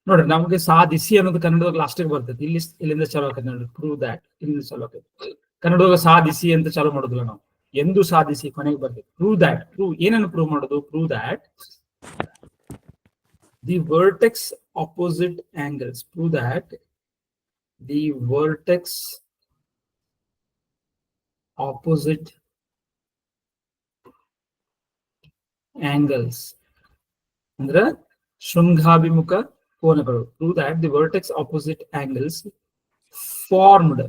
ನೋಡ್ರಿ ನಮ್ಗೆ ಸಾಧಿಸಿ ಅನ್ನೋದು ಕನ್ನಡದಾಗ ಲಾಸ್ಟಿಗೆ ಬರ್ತೈತಿ. ಇಲ್ಲಿಂದ ಚಾಲು ಆಕೈತಿ ನೋಡ್ರಿ. ಪ್ರೂವ್ ದ್ಯಾಟ್ ಇಲ್ಲಿಂದ ಚಾಲು ಆಕೈತಿ. ಕನ್ನಡದಾಗ ಸಾಧಿಸಿ ಅಂತ ಚಾಲು ಮಾಡೋದಿಲ್ಲ ನಾವು. ಎಂದು ಸಾಧಿಸಿ ಕೊನೆಗೆ ಬರ್ತೈತಿ. Prove that. ಪ್ರೂವ್ ಏನನ್ನು ಪ್ರೂವ್ ಮಾಡೋದು? Prove that the vertex opposite angles. Prove that the vertex opposite angles ಅಂದ್ರೆ ಶೃಂಗಾಭಿಮುಖ ಕೋನಗಳು. Prove that the vertex opposite angles formed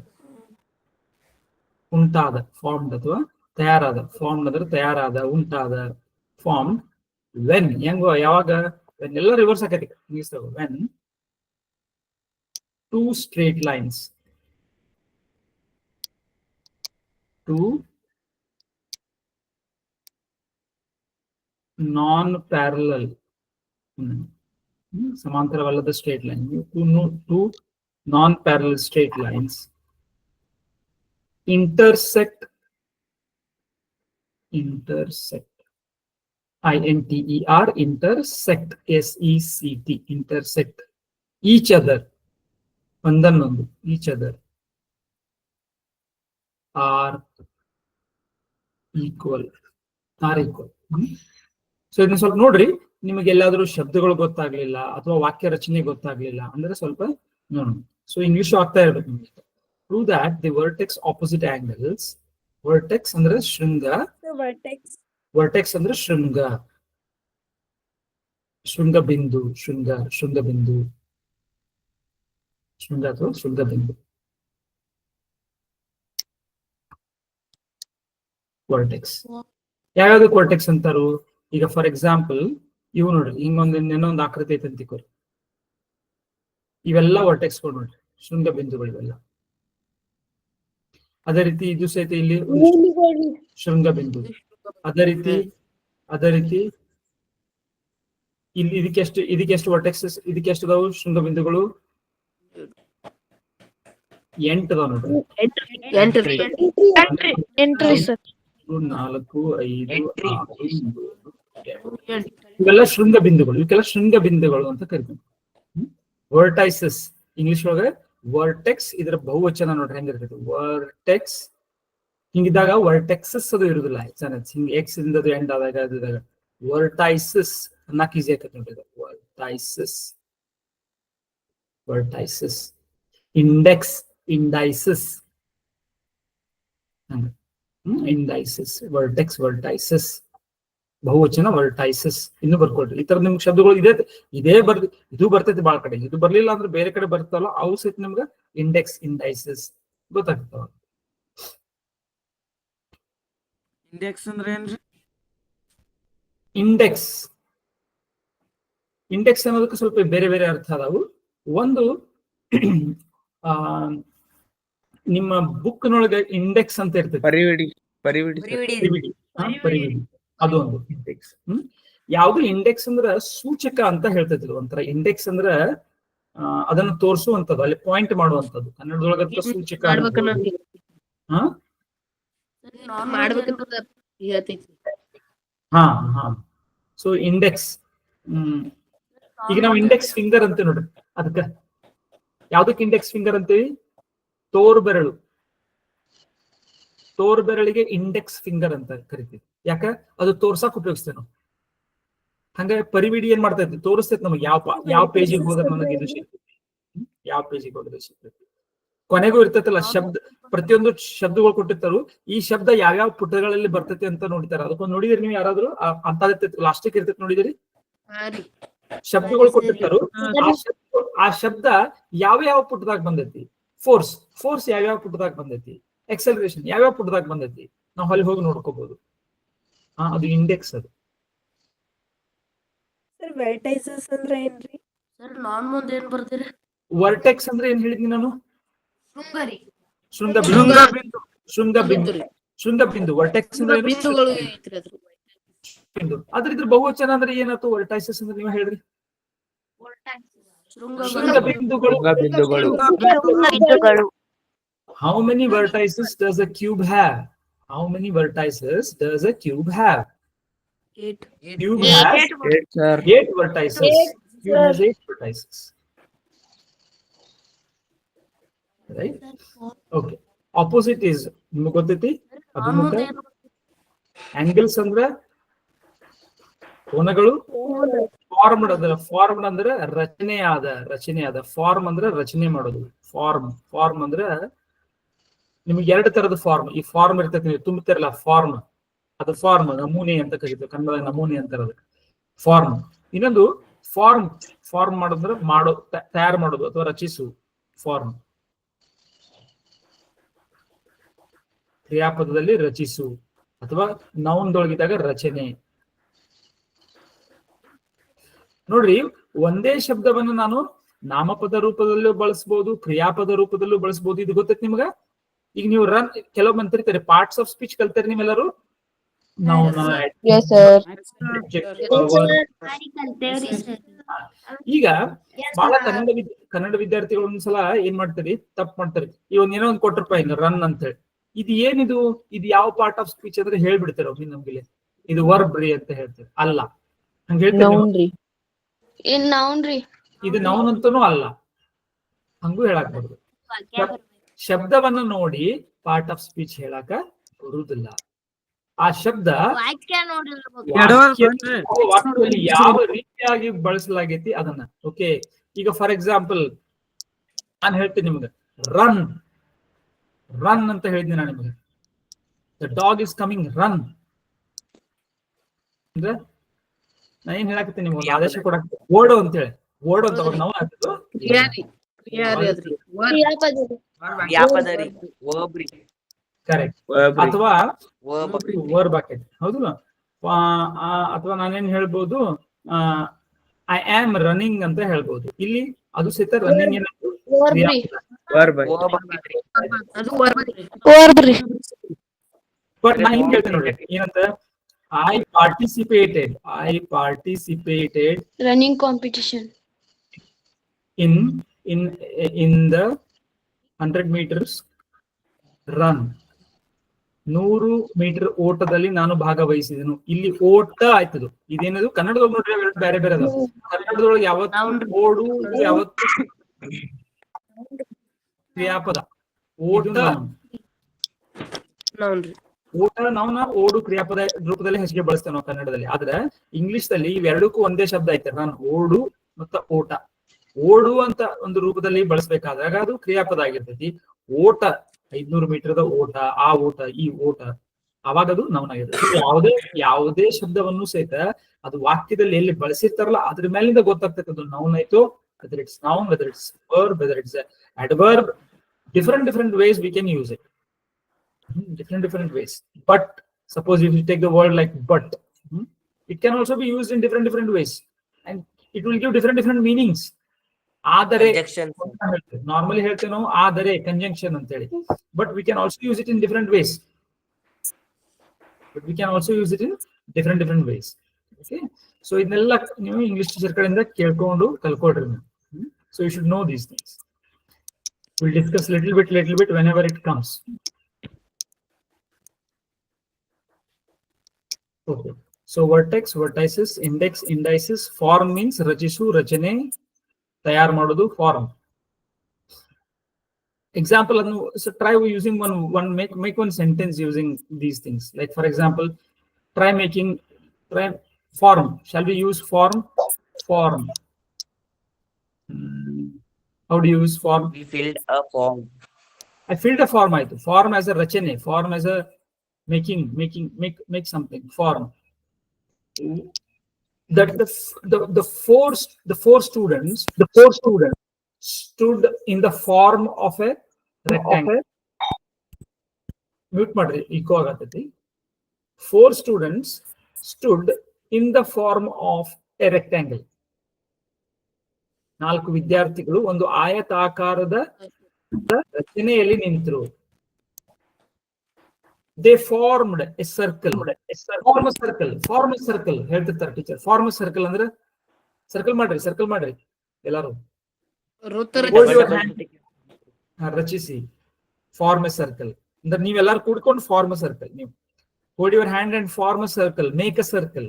ಉಂಟಾದ, ಫಾರ್ಮ್ಡ್ ಅಥವಾ ತಯಾರಾದ, ಫಾರ್ಮ್ಡ್ ಅಂದ್ರೆ ತಯಾರಾದ, ಉಂಟಾದ, ಫಾರ್ಮ್ಡ್ ವೆನ್ ಹೆಂಗೋ ಯಾವಾಗ ವೆನ್ ಎಲ್ಲ ರಿವರ್ಸ್ ಆಕೈತಿ when two straight lines non parallel ಸಮಾಂತರವಲ್ಲದ straight line, two non parallel straight lines intersect I-N-T-E-R intersect S-E-C-T intersect each other ಒಂದನ್ನೊಂದು each other are equal. So ಇದನ್ನ ಸ್ವಲ್ಪ ನೋಡ್ರಿ. ನಿಮಗೆ ಎಲ್ಲಾದ್ರೂ ಶಬ್ದಗಳು ಗೊತ್ತಾಗ್ಲಿಲ್ಲ ಅಥವಾ ವಾಕ್ಯ ರಚನೆ ಗೊತ್ತಾಗ್ಲಿಲ್ಲ ಅಂದ್ರೆ ಸ್ವಲ್ಪ ನೋಡೋಣ. ಸೊ ಇಂಗ್ಲಿಷ್ ಆಗ್ತಾ ಇರ್ಬೇಕು ನಿಮ್ಗೆ. Prove that the vertex opposite angles, vertex ಅಂದ್ರೆ ಶೃಂಗ, vertex ಅಂದ್ರೆ ಶೃಂಗ, ಶೃಂಗ ಬಿಂದು, ಶೃಂಗ ಬಿಂದು, ಶೃಂಗ ಅಥವಾ ಶೃಂಗ ಬಿಂದು, ವರ್ಟೆಕ್ಸ್. ಯಾವ್ಯಾವ್ದು ವರ್ಟೆಕ್ಸ್ ಅಂತಾರು? ಈಗ ಫಾರ್ ಎಕ್ಸಾಂಪಲ್ ಇವು ನೋಡ್ರಿ, ಇನ್ನೊಂದು ಆಕೃತಿ ಐತೆ ಅಂತಿಕೋರಿ. ಇವೆಲ್ಲ ವರ್ಟೆಕ್ಸ್ಗಳು ನೋಡ್ರಿ, ಶೃಂಗ ಬಿಂದುಗಳು ಇವೆಲ್ಲ. ಅದೇ ರೀತಿ ಇದು ಸಹಿತ ಇಲ್ಲಿ ಶೃಂಗ ಬಿಂದು. ಅದೇ ರೀತಿ ಇಲ್ಲಿ ಇದಕ್ಕೆಷ್ಟು ವರ್ಟೆಕ್ಸಸ್, ಇದಕ್ಕೆಷ್ಟು ಅದಾವು ಶೃಂಗ ಬಿಂದುಗಳು? 8 ಅದಾವ ನೋಡ್ರಿ. 4, 5, 6, ಇವೆಲ್ಲ ಶೃಂಗ ಬಿಂದುಗಳು. ಇವಕ್ಕೆಲ್ಲ ಶೃಂಗ ಬಿಂದುಗಳು ಅಂತ ಕರಿತೀವಿ. ವರ್ಟೈಸಸ್ ಇಂಗ್ಲಿಷ್ ಒಳಗೆ ವರ್ಟೆಕ್ಸ್ ಇದರ ಬಹುವಚನ ನೋಡ್ರಿ ಹೆಂಗಿರ್ತೈತಿ. ವರ್ಟೆಕ್ಸ್ ಹಿಂಗಿದ್ದಾಗ ವರ್ಟೆಕ್ಸಸ್ ಅದು ಇರುದಿಲ್ಲ. ಹಿಂಗ್ ಎಕ್ಸ್ ಇಂದ ಎಂಡ್ ಆದಾಗ ವರ್ಟೈಸಸ್ ಅನ್ನಕ್ ಈಸಿ ಆಕೈತಿ ನೋಡ್ರಿ. ವರ್ಟೈಸಸ್ ಇಂಡೆಕ್ಸ್, ಇಂಡೈಸಸ್, ಇಂಡೈಸಸ್, ವರ್ಟೆಕ್ಸ್, ವರ್ಟೈಸಸ್ ಬಹುವಚನ ವರ್ಟೈಸಸ್. ಇನ್ನು ಬರ್ಕೊಡ್ರಿ. ಈ ತರ ನಿಮ್ಗೆ ಶಬ್ದಗಳು ಇದು ಬರ್ತೈತಿ ಬಾಳ ಕಡೆ. ಇದು ಬರ್ಲಿಲ್ಲ ಅಂದ್ರೆ ಬೇರೆ ಕಡೆ ಬರ್ತಾವಲ್ಲ ಅವು ಸಹಿತ ನಿಮ್ಗೆ ಇಂಡೆಕ್ಸ್, ಇಂಡೈಸಸ್ ಗೊತ್ತಾಗ್ತಾವ. ಇಂಡೆಕ್ಸ್ ಅಂದ್ರೆ ಏನ್ರಿ? ಇಂಡೆಕ್ಸ್ ಅನ್ನೋದಕ್ಕೆ ಸ್ವಲ್ಪ ಬೇರೆ ಬೇರೆ ಅರ್ಥ ಅದಾವು. ಒಂದು ನಿಮ್ಮ ಬುಕ್ ನೊಳಗೆ ಇಂಡೆಕ್ಸ್ ಅಂತ ಇರ್ತೈತಿ. ಪರಿವಿಡಿ ಅದು ಒಂದು ಇಂಡೆಕ್ಸ್. ಯಾವ್ದು ಇಂಡೆಕ್ಸ್ ಅಂದ್ರ ಸೂಚಕ ಅಂತ ಹೇಳ್ತೈತಿ. ಒಂಥರ ಇಂಡೆಕ್ಸ್ ಅಂದ್ರ ಅದನ್ನು ತೋರಿಸುವಂತದ್ದು, ಅಲ್ಲಿ ಪಾಯಿಂಟ್ ಮಾಡುವಂತದ್ದು. ಕನ್ನಡದೊಳಗ ಸೂಚಕ. So index. ಈಗ ನಾವು ಇಂಡೆಕ್ಸ್ ಫಿಂಗರ್ ಅಂತ ನೋಡ್ರಿ. ಅದಕ್ಕ ಯಾವ್ದಕ್ ಇಂಡೆಕ್ಸ್ ಫಿಂಗರ್ ಅಂತೀವಿ? ತೋರ್ ಬೆರಳಿಗೆ ಇಂಡೆಕ್ಸ್ ಫಿಂಗರ್ ಅಂತ ಕರಿತೀವಿ. ಯಾಕ? ಅದು ತೋರ್ಸಾಕ್ ಉಪಯೋಗಿಸ್ತೇವೆ ನಾವು. ಹಂಗ ಪರಿವಿಡಿ ಏನ್ ಮಾಡ್ತೈತಿ? ತೋರಿಸ್ತೈತಿ ನಮಗೆ ಯಾವ ಪೇಜಿಗೆ ಹೋದ್ರೆ ನನಗೆ ಇದು ಸಿಗ್ತೈತಿ, ಯಾವ ಪೇಜಿಗೆ ಹೋದ್ರೆ ಸಿಗ್ತೈತಿ. ಕೊನೆಗೂ ಇರ್ತೈತಲ್ಲ ಶಬ್ದ, ಪ್ರತಿಯೊಂದು ಶಬ್ದಗಳು ಕೊಟ್ಟಿರ್ತಾರು. ಈ ಶಬ್ದ ಯಾವ್ಯಾವ ಪುಟಗಳಲ್ಲಿ ಬರ್ತೈತಿ ಅಂತ ನೋಡ್ತಾರ. ಅದಕ್ಕೊಂದು ನೋಡಿದ್ರಿ ನೀವು ಯಾರಾದ್ರೂ? ಅಂತ ಲಾಸ್ಟಿಕ್ ಇರ್ತೈತಿ ನೋಡಿದಿರಿ? ಶಬ್ದಗಳು ಕೊಟ್ಟಿರ್ತಾರು. ಆ ಶಬ್ದ ಯಾವ ಪುಟದಾಗ ಬಂದೈತಿ? ಫೋರ್ಸ್ ಯಾವ್ಯಾವ ಪುಟದಾಗ ಬಂದೈತಿ? ಎಕ್ಸಲರೇಷನ್ ಯಾವ್ಯಾವ ಪುಟದಾಗ ಬಂದೈತಿ? ನಾವು ಅಲ್ಲಿ ಹೋಗಿ ನೋಡ್ಕೋಬಹುದು. ಅದು ಇಂಡೆಕ್ಸ್. ಅದು ವರ್ಟೈಸಸ್ ಅಂದ್ರೆ ಏನ್ರಿ ಸರ್? ನಾನ್ ಮುಂದೆ ಏನ್ ಬರ್ತೀರಿ? ವರ್ಟೆಕ್ಸ್ ಅಂದ್ರೆ ಏನ್ ಹೇಳಿದ್ನಿ ನಾನು? ಶೃಂಗ ಬಿಂದು. ವರ್ಟೆಕ್ಸ್ ಅಂದ್ರೆ ಬಿಂದು. ಅದ್ರ ಇದ್ರ ಬಹುವಚನ ಅಂದ್ರೆ ಏನಾಯ್ತು? ವರ್ಟೈಸಸ್ ಅಂದ್ರೆ ನೀವ್ ಹೇಳ್ರಿ. ಶೃಂಗ ಬಿಂದುಗಳು. How many vertices does a cube have? How many vertices does a cube have? 8. Cube has 8 vertices. Cube has 8 vertices. Right. Okay, opposite is ನಿಮ್ಗೆ ಗೊತ್ತೈತಿ ಅಭಿಮುಖ. ಆಂಗಲ್ಸ್ ಅಂದ್ರ ಕೋನಗಳು. ಫಾರ್ಮ್ಡ್ ಅಂದ್ರೆ ರಚನೆಯಾದ. ಫಾರ್ಮ್ ಅಂದ್ರೆ ರಚನೆ ಮಾಡೋದು. ಫಾರ್ಮ್ ಅಂದ್ರೆ ನಿಮ್ಗೆ ಎರಡು ತರದ ಫಾರ್ಮ್. ಈ ಫಾರ್ಮ್ ಇರ್ತೈತಿ, ನೀವು ತುಂಬುತ್ತಿರಲ್ಲ ಫಾರ್ಮ್, ಅದು ಫಾರ್ಮ್ ನಮೂನೆ ಅಂತ ಕರೀತೀವಿ ಕನ್ನಡ, ನಮೂನೆ ಅಂತಾರ ಅದಕ್ಕೆ ಫಾರ್ಮ್. ಇನ್ನೊಂದು ಫಾರ್ಮ್ ಮಾಡೋದ್ರೆ ತಯಾರು ಮಾಡೋದು ಅಥವಾ ರಚಿಸು. ಫಾರ್ಮ್ ಕ್ರಿಯಾಪದದಲ್ಲಿ ರಚಿಸು ಅಥವಾ ನೌನ್ದೊಳಗಿದ್ದಾಗ ರಚನೆ. ನೋಡ್ರಿ, ಒಂದೇ ಶಬ್ದವನ್ನು ನಾನು ನಾಮಪದ ರೂಪದಲ್ಲೂ ಬಳಸಬಹುದು, ಕ್ರಿಯಾಪದ ರೂಪದಲ್ಲೂ ಬಳಸಬಹುದು. ಇದು ಗೊತ್ತೈತಿ ನಿಮ್ಗ? ಈಗ ನೀವು ಕೆಲವು ಮಂತ್ರಿತಾರೆ ಪಾರ್ಟ್ಸ್ ಆಫ್ ಸ್ಪೀಚ್ ಕಲ್ತಾರೆ ನೀವೆಲ್ಲರೂ. ನಾವು ಈಗ ಬಹಳ ಕನ್ನಡ ವಿದ್ಯಾರ್ಥಿಗಳು ಒಂದ್ಸಲ ಏನ್ ಮಾಡ್ತಾರೆ, ತಪ್ಪು ಮಾಡ್ತಾರೆ. ಈ ಒಂದ್ ಏನೋ ಒಂದ್ ಕೊಟ್ರಪ್ಪ ಹಿಂಗ ರನ್ ಅಂತ ಹೇಳಿ, ಇದು ಏನಿದು, ಇದು ಯಾವ ಪಾರ್ಟ್ ಆಫ್ ಸ್ಪೀಚ್ ಅಂದ್ರೆ ಹೇಳ್ಬಿಡ್ತಾರೆ ಅವ್ರು ನಮ್ಗೆ, ಇದು ವರ್ಬ್ ರೀ ಅಂತ ಹೇಳ್ತಾರೆ. ಅಲ್ಲ, ಹಂಗ ಹೇಳ್ತಾರೆ. ಇದು ನೌನ್ ಅಂತಾನೂ ಅಲ್ಲ, ಹಂಗೂ ಹೇಳಾಕ್ಬಾರ್ದು. ಶಬ್ದವನ್ನು ನೋಡಿ ಪಾರ್ಟ್ ಆಫ್ ಸ್ಪೀಚ್ ಹೇಳಾಕ ಬರುವುದಿಲ್ಲ. ಆ ಶಬ್ದ ವಾಕ್ಯದಲ್ಲಿ ಯಾವ ರೀತಿಯಾಗಿ ಬಳಸಲಾಗೈತಿ ಅದನ್ನ. ಓಕೆ, ಈಗ ಫಾರ್ ಎಕ್ಸಾಂಪಲ್ ನಾನು ಹೇಳ್ತೀನಿ ನಿಮ್ಗೆ, ರನ್ ಅಂತ ಹೇಳಿದ್ನಿ ನಾನು ನಿಮ್ಗೆ. The dog is coming, run ಅಂದ್ರೆ ನಾ ಏನ್ ಹೇಳಾಕತ್ತೀನಿ, ನಿಮ್ಗೆ ಆದೇಶ ಕೊಡಕ್ ಓಡು ಅಂತ ಹೇಳಿ. ಓಡು ಅಂತ ನಾವು ಕರೆಕ್ಟ್, ಅಥವಾ ವರ್ಬ್ ಆಕೈತಿ, ಹೌದಲ್ಲ? ಅಥವಾ ನಾನೇನ್ ಹೇಳ್ಬೋದು, ಐ ಆಮ್ ರನ್ನಿಂಗ್ ಅಂತ ಹೇಳ್ಬೋದು. ಇಲ್ಲಿ ಅದು ಸಹಿತ ರನ್ನಿಂಗ್ ಏನಾದ್ರು ಬಟ್ ನಾ ಹಿಂಗ್ ಹೇಳ್ತೇನೆ ನೋಡಿ, ಏನಂತ, I participated running competition in the 100 meters run. 100 metre ಓಟದಲ್ಲಿ ನಾನು ಭಾಗವಹಿಸಿದೆನು. ಇಲ್ಲಿ ಓಟ ಆಯ್ತದು. ಇದೇನದು ಕನ್ನಡದೊಳಗೆ ನೋಡ್ರಿ ಬೇರೆ ಬೇರೆ ಅದ. ಕನ್ನಡದೊಳಗೆ ಯಾವತ್ತು ಓಡು, ಯಾವತ್ತು ಕ್ರಿಯಾಪದ. ಓಟ ನಾವು ಓಡು ಕ್ರಿಯಾಪದ ರೂಪದಲ್ಲಿ ಹೆಚ್ಚಿಗೆ ಬಳಸ್ತೇವೆ ನಾವು ಕನ್ನಡದಲ್ಲಿ. ಆದ್ರೆ ಇಂಗ್ಲಿಷ್ ದಲ್ಲಿ ಇವೆರಡಕ್ಕೂ ಒಂದೇ ಶಬ್ದ ಐತೆ, ರನ್, ಓಡು ಮತ್ತು ಓಟ. ಓಡು ಅಂತ ಒಂದು ರೂಪದಲ್ಲಿ ಬಳಸಬೇಕಾದಾಗ ಅದು ಕ್ರಿಯಾಪದ ಆಗಿರ್ತೈತಿ. ಓಟ 500 ಮೀಟರ್ದ ಓಟ, ಆ ಓಟ, ಈ ಓಟ, ಅವಾಗ ಅದು ನೌನ್ ಆಗಿರ್ತೈತಿ. ಯಾವುದೇ ಶಬ್ದವನ್ನು ಸಹಿತ ಅದು ವಾಕ್ಯದಲ್ಲಿ ಎಲ್ಲಿ ಬಳಸಿರ್ತಾರಲ್ಲ ಅದ್ರ ಮೇಲಿಂದ ಗೊತ್ತಾಗ್ತೈತೆ ಅದು ನೌನ್ ಆಯ್ತು, whether it's noun, whether it's verb, whether it's adverb. different ways we can use it. Different ways. But suppose if you take the word like but, it can also be used in different ways, and it will give different meanings. ಆದರೆ normally ಹೇಳ್ತೇವೆ ನಾವು ಆದರೆ conjunction ಅಂತ ಹೇಳಿ, but we can also use it in different ways. different ways. Okay, so ಇದನ್ನೆಲ್ಲ ನೀವು English teacher ಕಡೆಯಿಂದ ಕೇಳ್ಕೊಂಡು ಕಲ್ಕೊಳ್ರಿ ನೀವು. So you should know these things. We'll discuss little bit whenever it comes. Okay, so vertex, vertices, index, indices. Form means rachisu, rachane, tayar madodu, form. Example, so try using make one sentence using these things. Like for example, try form. Shall we use form? How do you use form? We filled a form. I filled a form. Form as a rachane, form as a make something. Form. That the four students stood in the form of a rectangle. Mute madri, echo agatati. 4 students stood in the form of a rectangle. 4 ವಿದ್ಯಾರ್ಥಿಗಳು ಒಂದು ಆಯತಾಕಾರದ ರಚನೆಯಲ್ಲಿ ನಿಂತರು. They formed a circle. Form a circle. ಹೇಳ್ತಿರ್ತಾರೆ teacher. Form a circle ಅಂದ್ರೆ circle ಮಾಡ್ರಿ ಎಲ್ಲಾರು. ರಚಿಸಿ. Form a circle. ಅಂದ್ರೆ ನೀವೆಲ್ಲರೂ ಕೂಡ್ಕೊಂಡು form a circle. ನೀವು hold your hand and form a circle. Make a circle.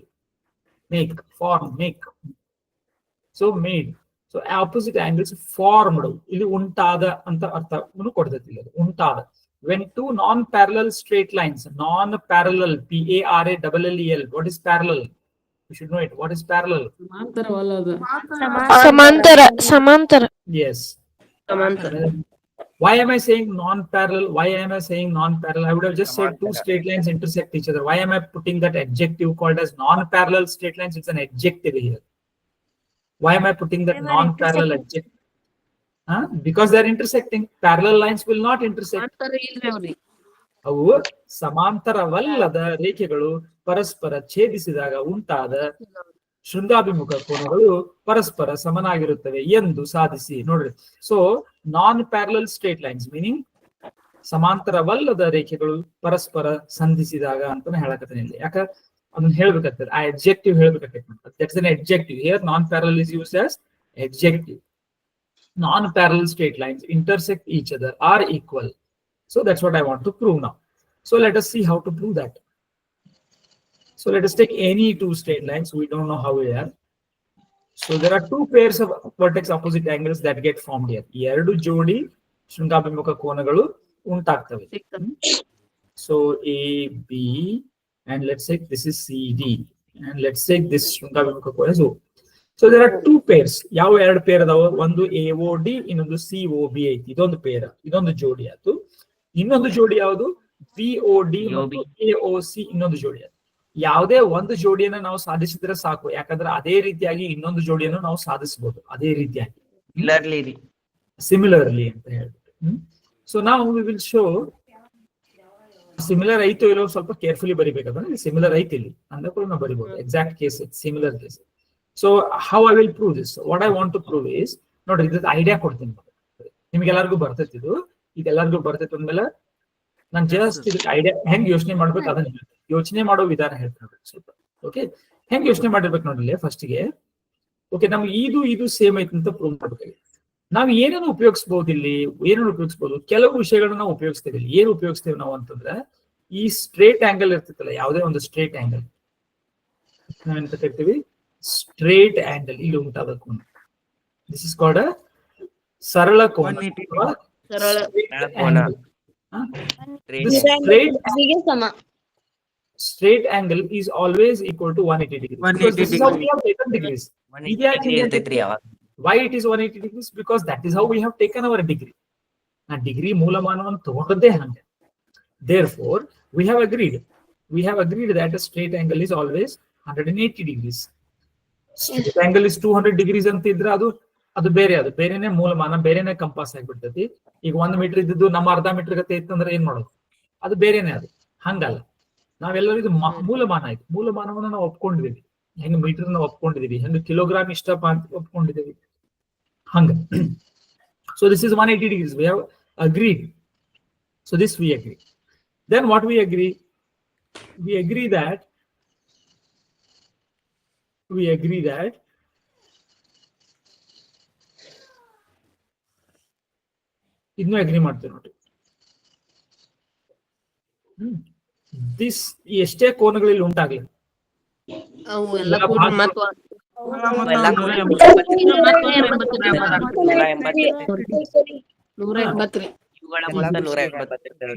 Make. So made. So opposite angles formed, ಇಲ್ಲಿ ಉಂಟಾದ ಅಂತ ಅರ್ಥವನ್ನು ಕೊಡ್ತೈತಿ. ಇಲ್ಲಿ ಉಂಟಾದ. when two non-parallel straight lines, non-parallel, PARALLEL, what is parallel? You should know it. What is parallel? ಸಮಾಂತರವಲ್ಲದ. ಸಮಾಂತರ. Yes. ಸಮಾಂತರ. Why am I saying non-parallel? Why am I saying non-parallel? I would have just said two straight lines intersect each other. Why am I putting that adjective called as non-parallel straight lines? It's an adjective here. Why am I putting that non-parallel adjective? Because they are intersecting. Parallel lines will not intersect. ಅವು ಸಮಾಂತರವಲ್ಲದ ರೇಖೆಗಳು ಪರಸ್ಪರ ಛೇದಿಸಿದಾಗ ಉಂಟಾದ ಶೃಂಗಾಭಿಮುಖ ಕೋನಗಳು ಪರಸ್ಪರ ಸಮನಾಗಿರುತ್ತವೆ ಎಂದು ಸಾಧಿಸಿ. ನೋಡ್ರಿ, so ನಾನ್ parallel straight lines meaning ಸಮಾಂತರವಲ್ಲದ ರೇಖೆಗಳು ಪರಸ್ಪರ ಸಂಧಿಸಿದಾಗ ಅಂತಾನೆ ಹೇಳಕತ್ತೇನೆ ಇಲ್ಲಿ. ಯಾಕ ಅದನ್ನ ಹೇಳ್ಬೇಕಾಗ್ತದೆ, ಆ ಅಡ್ಜೆಕ್ಟಿವ್ ಹೇಳ್ಬೇಕಾಗ್ತದೆ. That's an adjective here. Non parallel is used as adjective. Non-parallel straight lines intersect each other, are equal. So that's what I want to prove now. So let us see how to prove that. So let us take any two straight lines. We don't know how we are. So there are two pairs of vertex opposite angles that get formed here. ಎರಡು ಜೋಡಿ ಶೃಂಗಾಭಿಮುಖ ಕೋನಗಳು ಉಂಟಾಗ್ತವೆ. So AB, and let's say this is CD, and let's say this ಶೃಂಗಾಭಿಮುಖ ಕೋನ is O. So there are two pairs. ಯಾವ ಎರಡು peer ಅದಾವ? ಒಂದು AOD, ಇನ್ನೊಂದು COB ಐತಿ. ಇದೊಂದು ಪೇರ್, ಇದೊಂದು ಜೋಡಿ ಆಯ್ತು. ಇನ್ನೊಂದು ಜೋಡಿ ಯಾವುದು? BOD ಮತ್ತು AOC ಇನ್ನೊಂದು ಜೋಡಿ ಆಯ್ತು. ಯಾವುದೇ ಒಂದು ಜೋಡಿಯನ್ನ ನಾವು ಸಾಧಿಸಿದ್ರೆ ಸಾಕು, ಯಾಕಂದ್ರೆ ಅದೇ ರೀತಿಯಾಗಿ ಇನ್ನೊಂದು ಜೋಡಿಯನ್ನು ನಾವು ಸಾಧಿಸಬಹುದು. ಅದೇ ರೀತಿಯಾಗಿ ಸಿಮಿಲರ್ಲಿ ಅಂತ ಹೇಳ್ಬಿಟ್ಟು. ಸೊ ನಾವು ವಿ ವಿಲ್ ಶೋ ಸಿಮಿಲರ್ ಐತೋ ಇರೋ ಸ್ವಲ್ಪ ಕೇರ್ಫುಲಿ ಬರಿಬೇಕಂದ್ರೆ ಸಿಮಿಲರ್ ಐತಿ ಇಲ್ಲಿ ಅಂದ ಕೂಡ ನಾವು ಬರಿಬಹುದು. Exact case similar case. So how I will prove this? What I want to prove is, ನೋಡ್ರಿ, ಇದು ಐಡಿಯಾ ಕೊಡ್ತೀನಿ ನಿಮ್ಗೆಲ್ಲರಿಗೂ ಬರ್ತೈತಿ. ಇದೆಲ್ಲರಿಗೂ ಬರ್ತೈತಿ ಅಂದ್ಮೇಲೆ ನಾನು ಜಸ್ಟ್ ಇದಕ್ಕೆ ಐಡಿಯಾ ಹೆಂಗ್ ಯೋಚನೆ ಮಾಡ್ಬೇಕು ಅದನ್ನ ಹೇಳ್ತೀನಿ. ಯೋಚನೆ ಮಾಡೋ ವಿಧಾನ ಹೇಳ್ತೀನಿ ಸ್ವಲ್ಪ. ಓಕೆ, ಹೆಂಗ್ ಯೋಚನೆ ಮಾಡಿರ್ಬೇಕು ನೋಡ್ರಿ. ಫಸ್ಟ್ ಗೆ ಓಕೆ, ನಮ್ಗೆ ಇದು ಸೇಮ್ ಐತಿ ಅಂತ ಪ್ರೂವ್ ಮಾಡ್ಬೇಕಾಗಿ ನಾವು ಏನೇನು ಉಪಯೋಗಿಸಬಹುದು ಇಲ್ಲಿ, ಏನೇನು ಉಪಯೋಗಿಸಬಹುದು? ಕೆಲವು ವಿಷಯಗಳನ್ನ ನಾವು ಉಪಯೋಗಿಸ್ತೇವೆ ಇಲ್ಲಿ. ಏನು ಉಪಯೋಗಿಸ್ತೇವೆ ನಾವು ಅಂತಂದ್ರೆ, ಈ ಸ್ಟ್ರೇಟ್ ಆಂಗಲ್ ಇರ್ತೈತಲ್ಲ, ಯಾವುದೇ ಒಂದು ಸ್ಟ್ರೇಟ್ ಆಂಗಲ್ ನಾವೆಂತ ಕರಿತೀವಿ? Straight angle. ಇಲ್ಲಿ ಉಂಟಾದ ಕೋನ, ದಿಸ್ ಇಸ್ ಕಾಲ್ಡ್ ಅ ಸರಳ ಕೋನ. Straight angle is always equal to 180 degrees. Because this is how we have taken degrees. Why it is 180 degrees? Because that is how we have taken our degree. Now degree ಮೂಲಮಾನವನ್ನು ತಗೊಂಡದ್ದೇ ಹಂಗೆ. Therefore, we have agreed that a straight angle is always 180 degrees. Straight angle is 200 degrees ಅಂತ ಇದ್ರೆ ಅದು ಬೇರೆನೆ ಮೂಲಮಾನ, ಬೇರೆನೆ compass ಆಗಿಬಿಡ್ತೈತಿ. ಈಗ 1 metre ಇದ್ದು ನಮ್ಮ ಅರ್ಧ metre ಗತೆ ಇತ್ತಂದ್ರೆ ಏನ್ ಮಾಡೋದು? ಅದು ಬೇರೆನೆ. ಅದು ಹಂಗಲ್ಲ. ನಾವೆಲ್ಲರೂ ಇದು ಮೂಲಮಾನ ಆಯ್ತು. ಮೂಲಮಾನವನ್ನು ನಾವು ಒಪ್ಕೊಂಡಿದೀವಿ. ಹೆಂಗ್ ಮೀಟರ್ ನಾವು ಒಪ್ಕೊಂಡಿದೀವಿ, ಹೆಂಗ್ ಕಿಲೋಗ್ರಾಮ್ ಇಷ್ಟಪ್ಪ ಅಂತ ಒಪ್ಕೊಂಡಿದೀವಿ, ಹಂಗ. So this is 180 degrees. We have agreed. So this we agree. Then what we agree? We agree that ಇದನ್ನು ಅಗ್ರಿ ಮಾಡ್ತೇವೆ ನೋಡಿ. ದಿಸ್ ಎಷ್ಟೇ ಕೋನಗಳಲ್ಲಿ ಉಂಟಾಗ್ಲಿ,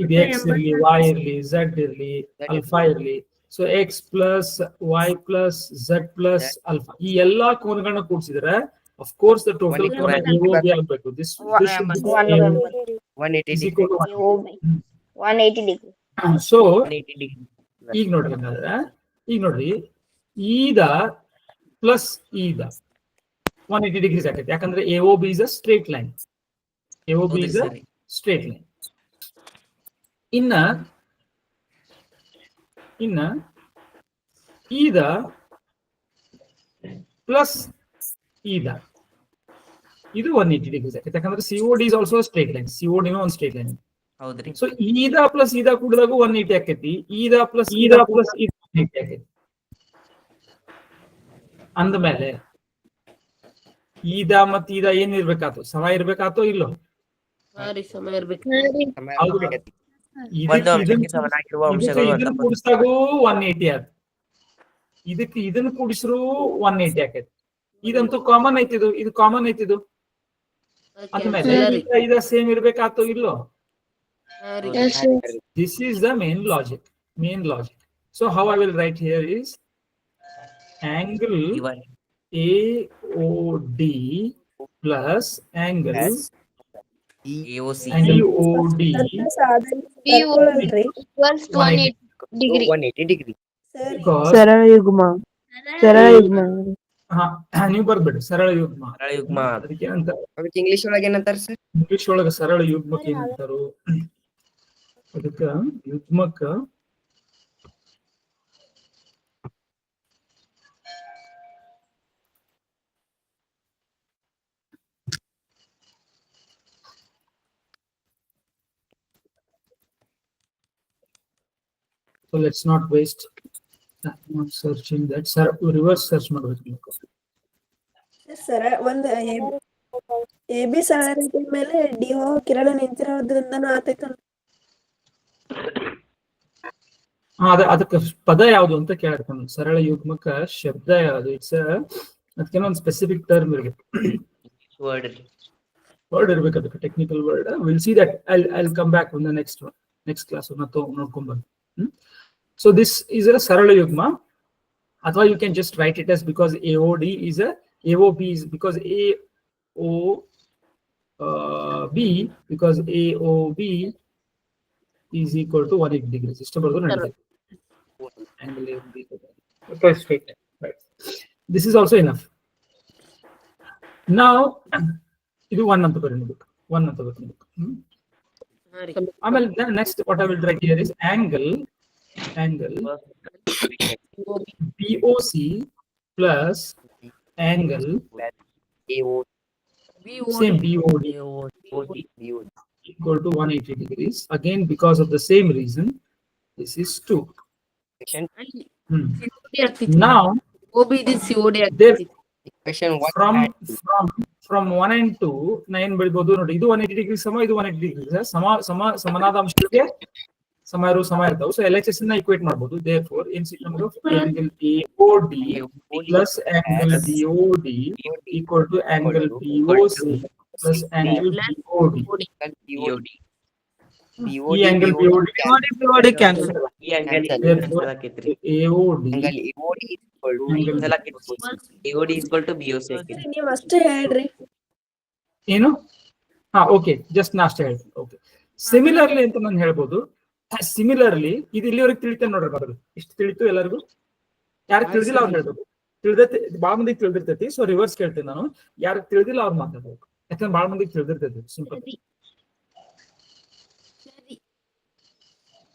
ಇದು ಎಕ್ಸ್ ಇರ್ಲಿ, ವೈ ಇರ್ಲಿ, ಝೆಡ್ ಇರ್ಲಿ, ಅಲ್ಫಾ ಇರ್ಲಿ. So X plus Y plus Z plus alpha, ಈ ಎಲ್ಲಾ ಕೋನಗಳನ್ನ ಕೂಡಿಸಿದ್ರೆ of course the total ಕೋನ AOB ಆಗಬೇಕು. This should be 180 degree. So ಈಗ ನೋಡ್ರಿ ಈದ ಪ್ಲಸ್ ಈದ 180 degrees ಆಗೈತೆ. ಯಾಕಂದ್ರೆ AOB is a straight line. AOB is a straight line. ಇನ್ನ ಈದ ಪ್ಲಸ್ ಈದ ಇದು 180 degrees ಆಗೈತೆ. ಯಾಕಂದ್ರೆ COD is also a straight line. COD ನು ಒಂದು straight line. ಹೌದ್ರಿ. ಸೊ ಈದ ಪ್ಲಸ್ ಈದ ಕೂಡಿದಾಗ 180 ಆಕೈತಿ. ಈದ ಪ್ಲಸ್ ಈದ 180 ಆಕೈತಿ. ಅಂದ್ಮೇಲೆ ಈದ ಮತ್ ಈದ ಏನ್ ಇರ್ಬೇಕಾತು? ಸಮ ಇರ್ಬೇಕಾತೋ ಇಲ್ಲೋ? ಸಮ ಇರ್ಬೇಕು. ಇದನ್ನ ಕೂಡಿಸಿದಾಗೂ 180 ಆಯ್ತು. ಇದಕ್ಕೆ ಇದನ್ನ ಕೂಡಿಸ್ರು 180 ಆಕೈತಿ. ಇದಂತೂ ಕಾಮನ್ ಐತಿದು, ಇದು ಕಾಮನ್ ಐತಿದು ಅಂದ್ಮೇಲೆ ಇದ ಸೇಮ್ ಇರ್ಬೇಕಾತೋ ಇಲ್ಲೋ? This is the main logic. So how I will write here is angle AOD plus angle AOC EOD ಬರ್ಕೊಳಲ್ರಿ equals 180 degree. Sir because ಸರಳ ಯುಗ್ಮ ನೀವು ಬರ್ಬೇಡಿ ಸರಳ ಯುಗ್ಮ. ಸರಳ ಯುಗ್ಮ. ಅದಕ್ಕೆ ಅಂತ ಅದಕ್ಕೆ ಇಂಗ್ಲಿಷ್ ಒಳಗೆ ಏನಂತಾರ ಸರ್? ಇಂಗ್ಲಿಷ್ ಒಳಗ ಸರಳ ಯುಗ್ಮಕ್ಕೆ ಏನಂತಾರು? ಅದಕ್ಕ ಯುಗ್ಮಕ್ಕ so let's not waste not searching that. Sir, reverse search ಮಾಡಬೇಕು. ಸರ ಒಂದ್ ಎ ಬಿ ಸರಳ ರೇಖೆ ಮೇಲೆ ಡಿಒ ಕಿರಣ ನಿಂತಿರೋದ್ರಿಂದನೂ ಆತೈತಲ್ಲ. ಅದಕ್ಕೆ ಪದ ಯಾವುದು ಅಂತ ಕೇಳ್ತಾನೆ. ಸರಳ ಯುಗ್ಮಕ ಶಬ್ದ ಯಾವುದು? ಇಟ್ಸ್ ಅದಕ್ಕೆ ಒಂದು ಸ್ಪೆಸಿಫಿಕ್ ಟರ್ಮ್ ಇರಬೇಕು, ವರ್ಡ್ ಇರ್ಬೇಕು, ಅದಕ್ಕೆ technical word. Will see that. I'll come back in the next class ನೋಡ್ಕೊಂಡ್ ಬಂದು. So this is a sarala yugma, ಅಥವಾ you can just write it as, because AOD is a AOB is because AOB because AOB is equal to 180 degrees. ಇಷ್ಟ ಬರೋದು ನಡೆಯುತ್ತೆ. Angle AOB okay, straight, right? This is also enough. Now ಇದು 1 ಅಂತ ಬರೀಬೇಕು, 1 ಅಂತ ಬರೀಬೇಕು. ಆಮೇಲೆ next what I will write here is angle BOC plus angle same BOD equal to 180 degrees. Again, because of the same reason, this is 2. Now there, from 1 and 2 9 ಬೆಳಿಬಹುದು ನೋಡಿ. ಇದು 180 degree ಸಮ, ಇದು 180 ಡಿಗ್ರಿ ಸಮನಾದ ಅಂಶಗಳಿಗೆ ಸಮ ಇರ್ತಾವೆ. ಸೊ LHS ನ ಈಕ್ವೇಟ್ ಮಾಡಬಹುದು. therefore in nಮಗೆ angle AOD plus angle BOD equal to angle BOC plus angle BOD. ಈ angle BOD cancel. therefore AOD AOD equal to BOC. ನೀವ್ ಅಷ್ಟೇ ಹೇಳ್ರಿ. ಏನು? ಓಕೆ, ಜಸ್ಟ್ ನಾ ಅಷ್ಟೇ ಹೇಳ್ತೀನಿ. ಓಕೆ, ಸಿಮಿಲರ್ಲಿ ಅಂತ ನಾನು ಹೇಳ್ಬೋದು. ಸಿಮಿಲರ್ಲಿ ಇದು ಇಲ್ಲಿವರೆಗೆ ತಿಳಿತೇನೆ ನೋಡ್ರಿ, ಬರೋದು ಇಷ್ಟು ತಿಳಿತು ಎಲ್ಲರಿಗೂ. ಯಾರು ತಿಳಿದಿಲ್ಲ ಅವ್ರು ಹೇಳ್ಬೇಕು. ತಿಳಿದೈತಿ, ಬಾಳ ಮಂದಿಗೆ ತಿಳಿದಿರ್ತೈತಿ. ಸೊ ರಿವರ್ಸ್ ಕೇಳ್ತೀನಿ ನಾನು. ಯಾರು ತಿಳಿದಿಲ್ಲ ಅವ್ರು ಮಾತಾಡ್ಬೇಕು, ಯಾಕಂದ್ರೆ ಬಾಳ ಮಂದಿಗೆ ತಿಳಿದಿರ್ತೈತಿ. ಸಿಂಪಲ್.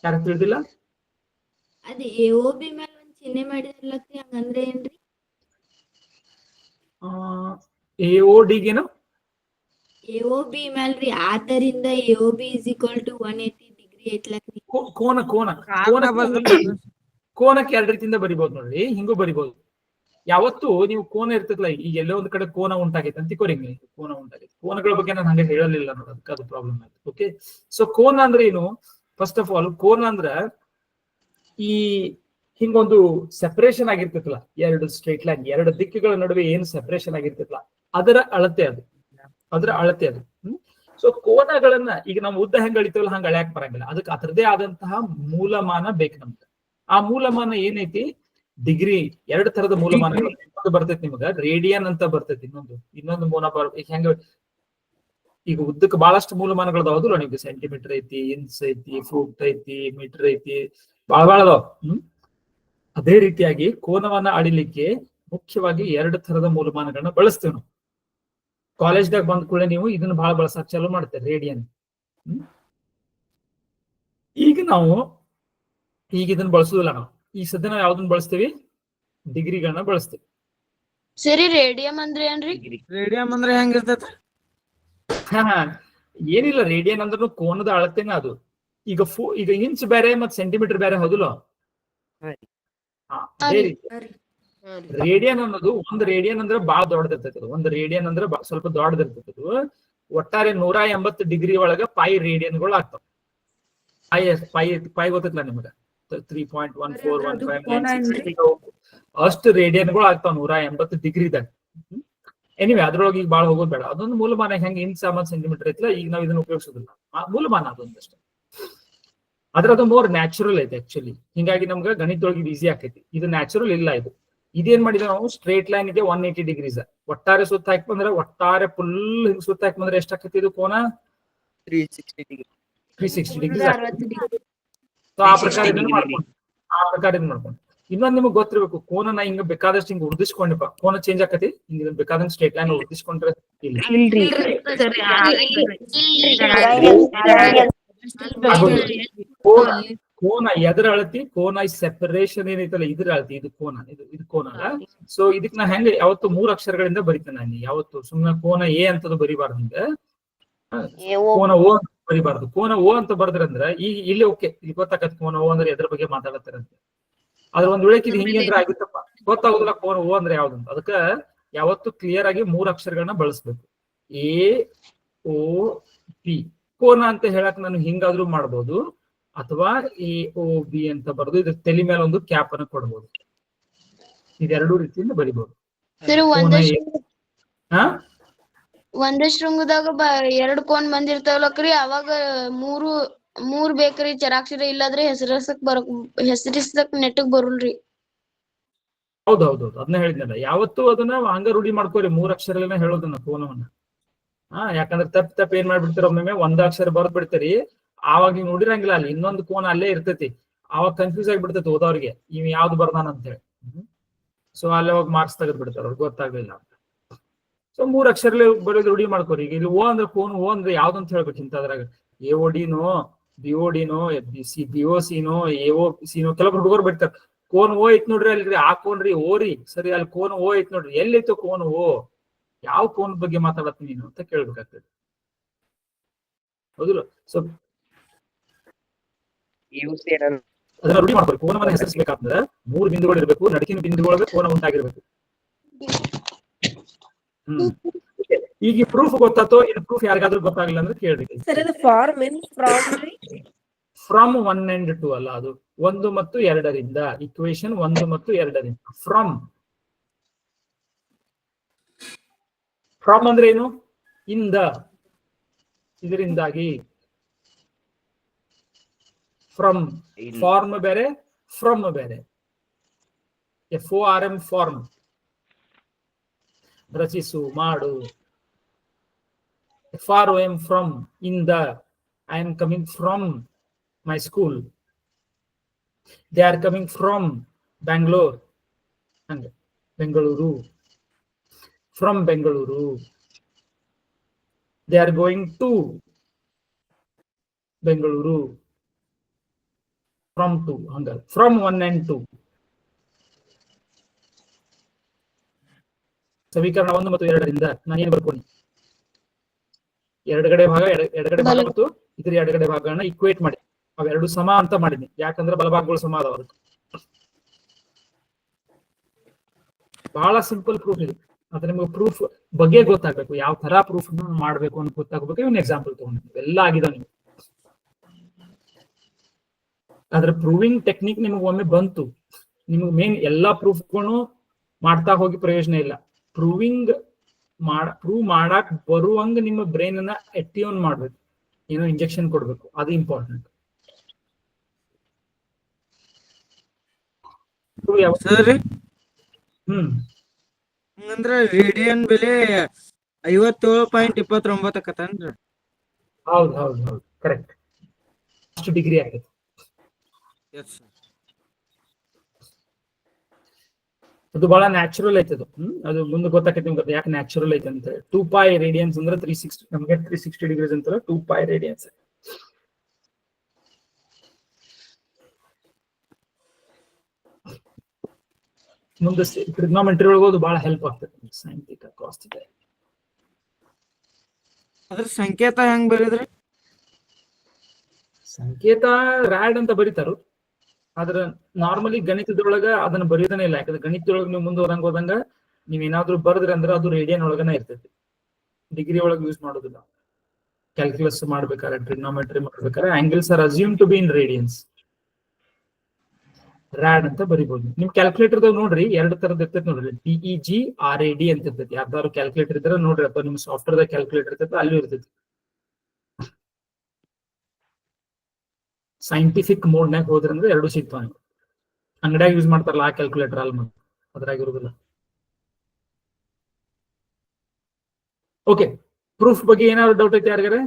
ಯಾರು ತಿಳಿದಿಲ್ಲ? ಅದ AOB ಮೇಲೆ ಒಂದ್ ಚಿಹ್ನೆ ಮಾಡಿರ್ಲತ್ತಿ, ಹಂಗಂದ್ರೆ ಏನ್ರಿ? AODಗೇನು? AOB ಮೇಲ್ರಿ ಆತರಿಂದ AOB is equal to 180 degree ಐತ್ಲಕ್ರಿ. ಕೋನಕ್ಕೆ ಎರಡು ರೀತಿಯಿಂದ ಬರಿಬಹುದು ನೋಡ್ರಿ. ಹಿಂಗೂ ಬರಿಬಹುದು. ಯಾವತ್ತು ನೀವು ಕೋನ ಇರ್ತದಲ್ಲ, ಈಗ ಎಲ್ಲೋ ಒಂದ್ ಕಡೆ ಕೋನ ಉಂಟಾಗೈತೆ ಅಂತ ತಿಳ್ಕೊರಿ. ಕೋನ ಉಂಟಾಗೈತೆ, ಕೋನಗಳ ಬಗ್ಗೆ ನಾನು ಹಂಗೆ ಹೇಳಲಿಲ್ಲ ನೋಡೋದಕ್ಕೆ, ಅದು ಪ್ರಾಬ್ಲಮ್ ಆಯ್ತು. ಓಕೆ, ಸೊ ಕೋನ ಅಂದ್ರೆ ಏನು? ಫಸ್ಟ್ ಆಫ್ ಆಲ್ ಕೋನ ಅಂದ್ರ ಈ ಹಿಂಗೊಂದು ಸೆಪರೇಷನ್ ಆಗಿರ್ತೈತಲ್ಲ, ಎರಡು ಸ್ಟ್ರೈಟ್ ಲೈನ್, ಎರಡು ದಿಕ್ಕುಗಳ ನಡುವೆ ಏನು ಸೆಪರೇಷನ್ ಆಗಿರ್ತೈತಲ್ಲ, ಅದರ ಅಳತೆ ಅದು. ಸೊ ಕೋನಗಳನ್ನ ಈಗ ನಾವು ಉದ್ದ ಹೆಂಗ್ ಅಳಿತೀವಲ್ಲ ಹಂಗ ಅಳ್ಯಾಕ್ ಬರಂಗಿಲ್ಲ. ಅದಕ್ಕೆ ಅದರದೇ ಆದಂತಹ ಮೂಲಮಾನ ಬೇಕು ನಮ್ಗೆ. ಆ ಮೂಲಮಾನ ಏನೈತಿ? ಡಿಗ್ರಿ. ಎರಡು ತರದ ಮೂಲಮಾನಗಳು. ಇನ್ನೊಂದು ಬರ್ತೈತಿ ನಿಮಗ ರೇಡಿಯನ್ ಅಂತ ಬರ್ತೈತಿ, ಇನ್ನೊಂದು ಮೂಲ ಹೆಂಗ. ಈಗ ಉದ್ದಕ್ಕೆ ಬಹಳಷ್ಟು ಮೂಲಮಾನಗಳದಾವಲ್ಲ ನಿಮ್ಗೆ. ಸೆಂಟಿಮೀಟರ್ ಐತಿ, ಇಂಚ್ ಐತಿ, ಫೂಟ್ ಐತಿ, ಮೀಟರ್ ಐತಿ, ಬಹಳ ಅದಾವ. ಅದೇ ರೀತಿಯಾಗಿ ಕೋನವನ್ನ ಅಳಿಲಿಕ್ಕೆ ಮುಖ್ಯವಾಗಿ ಎರಡು ತರದ ಮೂಲಮಾನಗಳನ್ನ ಬಳಸ್ತೇವೆ ನಾವು. ಕಾಲೇಜ್ದಾಗ ಬಂದ ಕೂಡಲೇ ನೀವು ಇದನ್ನ ಬಹಳ ಬಳಸಕ್ ಚಾಲೂ ಮಾಡ್ತೇವೆ, ರೇಡಿಯನ್. ಈಗ ಇದನ್ನ ಬಳಸುದಿಲ್ಲ ನಾವು. ಈ ಸದ್ಯ ನಾವು ಯಾವ್ದನ್ನ ಬಳಸ್ತೀವಿ? ಡಿಗ್ರಿಗಳನ್ನ ಬಳಸ್ತೀವಿ. ಸರಿ, ರೇಡಿಯಂ ಅಂದ್ರೆ ಏನ್ರಿ? ರೇಡಿಯಂ ಅಂದ್ರೆ ಹೆಂಗಿರ್ತೈತಿ? ಏನಿಲ್ಲ, ರೇಡಿಯನ್ ಅಂದ್ರೂ ಕೋನದ ಅಳತೆನ ಅದು. ಈಗ ಇಂಚ್ ಬೇರೆ ಮತ್ ಸೆಂಟಿಮೀಟರ್ ಬೇರೆ, ಹೌದಿಲ್ಲ? ಅದೇ ರೀತಿ ರೇಡಿಯನ್ ಅನ್ನೋದು, ಒಂದು ರೇಡಿಯನ್ ಅಂದ್ರೆ ಬಹಳ ದೊಡ್ಡದಿರ್ತೈತಿ. ಒಂದು ರೇಡಿಯನ್ ಅಂದ್ರೆ ಸ್ವಲ್ಪ ದೊಡ್ಡದಿರ್ತೈತಿ. ಒಟ್ಟಾರೆ 180 ಡಿಗ್ರಿ ಒಳಗ ಪೈ ರೇಡಿಯನ್ಗಳು ಆಗ್ತಾವ. ಪೈ ಗೊತ್ತಿಲ್ಲ ನಿಮ್ಗ? 3.1415 ಅಷ್ಟು ರೇಡಿಯನ್ಗಳು ಆಗ್ತಾವ 180 ಡಿಗ್ರಿದಾಗ. ಎನಿವೆ ಅದ್ರೊಳಗೆ ಈಗ ಭಾಳ ಹೋಗೋದು ಬೇಡ. ಅದೊಂದು ಮೂಲಮಾನ ಹೆಂಗೆ ಇಂಚ್ 1 ಸೆಂಟಿಮೀಟರ್ ಐತಲ್ಲ, ಈಗ ನಾವು ಇದನ್ನ ಉಪಯೋಗಿಸೋದಿಲ್ಲ. ಮೂಲಮಾನ ಅದೊಂದಷ್ಟೇ. ಆದ್ರೆ ಅದು ಮೋರ್ ನ್ಯಾಚುರಲ್ ಐತೆ ಆಕ್ಚುಲಿ. ಹಿಂಗಾಗಿ ನಮ್ಗೆ ಗಣಿತದೊಳಗೆ ಇದು ಈಸಿ ಆಕೈತಿ. ಇದು ನ್ಯಾಚುರಲ್ ಇಲ್ಲ. ಇದೇನ್ ಮಾಡಿದ್ರೆ ನಾವು ಸ್ಟ್ರೇಟ್ ಲೈನ್ ಇದೆ 180 ಡಿಗ್ರೀಸ್ ಒಟ್ಟಾರೆ ಸುತ್ತ ಹಾಕಿ ಬಂದ್ರೆ, ಒಟ್ಟಾರೆ ಫುಲ್ ಹಿಂಗ್ ಸುತ್ತ ಹಾಕಿ ಬಂದ್ರೆ ಎಷ್ಟಾಕೈತಿ ಇದು ಕೋನ? 360 ಡಿಗ್ರೀಸ್. ಆ ಪ್ರಕಾರ ಇದನ್ನ ಮಾಡ್ಕೊಂಡು ಇನ್ನೊಂದು ನಿಮ್ಗೆ ಗೊತ್ತಿರ್ಬೇಕು, ಕೋನ ಹಿಂಗ ಬೇಕಾದಷ್ಟು ಹಿಂಗ್ ಉರ್ದಿಸ್ಕೊಂಡಿಪ್ಪ, ಕೋನ ಚೇಂಜ್ ಆಕತಿ. ಹಿಂಗ ಬೇಕಾದಂಗ್ ಸ್ಟ್ರೇಟ್ ಲೈನ್ ಉರ್ದಿಸ್ಕೊಂಡ್ರೆ ಇಲ್ಲ. ಕೋನ ಎದ್ರ ಅಳತಿ? ಕೋನ ಸೆಪರೇಷನ್ ಏನೈತಲ್ಲ ಇದ್ರ ಅಳತಿ. ಇದು ಕೋನ, ಇದು ಕೋನ ಅಲ್ಲ. ಸೊ ಇದಕ್ ನಾ ಹೆಂಗ ಯಾವತ್ತು 3 ಅಕ್ಷರಗಳಿಂದ ಬರಿತೇನೆ ನಾನು. ಯಾವತ್ತು ಸುಮ್ಮನೆ ಕೋನ ಎ ಅಂತದ್ದು ಬರಿಬಾರ್ದು. ಹಿಂಗ ಕೋನ ಓ ಅಂತ ಬರಿಬಾರ್ದು. ಕೋನ ಓ ಅಂತ ಬರ್ದ್ರಂದ್ರ ಈಗ ಇಲ್ಲಿ ಓಕೆ, ಇಲ್ಲಿ ಗೊತ್ತಾಗತ್ತೆ ಕೋನ ಓ ಅಂದ್ರೆ ಎದ್ರ ಬಗ್ಗೆ ಮಾತಾಡತ್ತಾರಂತೆ. ಅದ್ರ ಒಂದ್ ವೇಳೆ ಇದು ಹಿಂಗೆ ಅಂದ್ರೆ ಆಗುತ್ತಪ್ಪ, ಗೊತ್ತಾಗುದಿಲ್ಲ ಕೋನ ಓ ಅಂದ್ರೆ ಯಾವ್ದಂತ. ಅದಕ್ಕ ಯಾವತ್ತು ಕ್ಲಿಯರ್ ಆಗಿ 3 ಅಕ್ಷರಗಳನ್ನ ಬಳಸ್ಬೇಕು. A O P. ಕೋನ ಅಂತ ಹೇಳಕ್ ನಾನು ಹಿಂಗಾದ್ರೂ ಮಾಡ್ಬೋದು, ಅಥವಾ ಎ ಓ ಬಿ ಅಂತ ಬರೆದು ಇದ್ರ ತಲೆ ಮೇಲೆ ಒಂದು ಕ್ಯಾಪ್ ಅನ್ನು ಕೊಡ್ಬೋದು. ಇದೆರಡೂ ರೀತಿಯಿಂದ ಬರಿಬಹುದು. ಒಂದೇ ಶೃಂಗದಾಗ 2 ಕೋನ್ ಬಂದಿರ್ತಾವಲ್ಲಕ್ರಿ, ಅವಾಗ ಮೂರ್ ಬೇಕ್ರಿ ಚರಾಕ್ಷರ. ಇಲ್ಲಾದ್ರೆ ಹೆಸರಿಸಕ್ ನೆಟ್ಟಗ್ ಬರುಲ್ರಿ. ಹೌದೌದು, ಅದನ್ನ ಹೇಳಿದ್ನಲ್ಲ. ಯಾವತ್ತು ಅದನ್ನ ಹಂಗ ರೂಢಿ ಮಾಡ್ಕೋರಿ, 3 ಅಕ್ಷರಗಳನ್ನ ಹೇಳೋದನ್ನ ಕೋನವನ್ನ. ಯಾಕಂದ್ರೆ ತಪ್ಪ ಏನ್ ಮಾಡ್ಬಿಡ್ತಾರ, ಒಮ್ಮೆ 1 ಅಕ್ಷರ ಬರ್ದ್ ಬಿಡ್ತೀರಿ, ಆವಾಗ ನೀವು ನೋಡಿರಂಗಿಲ್ಲ, ಅಲ್ಲಿ ಇನ್ನೊಂದು ಕೋನ ಅಲ್ಲೇ ಇರ್ತೈತಿ. ಆವಾಗ ಕನ್ಫ್ಯೂಸ್ ಆಗಿಬಿಡ್ತೈತಿ ಓದೋರಿಗೆ, ಇವ್ ಯಾವ್ದು ಬರ್ದಾನ ಅಂತ ಹೇಳಿ. ಸೊ ಅಲ್ಲಿ ಹೋಗಿ ಮಾರ್ಕ್ಸ್ ತೆಗೆದ್ ಬಿಡ್ತಾರ, ಅವ್ರಿಗೆ ಗೊತ್ತಾಗ್ಲಿಲ್ಲ ಅಂತ. ಸೊ 3 ಅಕ್ಷರ ಬರೋದು ರೂಢಿ ಮಾಡ್ಕೋರಿ. ಈಗ ಇಲ್ಲಿ ಓ ಅಂದ್ರೆ ಕೋನ್ ಓ ಅಂದ್ರೆ ಯಾವ್ದಂತ ಹೇಳ್ಬೇಕು ಇಂಥದ್ರಾಗ. ಎ ಓ ಡಿನೋ, ಬಿ ಓ ಡಿನೋ, ಬಿ ಓ ಸಿನೋ, ಎ ಓ ಸಿನೋ. ಕೆಲವೊಬ್ರು ಹುಡುಗರು ಬಿಡ್ತಾರ, ಕೋನ್ ಓ ಐತ್ ನೋಡ್ರಿ ಅಲ್ರಿ, ಆ ಕೋನ್ರಿ ಓರಿ. ಸರಿ, ಅಲ್ಲಿ ಕೋನ್ ಓ ಐತ್ ನೋಡ್ರಿ, ಎಲ್ಲೈತೋ ಕೋನ್ ಓ? ಯಾವ ಕೋನ್ ಬಗ್ಗೆ ಮಾತಾಡತ್ತೀನಿ ನೀನು ಅಂತ ಕೇಳ್ಬೇಕಾಗ್ತದೆ. ಹೌದಿಲ್ಲ? ಸೊ ಅದನ್ನ ರೂಢಿ ಮಾಡ್ಬೇಕು. ಕೋನವನ್ನ ಹೆಸರಿಸಬೇಕಾದ್ರೆ 3 ಬಿಂದುಗಳು ಇರ್ಬೇಕು, ನಡಕಿನ ಬಿಂದುಗಳಿಗೆ ಕೋನ ಉಂಟಾಗಿರ್ಬೇಕು. ಈಗ ಪ್ರೂಫ್ ಗೊತ್ತಾತೋ? ಇದು ಪ್ರೂಫ್ ಯಾರಿಗಾದ್ರೂ ಗೊತ್ತಾಗಿಲ್ಲ ಅಂದ್ರೆ ಕೇಳ್ರಿ. ಫ್ರಮ್ 1 and 2 ಅಲ್ಲ, ಅದು 1 ಮತ್ತು 2ರಿಂದ. ಇಕ್ವೇಶನ್ 1 ಮತ್ತು 2ರಿಂದ. ಫ್ರಮ್ ಅಂದ್ರೆ ಏನು? ಇಂದ, ಇದರಿಂದಾಗಿ. ಫ್ರಮ್ ಫಾರ್ಮ್ ಬೇರೆ, ಫ್ರಮ್ ಬೇರೆ. FORM ಫಾರ್ಮ್, ರಚಿಸು, ಮಾಡು. FROM ಫ್ರಮ್, ಇಂದ. I am coming from my school. They are coming from Bangalore. And Bengaluru. From Bengaluru. They are going to Bengaluru. From to, from 1 and 2. ಸಮೀಕರಣ 1 ಮತ್ತು 2ರಿಂದ ನಾನು ಏನು ಬರ್ತೀನಿ? ಎಡಗಡೆ ಭಾಗ ಮತ್ತು ಇದ್ರ ಎಡಗಡೆ ಭಾಗಗಳನ್ನ ಇಕ್ವೇಟ್ ಮಾಡಿ ಅವೆರಡು ಸಮ ಅಂತ ಮಾಡಿದ್ನಿ. ಯಾಕಂದ್ರೆ ಬಲಭಾಗಗಳು ಸಮ ಅದಾವ. ಅದಕ್ಕೆ ಬಹಳ ಸಿಂಪಲ್ ಪ್ರೂಫ್ ಇದು. ಆದ್ರೆ ನಿಮ್ಗೆ ಪ್ರೂಫ್ ಬಗ್ಗೆ ಗೊತ್ತಾಗ್ಬೇಕು, ಯಾವ ತರ ಪ್ರೂಫ್ ಮಾಡ್ಬೇಕು ಅಂತ ಗೊತ್ತಾಗಬೇಕು. ಇವನ್ ಎಕ್ಸಾಂಪಲ್ ತಗೊಂಡಿದ್ವಿ, ಎಲ್ಲ ಆಗಿದಾವ ನಿಮ್ಗೆ. ಆದ್ರೆ ಪ್ರೂವಿಂಗ್ ಟೆಕ್ನಿಕ್ ನಿಮ್ಗೆ ಒಮ್ಮೆ ಬಂತು, ನಿಮ್ಗೆ ಮೇನ್ ಎಲ್ಲಾ ಪ್ರೂಫ್ಗಳನ್ನು ಮಾಡ್ತಾ ಹೋಗಿ ಪ್ರಯೋಜನ ಇಲ್ಲ. ಪ್ರೂವ್ ಮಾಡಕ್ ಬರುವಂಗ ನಿಮ್ಮ ಬ್ರೈನ್ ಅನ್ನ ಅಟ್ಯೂನ್ ಮಾಡ್ಬೇಕು, ಏನೋ ಇಂಜೆಕ್ಷನ್ ಕೊಡ್ಬೇಕು, ಅದು ಇಂಪಾರ್ಟೆಂಟ್. ಹಂಗಂದ್ರ ರೇಡಿಯನ್ ಬೆಲೆ 57.29 ಆಕತ್ತನ್ರಿ? ಹೌದು ಹೌದು ಹೌದು, ಕರೆಕ್ಟ್. ಅಷ್ಟು ಡಿಗ್ರಿ ಆಗೈತೆ. ಅದು ಬಹಳ ನ್ಯಾಚುರಲ್ ಐತೆ. ಅದು ಮುಂದೆ ಗೊತ್ತಾಕೈತಿ ನಿಮ್ಗೆ ಯಾಕೆ ನ್ಯಾಚುರಲ್ ಐತೆ ಅಂತ. 2π ರೇಡಿಯನ್ಸ್ ಅಂದ್ರೆ 360, ನಮ್ಗೆ 360 ಡಿಗ್ರೀಸ್ ಅಂತಾರೆ 2π ರೇಡಿಯನ್ಸ್. ಮುಂದೆ ಟ್ರಿಗ್ನೋಮೆಟ್ರಿ ಒಳಗೆ ಅದು ಬಹಳ ಹೆಲ್ಪ್ ಆಗ್ತದೆ. sin θ cos θ. ಅದ್ರ ಸಂಕೇತ ಹೆಂಗ್ ಬರೀದ್ರಿ? ಸಂಕೇತ ರಾಡ್ ಅಂತ ಬರೀತಾರು. ಆದ್ರೆ ನಾರ್ಮಲಿ ಗಣಿತದೊಳಗ ಅದನ್ನ ಬರೆಯೋದನೇ ಇಲ್ಲ. ಯಾಕಂದ್ರೆ ಗಣಿತದೊಳಗೆ ನೀವು ಮುಂದೆ ಹೋದಂಗ ನೀವ್ ಏನಾದ್ರು ಬರದ್ರಿ ಅಂದ್ರೆ ಅದು ರೇಡಿಯನ್ ಒಳಗನೆ ಇರ್ತೈತಿ. ಡಿಗ್ರಿ ಒಳಗೆ ಯೂಸ್ ಮಾಡೋದಿಲ್ಲ. ಕ್ಯಾಲ್ಕುಲಸ್ ಮಾಡ್ಬೇಕಾದ್ರೆ, ಟ್ರಿಗ್ನೋಮೆಟ್ರಿ ಮಾಡ್ಬೇಕಾದ್ರೆ angles are assume to be in radians. RAD ಅಂತ ಬರಿಬಹುದು. ನಿಮ್ ಕ್ಯಾಲ್ಕುಲೇಟರ್ದಾಗ ನೋಡ್ರಿ 2 ತರದ್ ಇರ್ತೈತಿ ನೋಡ್ರಿ, DEG RAD ಅಂತ ಇರ್ತೈತಿ. ಯಾವ್ದಾದ್ರು ಕ್ಯಾಲ್ಕುಲೇಟರ್ ಇದ್ರೆ ನೋಡ್ರಿ, ಅಥವಾ ನಿಮ್ ಸಾಫ್ಟ್ವೇರ್ ದಾಗ ಕ್ಯಾಲ್ಕುಲೇಟರ್ ಇರ್ತೈತಿ ಅಲ್ಲೂ ಇರ್ತೈತಿ. ಸೈಂಟಿಫಿಕ್ ಮೋಡ್ ನಾಗ ಹೋದ್ರಂದ್ರೆ 2 ಸಿಗ್ತಾವ. ಅಂಗಡಿಯಾಗ ಯೂಸ್ ಮಾಡ್ತಾರಲ್ಲ ಆ ಕ್ಯಾಲ್ಕುಲೇಟರ್ ಅಲ್ಲ, ಅದ್ರಾಗ ಇರುದಿಲ್ಲ. ಓಕೆ, ಪ್ರೂಫ್ ಬಗ್ಗೆ ಏನಾದ್ರು ಡೌಟ್ ಐತೆ ಯಾರಿಗಾರೆ?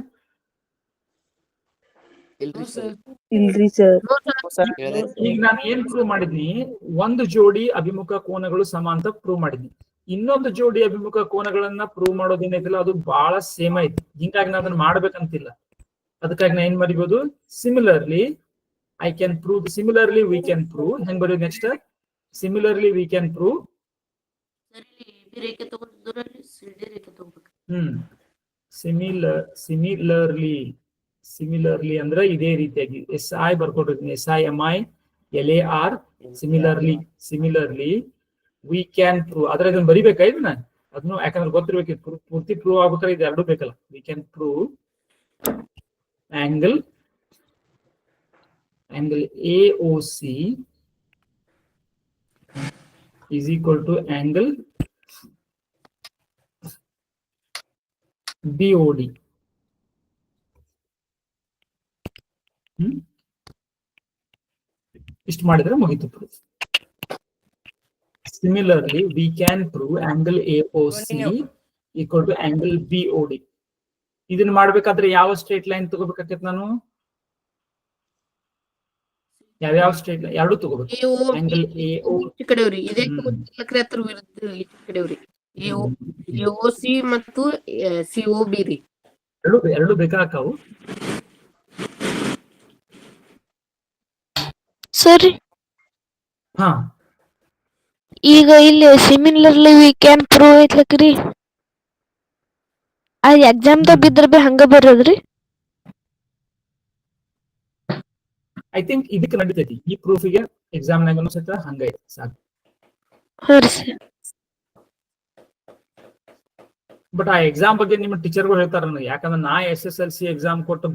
ಇಲ್ರಿ ಸರ್. ಇಲ್ರಿ ಸರ್. ಈಗ ನಾನು ಏನ್ ಪ್ರೂವ್ ಮಾಡಿದ್ನಿ, ಒಂದು ಜೋಡಿ ಅಭಿಮುಖ ಕೋನಗಳು ಸಮ ಅಂತ ಪ್ರೂವ್ ಮಾಡಿದ್ನಿ. ಇನ್ನೊಂದು ಜೋಡಿ ಅಭಿಮುಖ ಕೋನಗಳನ್ನ ಪ್ರೂವ್ ಮಾಡೋದೇನೈತಿಲ್ಲ ಅದು ಬಹಳ ಸೇಮ್ ಐತಿ. ಹಿಂಗಾಗಿ ನಾನು ಅದನ್ನ ಮಾಡ್ಬೇಕಂತಿಲ್ಲ. ಅದಕ್ಕಾಗಿ ನಾ ಏನ್ ಬರಿಬಹುದು, similarly I can prove, similarly we can prove. ಹೆಂಗ್ ಬರೆಯೋದು next? Similarly we can prove. Similarly ಅಂದ್ರೆ ಇದೇ ರೀತಿಯಾಗಿ SI ಬರ್ಕೊಟ್ಟಿರ್ತೀನಿ, SIMI LAR. Similarly we can prove. ಆದ್ರೆ ಇದನ್ನ ಬರಿಬೇಕಾ ಇದನ್ನ? ಅದನ್ನು ಯಾಕಂದ್ರೆ ಗೊತ್ತಿರ್ಬೇಕು, ಪೂರ್ತಿ ಪ್ರೂವ್ ಆಗ್ಬೇಕಾದ್ರೆ ಇದು 2 ಬೇಕಲ್ಲ. V can prove angle AOC is equal to angle BOD. ಇಷ್ಟು ಮಾಡಿದ್ರೆ ಮುಗಿತು proof. Similarly, we can prove angle AOC equal to angle BOD. ಇದನ್ನ ಮಾಡ್ಬೇಕಾದ್ರೆ ಯಾವ ಸ್ಟ್ರೇಟ್ ಲೈನ್ ತಗೋಬೇಕಾಗತ್ತೆ? ನಾನು ಯಾವ ಸ್ಟ್ರೇಟ್ ಲೈನ್? 2 ತಗೋಬೇಕು. ಆಂಗಲ್ AO ಈ ಕಡೆವ್ರಿ, ಇದೇ ಹತ್ರ ವಿರುದ್ಧ ಈ ಕಡೆವ್ರಿ. AOC ಮತ್ತು COB ರೀ. 2 ಬೇಕಾಕಾವು. ಸರಿ, ಹಾ, ಈಗ ಇಲ್ಲಿ ಸಿಮಿಲರ್ಲಿ ವಿ ಕ್ಯಾನ್ ಪ್ರೂವ್ ಐತ್ಲಕ್ರಿ, ಆ ಎಕ್ಸಾಮ್ ದಾಗ ಬಿದ್ರ ಬಿ ಹಂಗ ಬರೋದ್ರಿ? ಐ ಥಿಂಕ್ ಇದಕ್ಕೆ ನಡೀತೈತಿ. ಈ ಪ್ರೂಫಿಗೆ ಎಕ್ಸಾಮ್ ನಾಗ ಸಹಿತ ಹಂಗೈತಿ, ಸಾಕು. ಬಟ್ ಆ ಎಕ್ಸಾಮ್ ಬಗ್ಗೆ ನಿಮ್ಮ ಟೀಚರ್ಗಳು ಹೇಳ್ತಾರ ನನಗೆ. ಯಾಕಂದ್ರೆ ನಾ SSLC ಎಕ್ಸಾಮ್ ಕೊಟ್ಟು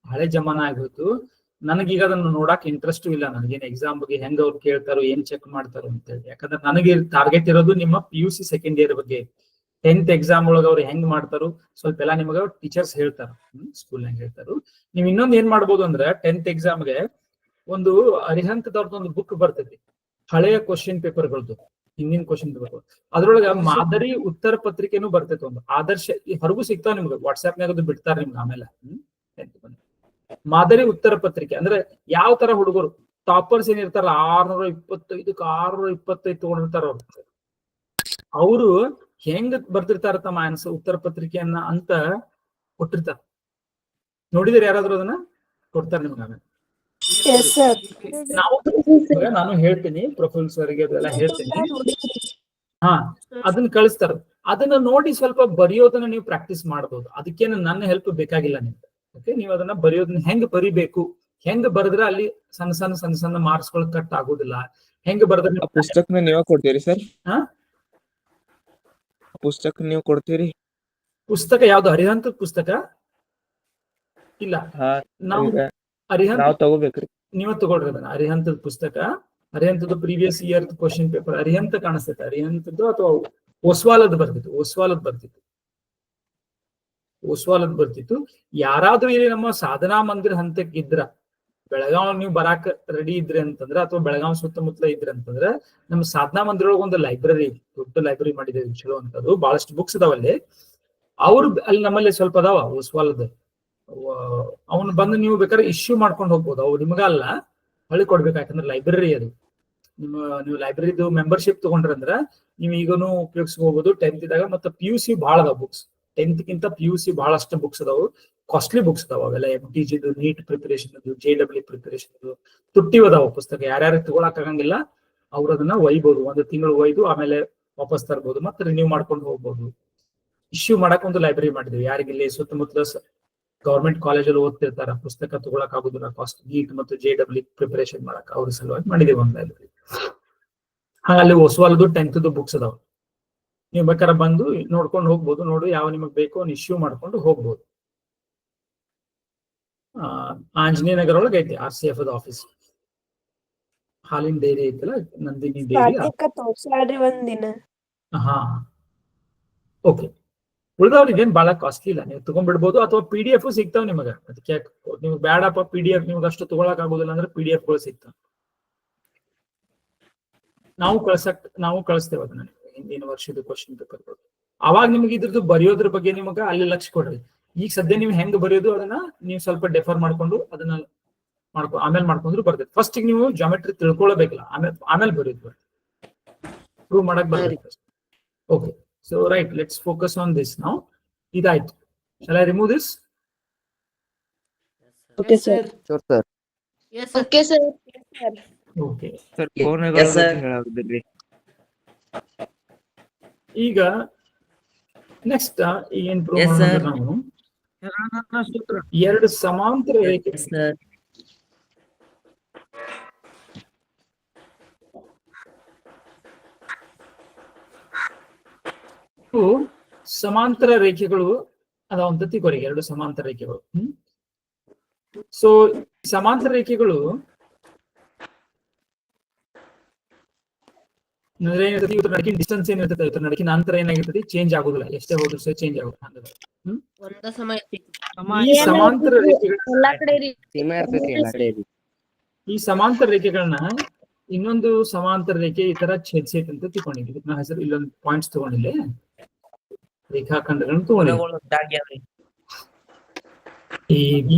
ಹಳೆ ಜಮಾನ ಆಗೋಯ್ತು. ನನಗೀಗ ಅದನ್ನು ನೋಡಕ್ ಇಂಟ್ರೆಸ್ಟ್ ಇಲ್ಲ. ನನಗೇನು ಎಕ್ಸಾಮ್ ಬಗ್ಗೆ ಹೆಂಗ್ ಅವ್ರು ಕೇಳ್ತಾರೋ, ಏನ್ ಚೆಕ್ ಮಾಡ್ತಾರೋ ಅಂತ ಹೇಳಿ. ಯಾಕಂದ್ರೆ ನನಗೆ ಟಾರ್ಗೆಟ್ ಇರೋದು ನಿಮ್ಮ PUC ಸೆಕೆಂಡ್ ಇಯರ್ ಬಗ್ಗೆ. 10th ಎಕ್ಸಾಮ್ ಒಳಗ ಅವ್ರು ಹೆಂಗ್ ಮಾಡ್ತಾರೋ ಸ್ವಲ್ಪ ಎಲ್ಲ ನಿಮಗ ಟೀಚರ್ಸ್ ಹೇಳ್ತಾರ, ಸ್ಕೂಲ್ನಾಗ ಹೇಳ್ತಾರು. ನೀವ್ ಇನ್ನೊಂದ್ ಏನ್ ಮಾಡ್ಬೋದು ಅಂದ್ರೆ, 10th ಎಕ್ಸಾಮ್ಗೆ ಒಂದು ಅರಿಹಂತದವ್ರದ್ದು ಒಂದು ಬುಕ್ ಬರ್ತೈತಿ, ಹಳೆಯ ಕ್ವಶನ್ ಪೇಪರ್ಗಳದ್ದು, ಹಿಂದಿನ ಕ್ವಶನ್ ಪೇಪರ್. ಅದ್ರೊಳಗ ಮಾದರಿ ಉತ್ತರ ಪತ್ರಿಕೆನೂ ಬರ್ತೈತಿ. ಒಂದು ಆದರ್ಶ ಹೊರಗೂ ಸಿಗ್ತಾವ ನಿಮ್ಗೆ, ವಾಟ್ಸ್ಆಪ್ನಾಗ ಅದು ಬಿಡ್ತಾರ ನಿಮ್ಗೆ ಆಮೇಲೆ. ಮಾದರಿ ಉತ್ತರ ಪತ್ರಿಕೆ ಅಂದ್ರೆ ಯಾವ ತರ ಹುಡುಗರು ಟಾಪರ್ಸ್ ಏನಿರ್ತಾರ 625ಕ್ಕೆ 625 ತಗೊಂಡಿರ್ತಾರ ಅವರು ಹೆಂಗ್ ಬರ್ತಿರ್ತಾರ ತಮ್ಮ ಆನ್ಸರ್ ಉತ್ತರ ಪತ್ರಿಕೆಯನ್ನ ಅಂತ ಕೊಟ್ಟಿರ್ತಾರ. ನೋಡಿದ್ರೆ ಯಾರಾದ್ರೂ ಅದನ್ನ ಕೊಡ್ತಾರ ನಿಮ್ಗೆ ಆಮೇಲೆ. ನಾನು ಹೇಳ್ತೀನಿ ಪ್ರೊಫೆಸರ್ಗೆ ಅದೆಲ್ಲ ಹೇಳ್ತೀನಿ. ಹಾ, ಅದನ್ನ ಕಳಿಸ್ತಾರ. ಅದನ್ನ ನೋಡಿ ಸ್ವಲ್ಪ ಬರೆಯೋದನ್ನ ನೀವು ಪ್ರಾಕ್ಟೀಸ್ ಮಾಡ್ಬೋದು. ಅದಕ್ಕೇನು ನನ್ನ ಹೆಲ್ಪ್ ಬೇಕಾಗಿಲ್ಲ ನಿಮ್ಗೆ. ಓಕೆ, ನೀವು ಅದನ್ನ ಬರೆಯೋದನ್ನ ಹೆಂಗ್ ಬರಿಬೇಕು, ಹೆಂಗ್ ಬರೆದ್ರೆ ಅಲ್ಲಿ ಸಣ್ಣ ಸಣ್ಣ ಮಾರ್ಕ್ಸ್ಗಳು ಕಟ್ ಆಗೋದಿಲ್ಲ, ಹೆಂಗ್ ಬರೆದ್ರೆ. ಪುಸ್ತಕ ನೀವ ಕೊಡ್ತೀರಿ ಸರ್? ಹಾ, ಪುಸ್ತಕ ನೀವು ಕೊಡ್ತೀರಿ? ಪುಸ್ತಕ ಯಾವ್ದು? ಅರಿಹಂತ ಪುಸ್ತಕ ಇಲ್ಲ, ನಾವು ಅರಿಹಂತ ತಗೋಬೇಕ್ರಿ. ನೀವ ತಗೊಳ್ರಿ ಅದನ್ನ. ಅರಿಹಂತದ ಪುಸ್ತಕ, ಅರಿಹಂತದ previous year question paper Arihant ಕಾಣಿಸ್ತೈತೆ. ಅರಿಹಂತದ್ದು ಅಥವಾ ಓಸ್ವಾಲದ್ ಬರ್ತಿತ್ತು. ಯಾರಾದ್ರೂ ಇಲ್ಲಿ ನಮ್ಮ ಸಾಧನಾ ಮಂದಿರ ಹಂತಕ್ಕೆ ಇದ್ರ, ಬೆಳಗಾವ್ ನೀವು ಬರಾಕ್ ರೆಡಿ ಇದ್ರಿ ಅಂತಂದ್ರ, ಅಥವಾ ಬೆಳಗಾವ್ ಸುತ್ತಮುತ್ತಲ ಇದ್ರಿ ಅಂತಂದ್ರ, ನಮ್ಮ ಸಾಧನಾ ಮಂದಿರ ಒಳಗೆ ಒಂದು ಲೈಬ್ರರಿ, ದೊಡ್ಡ ಲೈಬ್ರರಿ ಮಾಡಿದ್ದೇವೆ, ಚಲೋ ಅಂತದ್ದು. ಬಹಳಷ್ಟು ಬುಕ್ಸ್ ಅದಾವಲ್ಲಿ. ಅವ್ರು ಅಲ್ಲಿ ನಮ್ಮಲ್ಲಿ ಸ್ವಲ್ಪ ಅದಾವ ಓಸ್ವಾಲದ್. ಅವನು ಬಂದು ನೀವು ಬೇಕಾದ್ರೆ ಇಶ್ಯೂ ಮಾಡ್ಕೊಂಡು ಹೋಗ್ಬೋದು. ಅವು ನಿಮಗಲ್ಲ, ಹೊಳಿ ಕೊಡ್ಬೇಕು. ಯಾಕಂದ್ರೆ ಲೈಬ್ರರಿ ಅದು. ನೀವು ಲೈಬ್ರರಿದು ಮೆಂಬರ್ಶಿಪ್ ತಗೊಂಡ್ರಂದ್ರ ನೀವು ಈಗನು ಉಪಯೋಗಿಸ್ಕೋಬಹುದು 10th ಇದ್ದಾಗ. ಮತ್ತೆ PUC ಬಹಳ ಅದಾವ ಬುಕ್ಸ್. 10th ಗಿಂತ PUC ಬಹಳಷ್ಟು ಬುಕ್ಸ್ ಅದಾವು, ಕಾಸ್ಟ್ಲಿ ಬುಕ್ಸ್ ಅದಾವ. ಅವೆಲ್ಲ MTG, NEET preparation, JEE preparation, ತುಟ್ಟಿವ್ ಅದಾವ ಪುಸ್ತಕ. ಯಾರ್ಯಾರು ತಗೊಳಕ್ ಆಗಂಗಿಲ್ಲ ಅವ್ರು ಅದನ್ನ ಒಯ್ಬೋದು. 1 ತಿಂಗಳು ಒಯ್ದು ಆಮೇಲೆ ವಾಪಸ್ ತರ್ಬೋದು, ಮತ್ತೆ ರಿನ್ಯೂ ಮಾಡ್ಕೊಂಡು ಹೋಗ್ಬೋದು. ಇಶ್ಯೂ ಮಾಡಕ್ ಒಂದು ಲೈಬ್ರರಿ ಮಾಡಿದ್ವಿ. ಯಾರಿಗಿಲ್ಲಿ ಸುತ್ತಮುತ್ತಲ ಗೌರ್ಮೆಂಟ್ ಕಾಲೇಜಲ್ಲಿ ಓದ್ತಿರ್ತಾರ, ಪುಸ್ತಕ ತಗೊಳಕ್ ಆಗುದಿಲ್ಲ, ಕಾಸ್ಟ್ ನೀಟ್ ಮತ್ತು JEE ಪ್ರಿಪರೇಷನ್ ಮಾಡಕ್, ಅವ್ರ ಸಲುವಾಗಿ ಮಾಡಿದೀವಿ ಒಂದು ಲೈಬ್ರರಿ. ಅಲ್ಲಿ ಓಸ್ವಾಲ್ದು 10th ಬುಕ್ಸ್ ಅದಾವ. ನೀವು ಬೇಕಾದ್ರೆ ಬಂದು ನೋಡ್ಕೊಂಡು ಹೋಗ್ಬೋದು. ನೋಡಿ ಯಾವ ನಿಮಗ್ ಬೇಕು ಅವ್ನು ಇಶ್ಯೂ ಮಾಡ್ಕೊಂಡು ಹೋಗ್ಬೋದು. ಆಂಜನೇಯ ನಗರ ಒಳಗೆ ಐತಿ RCF ಆಫೀಸ್. ಹಾಲಿನ ಡೈರಿ ಐತಲ್ಲ, ನಂದಿನಿ ಡೈರಿ. ಸಾಧ್ಯಕ್ಕ ತೋರ್ಸಾಡ್ರಿ ಒಂದಿನ. ಹಾ ಓಕೆ. ಉಳಿದವ್ರಿಗೆ ಏನ್ ಬಹಳ ಕಾಸ್ಟ್ಲಿ ಇಲ್ಲ, ನೀವು ತಗೊಂಡ್ಬಿಡ್ಬೋದು, ಅಥವಾ PDF ಸಿಗ್ತಾವ ನಿಮಗ. ಅದಕ್ಕೆ ನಿಮ್ಗೆ ಬೇಡಪ್ಪ PDF ನಿಮ್ಗೆ ಅಷ್ಟು ತಗೊಳಕ್ ಆಗೋದಿಲ್ಲ ಅಂದ್ರೆ PDF ಗಳು ಸಿಗ್ತಾವ. ನಾವು ಕಳಿಸ್ತೇವೆ ಅದನ್ನ ಹಿಂದಿನ ವರ್ಷದ ಕ್ವಶನ್ ಪೇಪರ್. ಅವಾಗ ನಿಮ್ಗೆ ಇದ್ರದ್ದು ಬರೆಯೋದ್ರ ಬಗ್ಗೆ ನಿಮಗ ಅಲ್ಲಿ ಲಕ್ಷ್ಯ ಕೊಡ್ರಿ. ಈಗ ಸದ್ಯ ನೀವು ಹೆಂಗ್ ಬರೆಯೋದು ಅದನ್ನ ನೀವು ಸ್ವಲ್ಪ ಡೆಫರ್ ಮಾಡ್ಕೊಂಡು ಅದನ್ನ ಆಮೇಲೆ ಮಾಡ್ಕೊಂಡ್ರು ಬರ್ತೈತೆ. ಫಸ್ಟ್ ನೀವು ಜಾಮೆಟ್ರಿ ತಿಳ್ಕೊಳ್ಬೇಕಲ್ಲ, ಆಮೇಲೆ ಬರೆಯೋದು ಪ್ರೂವ್ ಮಾಡಕ್ ಬರ್ತೈತೆ. Okay, so right, let's focus on this now. ಇದಾಯ್ತು. Shall I remove this? Okay, sir. Sure, sir. Yes, sir. Okay sir. Okay, sir Yes, ಕೋನಗಳ sir. ಬಗ್ಗೆ ಹೇಳಾಕತ್ತೀರಿ. ಈಗ ನೆಕ್ಸ್ಟ್ ಏನ್ ಪ್ರೂವ್ Yes, ಮಾಡೋಣ sir. ನಾವು? ಹೆರಾನನ ಸೂತ್ರ. ಎರಡು ಸಮಾಂತರ ರೇಖೆ. sir. ಸಮಾಂತರ ರೇಖೆಗಳು ಅದಾವ ಅಂತ ತಿಳ್ಕೊರಿ, ಎರಡು ಸಮಾಂತರ ರೇಖೆಗಳು. ಸೊ ಸಮಾಂತರ ರೇಖೆಗಳು ಅಂದ್ರೆ ಏನಿರ್ತದೆ, ಇವ್ರ ನಡಕಿನ ಡಿಸ್ಟೆನ್ಸ್ ಏನಿರ್ತದೆ, ಇವ್ರ ನಡಕಿನ ಅಂತರ ಏನಾಗಿರ್ತದೆ, ಚೇಂಜ್ ಆಗುದಿಲ್ಲ, ಎಷ್ಟೇ ಹೋದ್ರು ಸಹ ಚೇಂಜ್ ಆಗುತ್ತೆ. ಒಂದ ಸಮಯ ಈ ಸಮಾಂತರ ರೇಖೆಗಳ ಎಲ್ಲಾ ಕಡೆ ರೀ. ಸೀಮಾ ಇರ್ತೈತಿ ಎಲ್ಲಾ ಕಡೆ ರೀ. ಈ ಸಮಾಂತರ ರೇಖೆಗಳನ್ನ ಇನ್ನೊಂದು ಸಮಾಂತರ ರೇಖೆ ಈ ತರ ಛೇದಿಸೈತೆ ಅಂತ ತಿಳ್ಕೊಂಡಿದ್ವಿ. ನಾ ಹೆಸರು ಇಲ್ಲೊಂದು ಪಾಯಿಂಟ್ಸ್ ತಗೊಂಡಿಲ್ಲ, ರೇಖಾಖಂಡಗಳನ್ನ ತಗೊಂಡಿದ್ವಿ. AB,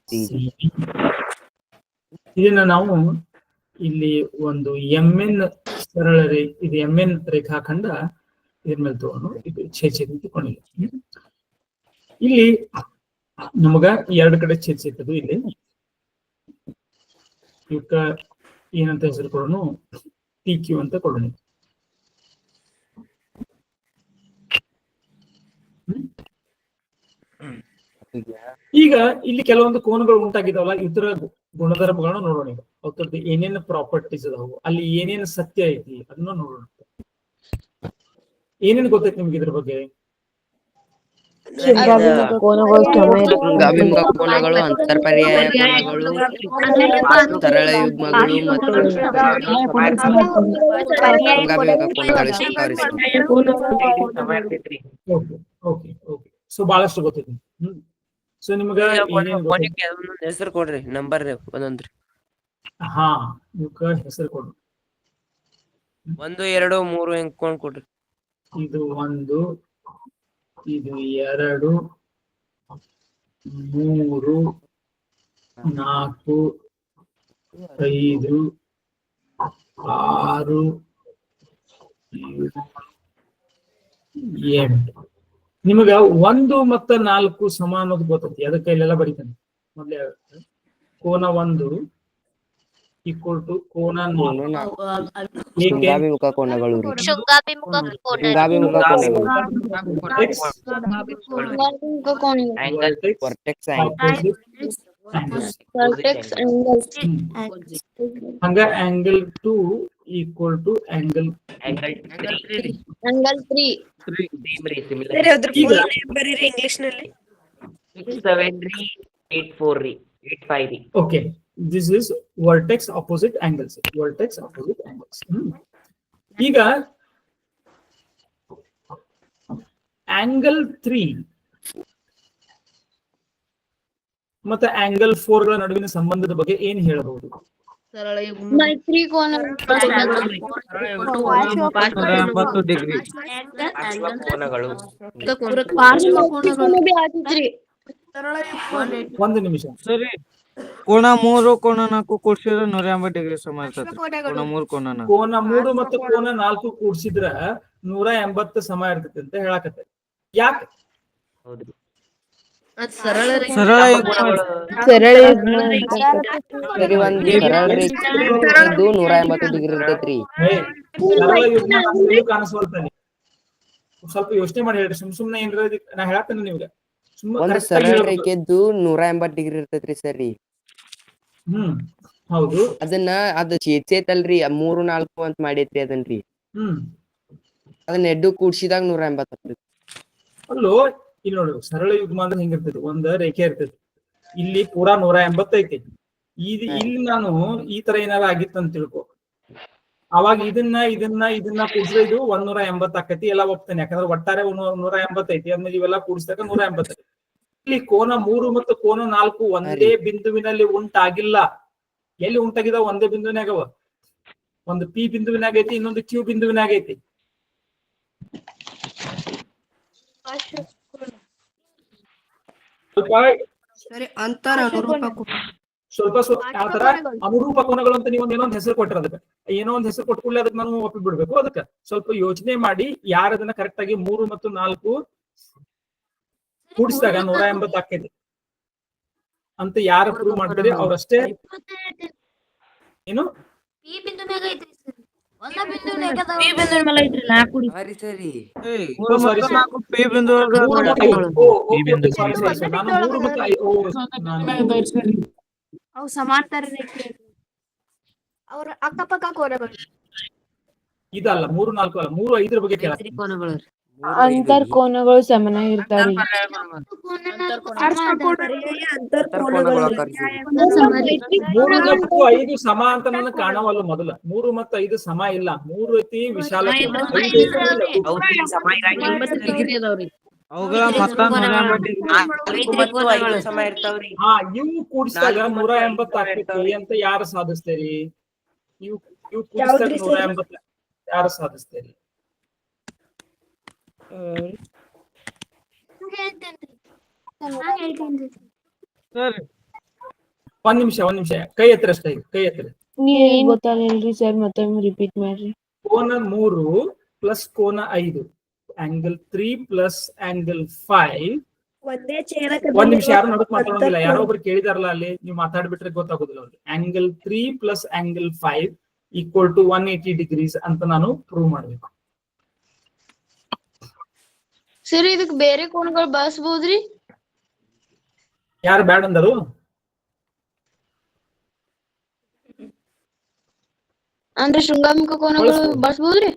CD. ಇದನ್ನ ನಾವು ಇಲ್ಲಿ ಒಂದು MN ಸರಳ ರೇಖೆ, ಇದು MN ರೇಖಾಖಂಡ, ಇದ್ರ ಮೇಲೆ ತಗೊಂಡು ಇದು ಛೇದಿಸೈತೆ ಅಂತ ತಿಳ್ಕೊಂಡಿದ್ವಿ. ಇಲ್ಲಿ ನಮಗ ಎರಡು ಕಡೆ ಛೇದಿಸೈತದು. ಇಲ್ಲಿ ಇವಕ್ಕ ಏನಂತ ಹೆಸರು ಕೊಡೋಣ, PQ ಅಂತ ಕೊಡೋಣ. ಈಗ ಇಲ್ಲಿ ಕೆಲವೊಂದು ಕೋನಗಳು ಉಂಟಾಗಿದಾವಲ್ಲ, ಇತರ ಗುಣಧರ್ಮಗಳನ್ನ ನೋಡೋಣ. ಈಗ ಅವ್ರದ್ದು ಏನೇನು ಪ್ರಾಪರ್ಟೀಸ್ ಅದಾವು, ಅಲ್ಲಿ ಏನೇನು ಸತ್ಯ ಐತಿ ಅದನ್ನ ನೋಡೋಣ. ಏನೇನು ಗೊತ್ತೈತಿ ನಿಮ್ಗೆ ಇದ್ರ ಬಗ್ಗೆ? ಗಾಭಿಮುಖ ಕೋನಗಳು, ಅಂತರ್ಪರ್ಯಾಯ ಕೋನಗಳು, ಸರಳ ಯುಗ್ಮಗಳು ಮತ್ತು ಗಾಭಿಮುಖ ಕೋನಗಳು ಓಕೆ. ಸೊ ಬಹಳಷ್ಟು ಗೊತ್ತೈತಿ. ಸೊ ನಿಮ್ಗ ಏನೇನು ಗೊತ್ತೈತಿ? ಹೆಸರು ಕೊಡ್ರಿ, ನಂಬರ್ ಒಂದೊಂದ್ರಿ. ಹಾ, ಇವಕ್ಕ ಹೆಸರು ಕೊಡು. 1, 2, 3 ಹೆಂಗ್ ಕೊಡ್ರಿ. ಇದು 1, ಇದು 2, 3, 4, 5, 6, 7, 8. ನಿಮಗ 1 ಮತ್ತು 4 ಸಮ ಅನ್ನೋದು ಗೊತ್ತೈತಿ. ಅದಕ್ಕೆ ಇಲ್ಲೆಲ್ಲ ಬರೀತಾನೆ ಮೊದ್ಲೇ. ಕೋನ 1 ಈಕ್ವಲ್ ಟು ಕೋನ 4. ಶೃಂಗಾಭಿಮುಖ ಕೋನಗಳು ರೀ. ಶೃಂಗಾಭಿಮುಖ ಕೋನಗಳು. ವರ್ಟೆಕ್ಸ್ ಹಂಗ angle 2 equal to angle Angle 3. ಬರೀರಿ ಇಂಗ್ಲಿಷ್ ನಲ್ಲಿ. 67384 okay. This is vertex opposite angles. ಈಗ ಆಂಗಲ್ 3 ಮತ್ತೆ ಆಂಗಲ್ 4 ಗಳ ನಡುವಿನ ಸಂಬಂಧದ ಬಗ್ಗೆ ಏನ್ ಹೇಳಬಹುದು? ಸರಳ ಮೈತ್ರಿ ಕೋನ. 180 ಡಿಗ್ರಿ. ಕೋನಗಳು. ಬಿ ಆತಿತ್ರಿ. ಒಂದು ನಿಮಿಷ. ಸರಿ, ಕೋನ 3 ಕೋನ 4 ಕೂಡ್ಸಿದ್ರೆ 180 ಡಿಗ್ರಿ ಸಮ ಇರ್ತೈತಿ. ಕೋನ 3 ಕೋನ 4. ಕೋನ 3 ಮತ್ತು ಕೋನ 4 ಕೂಡ್ಸಿದ್ರ 180 ಸಮ ಇರ್ತೈತಿ ಅಂತ ಹೇಳಕತ್ತೆ. ಯಾಕೆ? ಹೌದ್ರಿ. ಸರಳ ಸರಳ ಸರಿ, ಒಂದ್ ಸರಳ ರೇಖೆ ಇದು 180 ಡಿಗ್ರಿ ಇರ್ತೈತ್ರಿ. ಕಾಣಿಸ್ಕೊಳ್ತಾನೆ. ಸ್ವಲ್ಪ ಯೋಚನೆ ಮಾಡಿ ಹೇಳ್ರಿ. ಸುಮ್ನೆ ಏನ್ರ ನಾ ಹೇಳತ್ತೇನೆ ನಿಮ್ಗೆ. ಒಂದ್ ಸರಳ ರೇಖೆದ್ದು 180 ಡಿಗ್ರಿ ಇರ್ತೈತ್ರಿ ಸರಿ. ಹೌದು. ಅದನ್ನ ಅದು ಛೇದ್ಸೈತಲ್ರಿ, 3, 4 ಅಂತ ಮಾಡೈತ್ರಿ ಅದನ್ರಿ. ಅದನ್ನ ಎಡ್ಡು ಕೂಡ್ಸಿದಾಗ 180 ಆಗ್ತೈತಿ. ಅಲ್ಲೋ ಇಲ್ಲಿ ನೋಡಿ, ಸರಳ ಯುಗ್ಮ ಅಂದ್ರೆ ಹೆಂಗಿರ್ತೈತಿ, ಒಂದ್ ರೇಖೆ ಇರ್ತೈತಿ. ಇಲ್ಲಿ ಪೂರಾ 180 ಐತಿ. ಇಲ್ಲಿ ನಾನು ಈ ತರ ಏನಾರ ಆಗಿತ್ತು ಅಂತ ತಿಳ್ಕೊ, ಅವಾಗ ಇದನ್ನ ಕೂಡಿಸಿದ್ರೆ ಇದು 180 ಆಕತಿ ಎಲ್ಲ ಒಪ್ತೇನೆ, ಯಾಕಂದ್ರೆ ಒಟ್ಟಾರೆ 180 ಐತಿ, ಆದ್ಮೇಲೆ ಇವೆಲ್ಲ ಕೂಡಿಸಿದಾಗ 180. ಇಲ್ಲಿ ಕೋನ 3 ಮತ್ತು ಕೋನ 4 ಒಂದೇ ಬಿಂದುವಿನಲ್ಲಿ ಉಂಟಾಗಿಲ್ಲ. ಎಲ್ಲಿ ಉಂಟಾಗಿದಾವ? ಒಂದೇ ಬಿಂದುವಿನಾಗವ. ಒಂದು ಪಿ ಬಿಂದುವಿನಾಗ ಐತಿ, ಇನ್ನೊಂದು ಕ್ಯೂ ಬಿಂದುವಿನಾಗ ಐತಿ. ಸ್ವಲ್ಪ ಆತರ ಅನುರೂಪ ಕೋನಗಳು ಅಂತ ನೀವು ಏನೋ ಒಂದು ಹೆಸರು ಕೊಟ್ಟಿರ, ಅದಕ್ಕೆ ಏನೋ ಒಂದು ಹೆಸರು ಕೊಟ್ಕೊಳ್ಳಿ, ಅದಕ್ಕೆ ನಾನು ಒಪ್ಪಿ ಬಿಡ್ಬೇಕು. ಅದಕ್ಕೆ ಸ್ವಲ್ಪ ಯೋಚನೆ ಮಾಡಿ ಯಾರು ಅದನ್ನ ಕರೆಕ್ಟ್ ಆಗಿ 3 ಮತ್ತು 4 ಕೂಡಿಸಿದಾಗ 180 ಆಕೈತಿ ಅಂತ ಯಾರು ಪ್ರೂವ್ ಮಾಡ್ತಾರೆ ಅವ್ರಷ್ಟೇ. ಏನು ಸರಿ ಪಿ ಬಿಂದು ನಾನು 3 ಮತ್ತು 5 ಅವು ಸಮಾಂತರ ರೇಖೆ ಅವ್ರ ಅಕ್ಕಪಕ್ಕ ಕೋನಗಳು. ಇದಲ್ಲ 3, 4 ಅಲ್ಲ, 3, 5 ಬಗ್ಗೆ ಕೇಳ. ತ್ರಿಕೋನಗಳು ಅಂತರ್ ಕೋನಗಳು ಸಮನಾಗಿರ್ತಾವ್ರಿ. ಅಂತರ್ಕೋನಗಳು 3 ಮತ್ತು 5 ಸಮ ಅಂತ ನನಗೆ ಕಾಣವಲ್ಲ. ಮೊದಲ 3 ಮತ್ತು 5 ಸಮ ಇಲ್ಲ. 3 ಐತಿ ವಿಶಾಲ, 5 ಐತಿ ಲಘು. 80 ಡಿಗ್ರಿ ಅದಾವ್ರಿ. ಅವುಗಳ ಮತ್ತ 180 ಸಮ ಇರ್ತಾವ್ರಿ. ಹಾ, ಇವು ಕೂಡಿಸಿದಾಗ 180 ಆಗ್ತೈತಿ ಅಂತ ಯಾರು ಸಾಧಿಸ್ತೀರಿ? ಇವು ಕೂಡಿಸಿದಾಗ 180 ಯಾರು ಸಾಧಿಸ್ತೀರಿ? ಸರಿ. ಒಂದ್ ನಿಮಿಷ ಕೈ ಎತ್ತರ ಅಷ್ಟೇ, ಕೈ ಎತ್ತರ. ನೀವ್ ಗೊತ್ತಾಗಿಲ್ರಿ ಸರ್, ಮತ್ತೊಮ್ಮೆ ರಿಪೀಟ್ ಮಾಡ್ರಿ. ಕೋನ 3 ಪ್ಲಸ್ ಕೋನ 5 ಆಂಗಲ್ 3 ಪ್ಲಸ್ ಆಂಗಲ್ 5. ಒಂದೇ ಛೇದಕ ಒಂದ್ ನಿಮಿಷ, ಯಾರು ನಡುಕ್ ಮಾತಾಡೋದಿಲ್ಲ. ಯಾರೋ ಒಬ್ರು ಕೇಳಿದಾರಲ್ಲ ಅಲ್ಲಿ, ನೀವು ಮಾತಾಡ್ಬಿಟ್ರೆ ಗೊತ್ತಾಗೋದಿಲ್ಲ ಅವ್ರಿಗೆ. Angle 3 plus angle 5 equal to 180 degrees ಅಂತ ನಾನು ಪ್ರೂವ್ ಮಾಡ್ಬೇಕು. ಸರ್ ಇದಕ್ ಬೇರೆ ಕೋನಗಳು ಬಳಸಬಹುದ್ರಿ? ಯಾರು ಬ್ಯಾಡ್ ಅಂದರು? ಅಂದ್ರೆ ಶೃಂಗಾತ್ಮಕ ಕೋನಗಳು ಬಳಸಬಹುದ್ರಿ?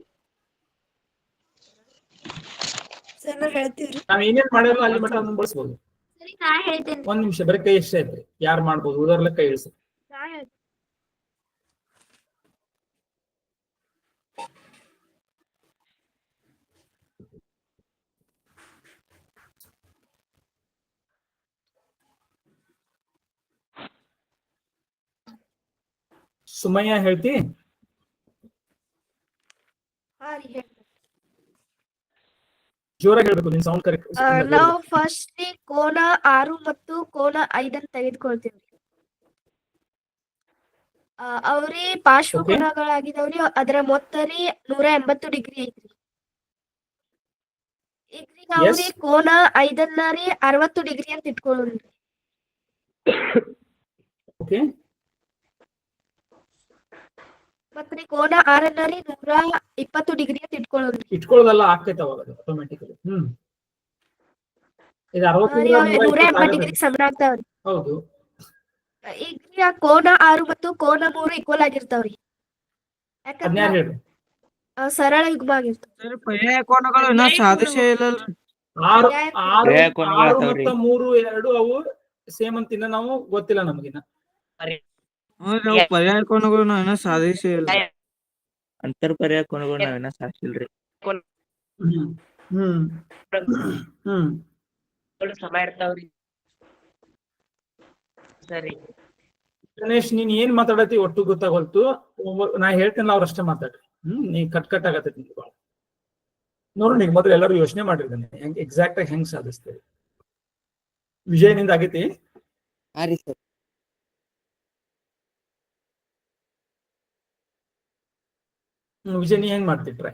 ಸರ್ ನಾವ್ ಹೇಳ್ತೀವ್ರಿ. ನಾವ್ ಏನೇನ್ ಮಾಡಿರೋ ಅಲ್ಲಿ ಮಟ್ಟ ಅದನ್ನ ಬಳಸ್ಬೋದು. ಸರಿ ನಾ ಹೇಳ್ತೇನೆ. ಒಂದ್ ನಿಮಿಷ, ಬರೀ ಕೈ ಎಷ್ಟೇ ಐತ್ರಿ, ಯಾರು ಮಾಡ್ಬೋದು? ಉದಾಹರಣೆ ಕೈ ಇಳಿಸಿ. ಸುಮಯ್ಯ ಹೇಳ್ತಿ? ಜೋರಾಗಿ ಹೇಳ್ಬೇಕು, ನಿನ್ ಸೌಂಡ್ ಕರೆಕ್ಟ್. ನಾವು ಫಸ್ಟ್ ಕೋನ 6 ಮತ್ತು ಕೋನ 5 ತೆಗೆದುಕೊಳ್ತೀವಿ. ಅವ್ರಿ ಪಾರ್ಶ್ವಕೋನಗಳಾಗಿದವ್ರಿ. ಅದರ ಮೊತ್ತ ರೀ 180 ಡಿಗ್ರಿ ಐತ್ರಿ. ಈಗ ನಾವ್ರಿ ಕೋನ 5 ರೀ 60 ಡಿಗ್ರಿ ಅಂತ ಇಟ್ಕೊಳ್ಳೋಣ್ರಿ. ಓಕೆ, ಮತ್ರಿ ಕೋನ 6 ರೀ 120 ಡಿಗ್ರಿ ಅಂತ ಇಟ್ಕೊಳ್ಳೋಣ್ರಿ. ಇಟ್ಕೊಳ್ಳೋದಲ್ಲ, ಆಗ್ತೈತೆ ಅವಾಗ ಆಟೋಮೆಟಿಕಲಿ. ಇದು 180 ಡಿಗ್ರಿ ಸಮ ಆಗ್ತಾವ್ರಿ. ಹೌದು. ಈಗ ಕೋನ 6 ಮತ್ತು ಕೋನ 3 ಈಕ್ವಲ್ ಆಗಿರ್ತಾವ್ರಿ. ಯಾಕಂದ್ರೆ ಹೇಳ್ರಿ. ಸರಳ ಯುಗ್ಮ ಆಗಿರ್ತಾವ. ಸರಿ, ಪರ್ಯಾಯ ಕೋನಗಳು ಇನ್ನ ಸಾಧಿಸೇ ಇಲ್ಲಲ್ರಿ. 6 ಪರ್ಯಾಯ ಕೋನಗಳು ಮತ್ತು 3 ಎರಡು ಅವು ಸೇಮ್ ಅಂತ ಇನ್ನ ನಾವು ಗೊತ್ತಿಲ್ಲ ನಮಗಿನ್ನ. ಹೌದ್ರಿ, ಅವು ಪರ್ಯಾಯ ಕೋನಗಳು ಇನ್ನ ಸಾಧಿಸೇ ಇಲ್ಲ. ಅಂತರ್ ಪರ್ಯಾಯ ಕೋನಗಳು ನಾವೇನ ಸಾಧಿಸಿಲ್ರಿ. ಸಮ ಇರ್ತಾವ್ರಿ. ಸರಿ ಗಣೇಶ್, ನೀನ್ ಏನ್ ಮಾತಾಡತಿ ಒಟ್ಟು ಗೊತ್ತಾಗೋಲ್ತು. ನಾ ಹೇಳ್ತೇನಲ್ಲ, ಅವ್ರಷ್ಟೇ ಮಾತಾಡ್ರಿ. ನೀ ಕಟ್ ಆಗತೈತಿ ಬಾಳ. ನೋಡ್ರಿ, ಈಗ ಮೊದಲು ಎಲ್ಲರೂ ಯೋಚನೆ ಮಾಡಿರ್ತಾನೆ ಹೆಂಗ್ ಎಕ್ಸಾಕ್ಟ್ ಆಗಿ ಹೆಂಗ್ ಸಾಧಿಸ್ತೇವೆ. ವಿಜಯ್ ನಿಂದ ಆಗೈತಿ? ಹಾ ರೀ ಸರ್. ವಿಜಯ್, ನೀ ಹೆಂಗ್ ಮಾಡ್ತಿಟ್ರೆ?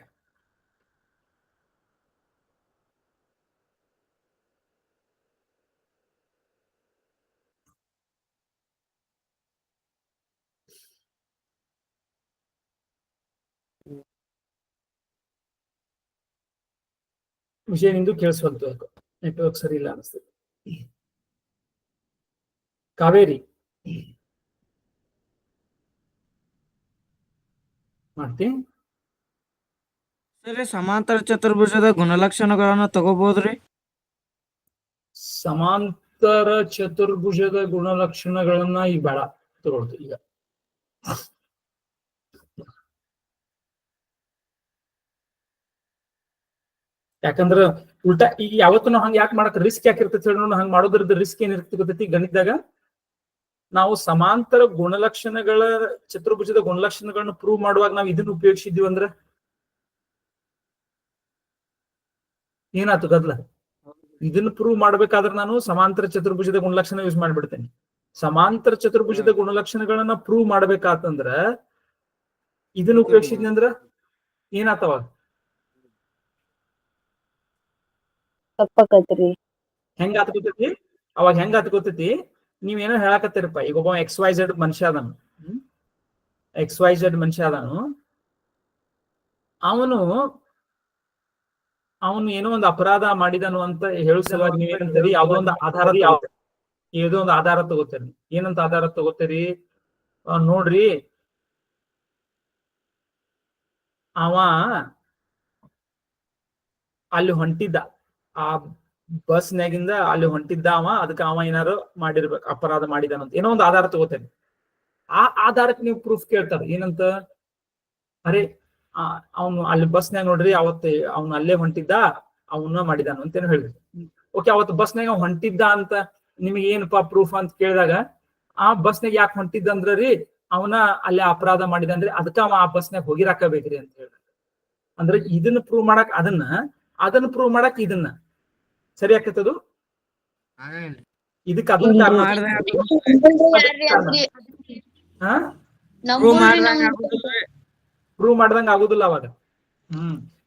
ವಿಷಯ ನಿಂದು ಕೇಳಿಸ್ವಂತು, ನೆಟ್ವರ್ಕ್ ಸರಿ ಇಲ್ಲ ಅನಿಸ್ತದೆ. ಕಾವೇರಿ ಮಾಡ್ತಿ? ಸರಿ, ಸಮಾಂತರ ಚತುರ್ಭುಜದ ಗುಣಲಕ್ಷಣಗಳನ್ನ ತಗೋಬಹುದ್ರಿ? ಸಮಾಂತರ ಚತುರ್ಭುಜದ ಗುಣಲಕ್ಷಣಗಳನ್ನ ಈ ಬೇಡ. ತಗೊಳ್ತು ಈಗ. ಯಾಕಂದ್ರ ಉಲ್ಟಾ ಈಗ ಯಾವತ್ತು ನಾವು ಹಂಗ ಯಾಕೆ ಮಾಡಕ್ ರಿಸ್ಕ್ ಯಾಕಿರ್ತೈತಿ ಹೇಳಿ, ಹಂಗ ಮಾಡೋದ್ರದ್ದು ರಿಸ್ಕ್ ಏನಿರ್ತೈತಿ ಗೊತ್ತೈತಿ ಗಣಿತದಾಗ? ನಾವು ಸಮಾಂತರ ಗುಣಲಕ್ಷಣಗಳ ಚತುರ್ಭುಜದ ಗುಣಲಕ್ಷಣಗಳನ್ನ ಪ್ರೂವ್ ಮಾಡುವಾಗ ನಾವು ಇದನ್ನ ಉಪಯೋಗಿಸಿದ್ವಿ ಅಂದ್ರ ಏನಾಯ್ತು ಗದ್ಲ? ಇದನ್ನ ಪ್ರೂವ್ ಮಾಡ್ಬೇಕಾದ್ರೆ ನಾನು ಸಮಾಂತರ ಚತುರ್ಭುಜದ ಗುಣಲಕ್ಷಣ ಯೂಸ್ ಮಾಡ್ಬಿಡ್ತೇನೆ. ಸಮಾಂತರ ಚತುರ್ಭುಜದ ಗುಣಲಕ್ಷಣಗಳನ್ನ ಪ್ರೂವ್ ಮಾಡ್ಬೇಕಾತಂದ್ರ ಇದನ್ನ ಉಪಯೋಗಿಸಿದ್ನಿ ಅಂದ್ರ ಏನಾತವ? ತಪ್ಪಕತ್ರಿ. ಹೆಂಗ ಆತ ಗೊತ್ತೈತಿ? ಅವಾಗ ಹೆಂಗ ಆತ ಗೊತ್ತೈತಿ? ನೀವೇನೋ ಹೇಳಕತ್ತೀರಪ್ಪ, ಈಗ ಒಬ್ಬ XYZ ಮನುಷ್ಯ ಅದಾನು, XYZ ಮನುಷ್ಯ ಅದಾನು, ಅವನು ಏನೋ ಒಂದು ಅಪರಾಧ ಮಾಡಿದನು ಅಂತ ಹೇಳೋ ಸಲುವಾಗಿ ನೀವೇನಂತೀರಿ? ಯಾವುದೋ ಒಂದು ಆಧಾರ ತಗೋತೀರಿ. ಏನಂತ ಆಧಾರ ತಗೋತೀರಿ? ನೋಡ್ರಿ, ಅವ ಅಲ್ಲಿ ಹೊಂಟಿದ್ದ, ಆ ಬಸ್ನಾಗಿಂದ ಅಲ್ಲಿ ಹೊಂಟಿದ್ದ ಅವ, ಅದಕ್ಕೆ ಅವ ಏನಾರು ಮಾಡಿರ್ಬೇಕು, ಅಪರಾಧ ಮಾಡಿದಾನಂತ ಏನೋ ಒಂದು ಆಧಾರ ತಗೋತೇನೆ. ಆ ಆಧಾರಕ್ಕೆ ನೀವು ಪ್ರೂಫ್ ಕೇಳ್ತಾರೆ ಏನಂತ? ಅರೆ ಅವನು ಅಲ್ಲಿ ಬಸ್ನಾಗ ನೋಡ್ರಿ ಅವತ್ತೆ ಅವ್ನು ಅಲ್ಲೇ ಹೊಂಟಿದ್ದ, ಅವನ್ನ ಮಾಡಿದಾನು ಅಂತೇನು ಹೇಳಿದ್ರಿ. ಓಕೆ, ಅವತ್ತು ಬಸ್ನಾಗ ಹೊಂಟಿದ್ದ ಅಂತ ನಿಮಗೆ ಏನಪ್ಪಾ ಪ್ರೂಫ್ ಅಂತ ಕೇಳಿದಾಗ, ಆ ಬಸ್ನಾಗ ಯಾಕೆ ಹೊಂಟಿದ್ದ ಅಂದ್ರಿ, ಅವನ ಅಲ್ಲೇ ಅಪರಾಧ ಮಾಡಿದಂದ್ರೆ ಅದಕ್ಕ ಅವ ಆ ಬಸ್ನಾಗ ಹೋಗಿರಾಕಬೇಕ್ರಿ ಅಂತ ಹೇಳಿ. ಅಂದ್ರೆ ಇದನ್ನ ಪ್ರೂವ್ ಮಾಡಕ್ ಅದನ್ನ ಪ್ರೂವ್ ಮಾಡಕ್ ಇದನ್ನ ಸರಿ ಆಗ್ತದದು. ಇದಕ್ಕೆ ಅದನ್ನ ಪ್ರೂವ್ ಮಾಡ್ದಂಗ ಆಗುದಿಲ್ಲ ಅವಾಗ.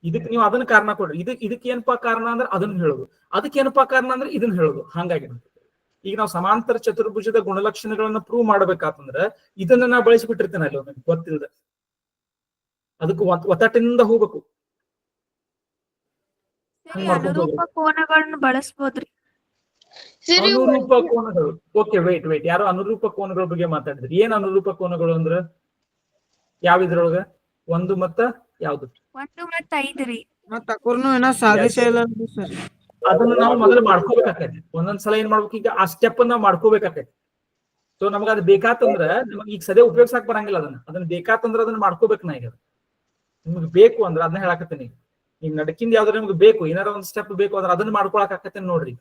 ಇದಕ್ ನೀವು ಅದನ್ನ ಕಾರಣ ಕೊಡ್ರಿ. ಇದಕ್ಕೆ ಏನಪ್ಪಾ ಕಾರಣ ಅಂದ್ರೆ ಅದನ್ನ ಹೇಳುದು, ಅದಕ್ಕೆ ಏನಪ್ಪಾ ಕಾರಣ ಅಂದ್ರೆ ಇದನ್ನ ಹೇಳುದು. ಹಾಗಾಗಿ ಈಗ ನಾವು ಸಮಾಂತರ ಚತುರ್ಭುಜದ ಗುಣಲಕ್ಷಣಗಳನ್ನ ಪ್ರೂವ್ ಮಾಡ್ಬೇಕಾತಂದ್ರ ಇದನ್ನ ನಾ ಬಳಸಿಬಿಟ್ಟಿರ್ತೇನೆ ಅಲ್ಲಿ ಒಮ್ಮೆ ಗೊತ್ತಿಲ್ಲದ. ಅದಕ್ಕೆ ಒತ್ತಟ್ಟಿನಿಂದ ಹೋಗ್ಬೇಕು. ಅನುರೂಪ ಕೋನಗಳನ್ನ ಬಳಸ್ಬೋದ್ರಿ? ಅನುರೂಪ ಕೋನಗಳು. ಓಕೆ, ವೇಟ್ ಯಾರೋ ಅನುರೂಪ ಕೋನಗಳ ಬಗ್ಗೆ ಮಾತಾಡಿದ್ರಿ. ಏನ್ ಅನುರೂಪ ಕೋನಗಳು ಅಂದ್ರ ಯಾವ ಇದ್ರೊಳಗ? 1 ಮತ್ತ ಯಾವ್ದು? 1 ಮತ್ತು 5 ರೀ. ಅದನ್ನ ನಾವು ಮೊದಲು ಮಾಡ್ಕೋಬೇಕಾಕೈತಿ. ಒಂದೊಂದ್ಸಲ ಏನ್ ಮಾಡ್ಬೇಕು, ಈಗ ಆ ಸ್ಟೆಪ್ ನಾವ್ ಮಾಡ್ಕೋಬೇಕಾಕೈತಿ. ಸೊ ನಮಗ ಅದು ಬೇಕಾತಂದ್ರ ನಿಮಗ್ ಈಗ ಸದ್ಯ ಉಪಯೋಗಿಸಕ್ ಬರಂಗಿಲ್ಲ. ಅದನ್ನ ಬೇಕಾತಂದ್ರ ಅದನ್ನ ಮಾಡ್ಕೋಬೇಕು. ನಾ ಈಗ ನಿಮ್ಗೆ ಬೇಕು ಅಂದ್ರ ಅದನ್ನ ಹೇಳಾಕತ್ತೀನಿ. ಈಗ ನಡಕಿಂದ ಯಾವ್ದಾರ ನಿಮ್ಗೆ ಬೇಕು, ಏನಾರ ಒಂದ್ ಸ್ಟೆಪ್ ಬೇಕು ಅಂದ್ರೆ ಅದನ್ನ ಮಾಡ್ಕೊಳಕ್ ಆಕತ್ತೇನೆ ನೋಡ್ರಿ.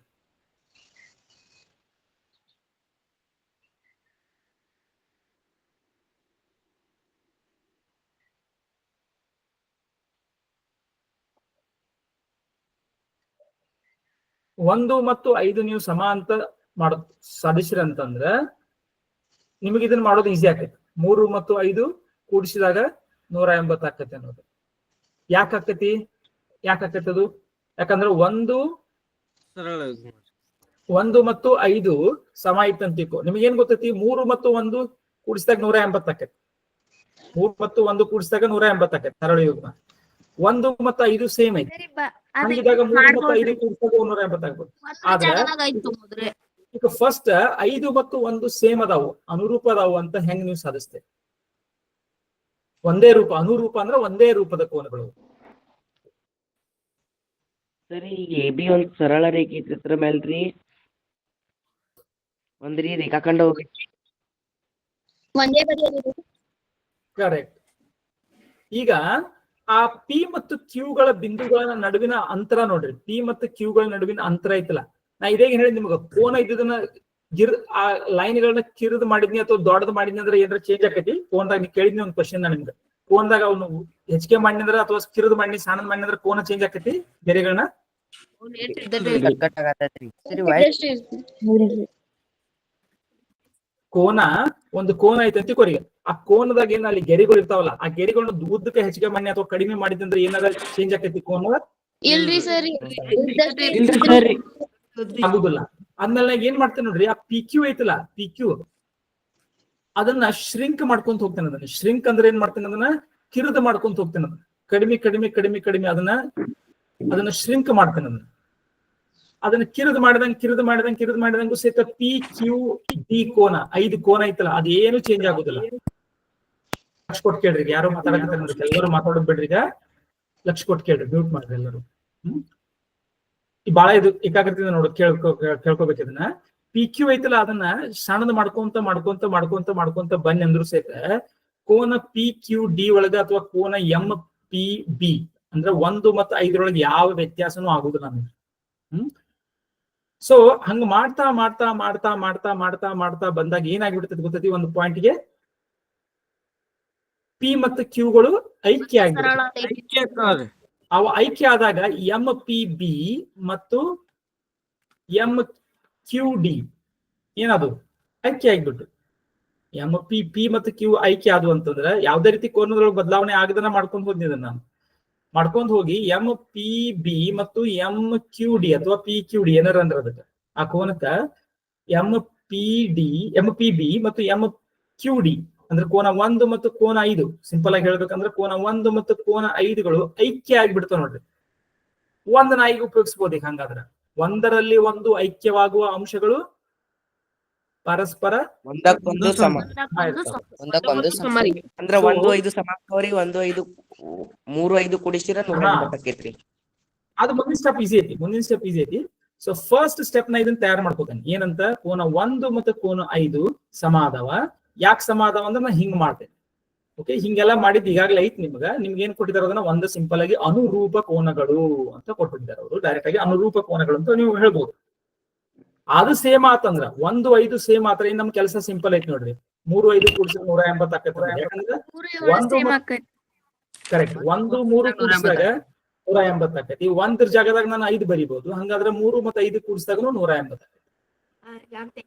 ಒಂದು ಮತ್ತು 5 ನೀವು ಸಮ ಅಂತ ಸಾಧಿಸ್ರಿ ಅಂತಂದ್ರ ನಿಮಗೆ ಇದನ್ನ ಮಾಡೋದು ಈಸಿ ಆಕೈತಿ. 3 ಮತ್ತು 5 ಕೂಡಿಸಿದಾಗ 180 ಆಕತಿ ಅನ್ನೋದು. ಯಾಕಾಕತಿ ಅದು? ಯಾಕಂದ್ರೆ 1 ಮತ್ತು 5 ಸಮ ಇತ್ತಂತಿಕೋ. ನಿಮ್ಗೇನ್ ಗೊತ್ತೈತಿ? 3 ಮತ್ತು 1 ಕೂಡಿಸಿದಾಗ 180 ಆಕತಿ. 3 ಮತ್ತು 1 ಕೂಡಿಸಿದಾಗ 180 ಆಕತಿ. ಸರಳ ಯುಗ್ಮ. 1 ಮತ್ತು 5 ಸೇಮ್ ಐತಿ. ಹಂಗಿದಾಗ 3 ಮತ್ತು 5 ಕೂಡಿಸಿದಾಗ 180 ಆಗ್ಬೋದು. ಆದ್ರೆ ಈಗ ಫಸ್ಟ್ 5 ಮತ್ತು 1 ಸೇಮ್ ಅದಾವು, ಅನುರೂಪ ಅದಾವು ಅಂತ ಹೆಂಗ್ ನೀವು ಸಾಧಿಸ್ತೇವೆ? ಒಂದೇ ರೂಪ. ಅನುರೂಪ ಅಂದ್ರೆ ಒಂದೇ ರೂಪದ ಕೋನಗಳು. ಸರಿ, ಈಗ AB ಒಂದ್ ಸರಳ ರೇಖೆ ಚಿತ್ರ ಮೇಲ್ರಿ ಒಂದ್ರಿ ರೇಖಾಖಂಡ ಹೋಗ್ರಿ. ಕರೆಕ್ಟ್. ಈಗ ಆ P ಮತ್ತು Q ಗಳ ಬಿಂದುಗಳ ನಡುವಿನ ಅಂತರ ನೋಡ್ರಿ. P ಮತ್ತು Q ಗಳ ನಡುವಿನ ಅಂತರ ಐತಲ್ಲ, ನಾ ಇದೇಗ ಹೇಳಿ ನಿಮ್ಗ ಕೋನ ಇದ್ದದನ್ನ ಆ ಲೈನ್ ಗಳನ್ನ ಕಿರಿದು ಮಾಡಿದ್ನಿ ಅಥವಾ ದೊಡ್ಡದು ಮಾಡಿದ್ನಿ ಅಂದ್ರೆ ಏನಾರ ಚೇಂಜ್ ಆಕೈತಿ? ಕೋನದಾಗ ನೀವು ಕೇಳಿದ್ನಿ ಒಂದು ಕ್ವಶನ್ ನಿಮ್ಗೆ. ಕೋನದಾಗ ಅವನು ಹೆಚ್ಚಿಗೆ ಮಾಡಿದ್ರೆ ಅಥವಾ ಕಿರಿದು ಮಾಡಿ ಸಣ್ಣದ್ ಮಾಡಿದ್ರೆ ಕೋನ ಚೇಂಜ್ ಆಕೈತಿ ಬೇರೆಗಳನ್ನ? ಕೋನ ಒಂದು ಕೋನ ಐತೆ ಅಂತ ಕೊರಿಗೆ. ಆ ಕೋನದಾಗ ಏನ ಅಲ್ಲಿ ಗೆರೆಗಳು ಇರ್ತಾವಲ್ಲ, ಆ ಗೆರೆಗಳನ್ನ ಉದ್ದಕ್ಕೆ ಹೆಚ್ಚಿಗೆ ಮಾಡಿ ಅಥವಾ ಕಡಿಮೆ ಮಾಡಿದ್ರೆ ಏನಾರ ಚೇಂಜ್ ಆಕೈತಿ ಕೋನ? ಇಲ್ರಿ ಸರ್, ಆಗುದಿಲ್ಲ. ಅದ್ಮೇಲೆ ಏನ್ ಮಾಡ್ತೇನೆ ನೋಡ್ರಿ, ಆ PQ ಐತಲ್ಲ, PQ ಅದನ್ನ ಶ್ರಿಂಕ್ ಮಾಡ್ಕೊಂತ ಹೋಗ್ತೇನೆ. ಅದನ್ನ ಶ್ರಿಂಕ್ ಅಂದ್ರೆ ಏನ್ ಮಾಡ್ತೇನೆ? ಅದನ್ನ ಕಿರಿದು ಮಾಡ್ಕೊಂತ ಹೋಗ್ತೇನೆ. ಕಡಿಮೆ ಕಡಿಮೆ ಕಡಿಮೆ ಕಡಿಮೆ ಅದನ್ನ ಶ್ರಿಂಕ್ ಮಾಡ್ತೇನೆ. ಅದನ್ನ ಕಿರಿದು ಮಾಡಿದಂಗೂ ಸಹಿತ PQD ಕೋನ 5 ಕೋನ ಐತಲ್ಲ, ಅದೇನು ಚೇಂಜ್ ಆಗುದಿಲ್ಲ. ಲಕ್ಷ ಕೊಟ್ಟು ಕೇಳ್ರಿ. ಯಾರೋ ಮಾತಾಡಕತ್ತಾರೆ ನೋಡ್ರಿ, ಎಲ್ಲರೂ ಮಾತಾಡೋದ್ ಬಿಡ್ರಿ. ಈಗ ಲಕ್ಷ ಕೊಟ್ಟು ಕೇಳ್ರಿ, ಮ್ಯೂಟ್ ಮಾಡ್ರಿ ಎಲ್ಲರೂ. ಬಾಳ ಇದು ಏಕಾಗ್ರತೆಯಿಂದ ನೋಡೋದು ಕೇಳ್ಕೋಬೇಕು. ಇದನ್ನ ಪಿ ಕ್ಯೂ ಐತಲ್ಲ ಅದನ್ನ ಸಣ್ಣದ್ ಮಾಡ್ಕೊಂತ ಬನ್ನಿ ಅಂದ್ರು ಸಹಿತ ಕೋನ ಪಿ ಕ್ಯೂ ಡಿ ಒಳಗ ಅಥವಾ ಕೋನ ಎಂ ಪಿ ಬಿ ಅಂದ್ರೆ 1 ಮತ್ತು 5 ಯಾವ ವ್ಯತ್ಯಾಸನೂ ಆಗುದಿಲ್ಲ ನಮಗೆ. ಸೊ ಹಂಗ ಮಾಡ್ತಾ ಬಂದಾಗ ಏನಾಗ್ಬಿಡ್ತದೆ ಗೊತ್ತೈತಿ, ಒಂದು ಪಾಯಿಂಟ್ಗೆ ಪಿ ಮತ್ತು ಕ್ಯೂಗಳು ಐಕ್ಯ ಆಗಿಬಿಡ್ತವೆ. ಅವು ಐಕ್ಯ ಆದಾಗ ಎಂ ಪಿ ಬಿ ಮತ್ತು ಎಂ ಕ್ಯೂ ಡಿ ಏನದು ಐಕ್ಯ ಆಗ್ಬಿಟ್ಟು ಎಂ ಪಿ ಮತ್ತು ಕ್ಯೂ ಐಕ್ಯ ಆದ್ವು ಅಂತಂದ್ರೆ ಯಾವ್ದೇ ರೀತಿ ಕೋನದೊಳಗೆ ಬದಲಾವಣೆ ಆಗದನ್ನ ಮಾಡ್ಕೊಂಡು ಹೋಗಿ ಎಂ ಪಿ ಬಿ ಮತ್ತು ಎಂ ಕ್ಯೂ ಡಿ ಅಥವಾ ಪಿ ಕ್ಯೂ ಡಿ ಏನಾರ ಅಂದ್ರೆ ಅದಕ್ಕೆ ಆ ಕೋನಕ್ಕ ಎಂ ಪಿ ಬಿ ಮತ್ತು ಎಂ ಕ್ಯೂ ಡಿ ಅಂದ್ರೆ ಕೋನ 1 ಮತ್ತು ಕೋನ 5, ಸಿಂಪಲ್ ಆಗಿ ಹೇಳ್ಬೇಕಂದ್ರೆ ಕೋನ 1 ಮತ್ತು ಕೋನ 5ಗಳು ಐಕ್ಯ ಆಗಿಬಿಡ್ತಾವ ನೋಡ್ರಿ. ಒಂದನ್ನ ಈಗ ಉಪಯೋಗಿಸಬಹುದು. ಈಗ ಹಂಗಾದ್ರೆ ಒಂದರಲ್ಲಿ ಒಂದು ಐಕ್ಯವಾಗುವ ಅಂಶಗಳು ಪರಸ್ಪರ ಒಂದಕ್ಕೊಂದು ಸಮ. ಅಂದ್ರ 1 5 ಸಮ ಆಗ್ತಾವ್ರಿ. 1 5 3 5 ಕೂಡಿಸಿರ 180 ಆಕೈತ್ರಿ. ಅದು ಮುಂದಿನ ಸ್ಟೆಪ್ ಈಸಿ ಐತಿ. ಸೊ ಫಸ್ಟ್ ಸ್ಟೆಪ್ ನ ಇದನ್ನ ತಯಾರು ಮಾಡ್ಕೋತಾನೆ. ಏನಂತ, ಕೋನ 1 ಮತ್ತು ಕೋನ 5 ಸಮ ಆದವ. ಯಾಕೆ ಸಮ ಆದವ ಅಂದ್ರೆ ನಾ ಹಿಂಗ್ ಮಾಡ್ತೇನೆ. ಓಕೆ, ಹಿಂಗೆಲ್ಲ ಮಾಡಿದ್ ಈಗಾಗಲೇ ಐತಿ. ನಿಮ್ಗೆ ಏನ್ ಕೊಟ್ಟಿದ್ದಾರೆ ಅದನ್ನ ಒಂದು ಸಿಂಪಲ್ ಆಗಿ ಅನುರೂಪ ಕೋನಗಳು ಅಂತ ಕೊಟ್ಟಿದ್ದಾರೆ ಅವರು. ಡೈರೆಕ್ಟ್ ಆಗಿ ಅನುರೂಪ ಕೋನಗಳು ಅಂತ ನೀವು ಹೇಳ್ಬೋದು. ಅದು ಸೇಮ್ ಆತಂದ್ರ 1 5 ಸೇಮ್ ಆತರ ನಮ್ ಕೆಲಸ ಸಿಂಪಲ್ ಐತಿ ನೋಡ್ರಿ. 3 5 ಕೂಡಿಸಿದ್ರೆ 180 ಆಕೈತಿ. ಯಾಕಂದ್ರೆ ಕರೆಕ್ಟ್ 1 3 ಕೂಡಿಸಿದಾಗ 180 ಆಕೈತಿ. 1 ಜಾಗದಾಗ ನಾನು 5 ಬರಿಬಹುದು. ಹಂಗಾದ್ರೆ 3 ಮತ್ತು 5 ಕೂಡಿಸಿದಾಗ 180 ಆಕೈತಿ.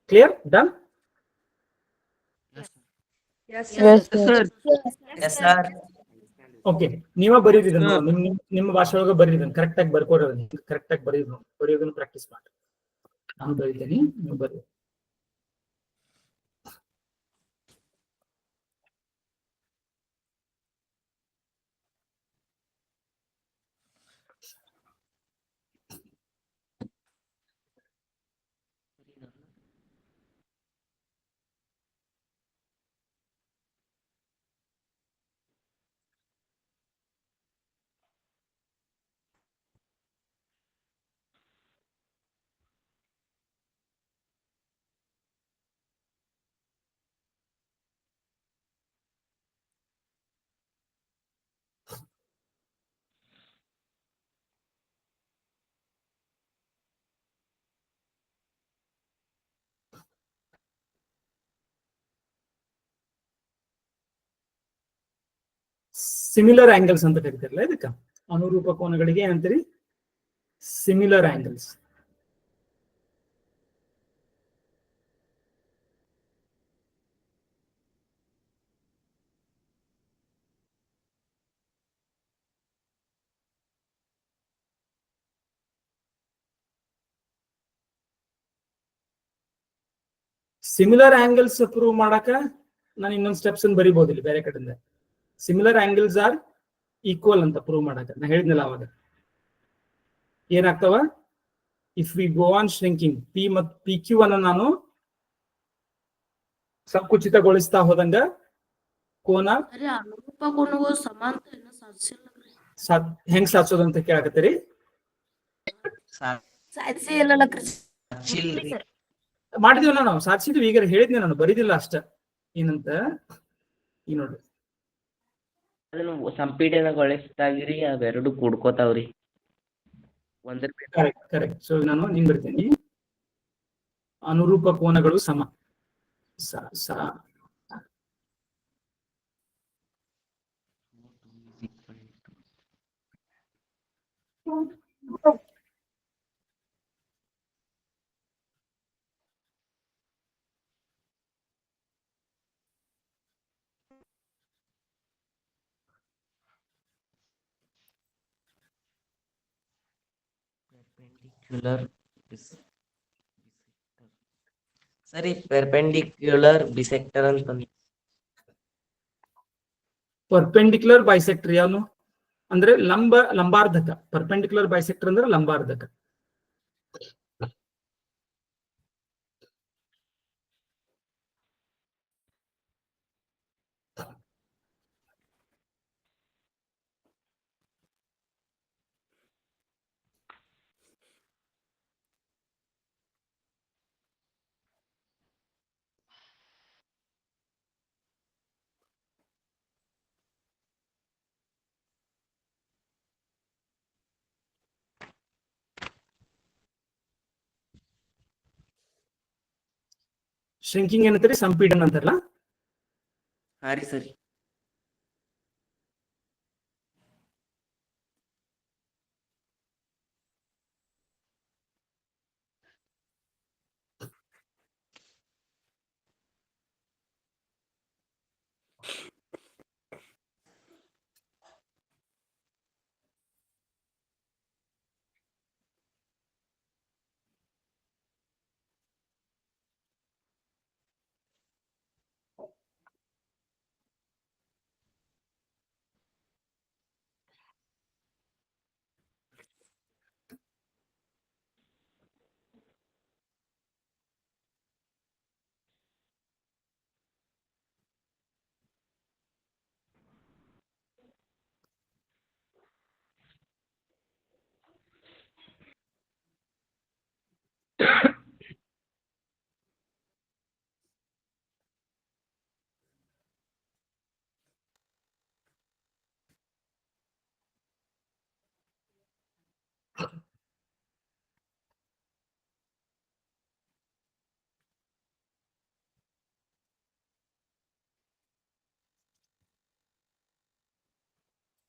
ಕ್ಲಿಯರ್? ಡನ್? ಓಕೆ, ನೀವ ಬರೀರಿ ನಿಮ್ಮ ಭಾಷೆ ಒಳಗ ಬರೀರಿ. ಕರೆಕ್ಟ್ ಆಗಿ ಬರ್ಕೋರಿ. ಕರೆಕ್ಟ್ ಆಗಿ ಬರೆಯೋದನ್ನ ಪ್ರಾಕ್ಟೀಸ್ ಮಾಡಿ. ನಾನು ಬರೀತೀನಿ, ನೀವು ಬರೀ. ಸಿಮಿಲರ್ ಆಂಗಲ್ಸ್ ಅಂತ ಕರಿತಾರಲ್ಲ ಇದಕ್ಕ. ಅನುರೂಪ ಕೋನಗಳಿಗೆ ಏನಂತೀರಿ? Similar angles. Similar angles prove ಮಾಡಕ ನಾನು ಇನ್ನೊಂದು ಸ್ಟೆಪ್ಸ್ ಬರಿಬಹುದು ಇಲ್ಲಿ ಬೇರೆ ಕಡೆಯಿಂದ. ಸಿಮಿಲರ್ ಆಂಗಲ್ಸ್ ಆರ್ ಈಕ್ವಲ್ ಅಂತ ಪ್ರೂವ್ ಮಾಡಕ ನಾ ಹೇಳಿದ್ನಲ್ಲ ಅವಾಗ. ಏನಾಗ್ತಾವ, if we go on shrinking P ಮತ್ತು ಪಿ ಕ್ಯೂ ಅನ್ನ ನಾನು ಸಂಕುಚಿತಗೊಳಿಸ್ತಾ ಹೋದಂಗ ಕೋನ ಹೆಂಗ್ ಸಾಧಿಸೋದು ಅಂತ ಕೇಳಕತ್ತೀರಿ. ಮಾಡಿದೀವಲ್ಲ ನಾವು, ಸಾಧಿಸಿದ್ವಿ. ಈಗ ಹೇಳಿದ್ನಿ ನಾನು, ಬರೀದಿಲ್ಲ ಅಷ್ಟ. ಏನಂತ ಈ ನೋಡ್ರಿ, ಅದನ್ನು ಸಂಪೀಡನಗೊಳಿಸಿದಾಗಿರಿ ಅವೆರಡು ಕೂಡ್ಕೋತಾವ್ರಿ. ಕರೆಕ್ಟ್. ಸೊ ನಾನು ನಿಂಗ್ ಬರ್ತೀನಿ. ಅನುರೂಪ ಕೋನಗಳು ಸಮ ಸರಿ, ಪರ್ಪೆಂಡಿಕ್ಯುಲರ್ ಬಿಸೆಕ್ಟರ್ ಅಂತ. ಪರ್ಪೆಂಡಿಕ್ಯುಲರ್ ಬೈಸೆಕ್ಟರ್ ಯಾವನು ಅಂದ್ರೆ ಲಂಬಾರ್ಧಕ. ಪರ್ಪೆಂಡಿಕ್ಯುಲರ್ ಬೈಸೆಕ್ಟರ್ ಅಂದ್ರೆ ಲಂಬಾರ್ಧಕ. ಶ್ರಿಂಕಿಂಗ್ ಏನಂತೀರಿ, ಸಂಪೀಡನ ಅಂತಾರಲ್ಲ. ಹಾ ರೀ ಸರಿ.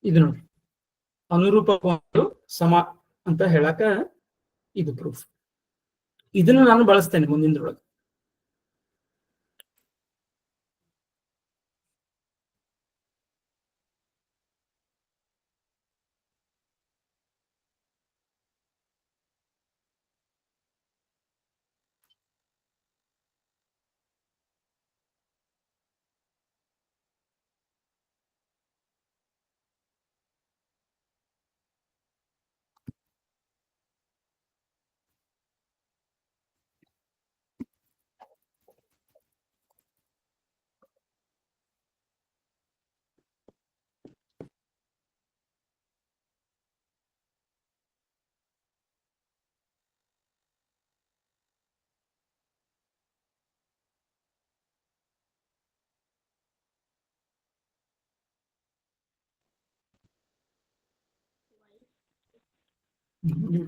ಇದು ನೋಡಿ, ಅನುರೂಪ ಕೋನಗಳು ಸಮ ಅಂತ ಹೇಳಕ ಇದು ಪ್ರೂಫ್. ಇದನ್ನು ನಾನು ಬಳಸ್ತೇನೆ ಮುಂದಿನದೊಳಗೆ.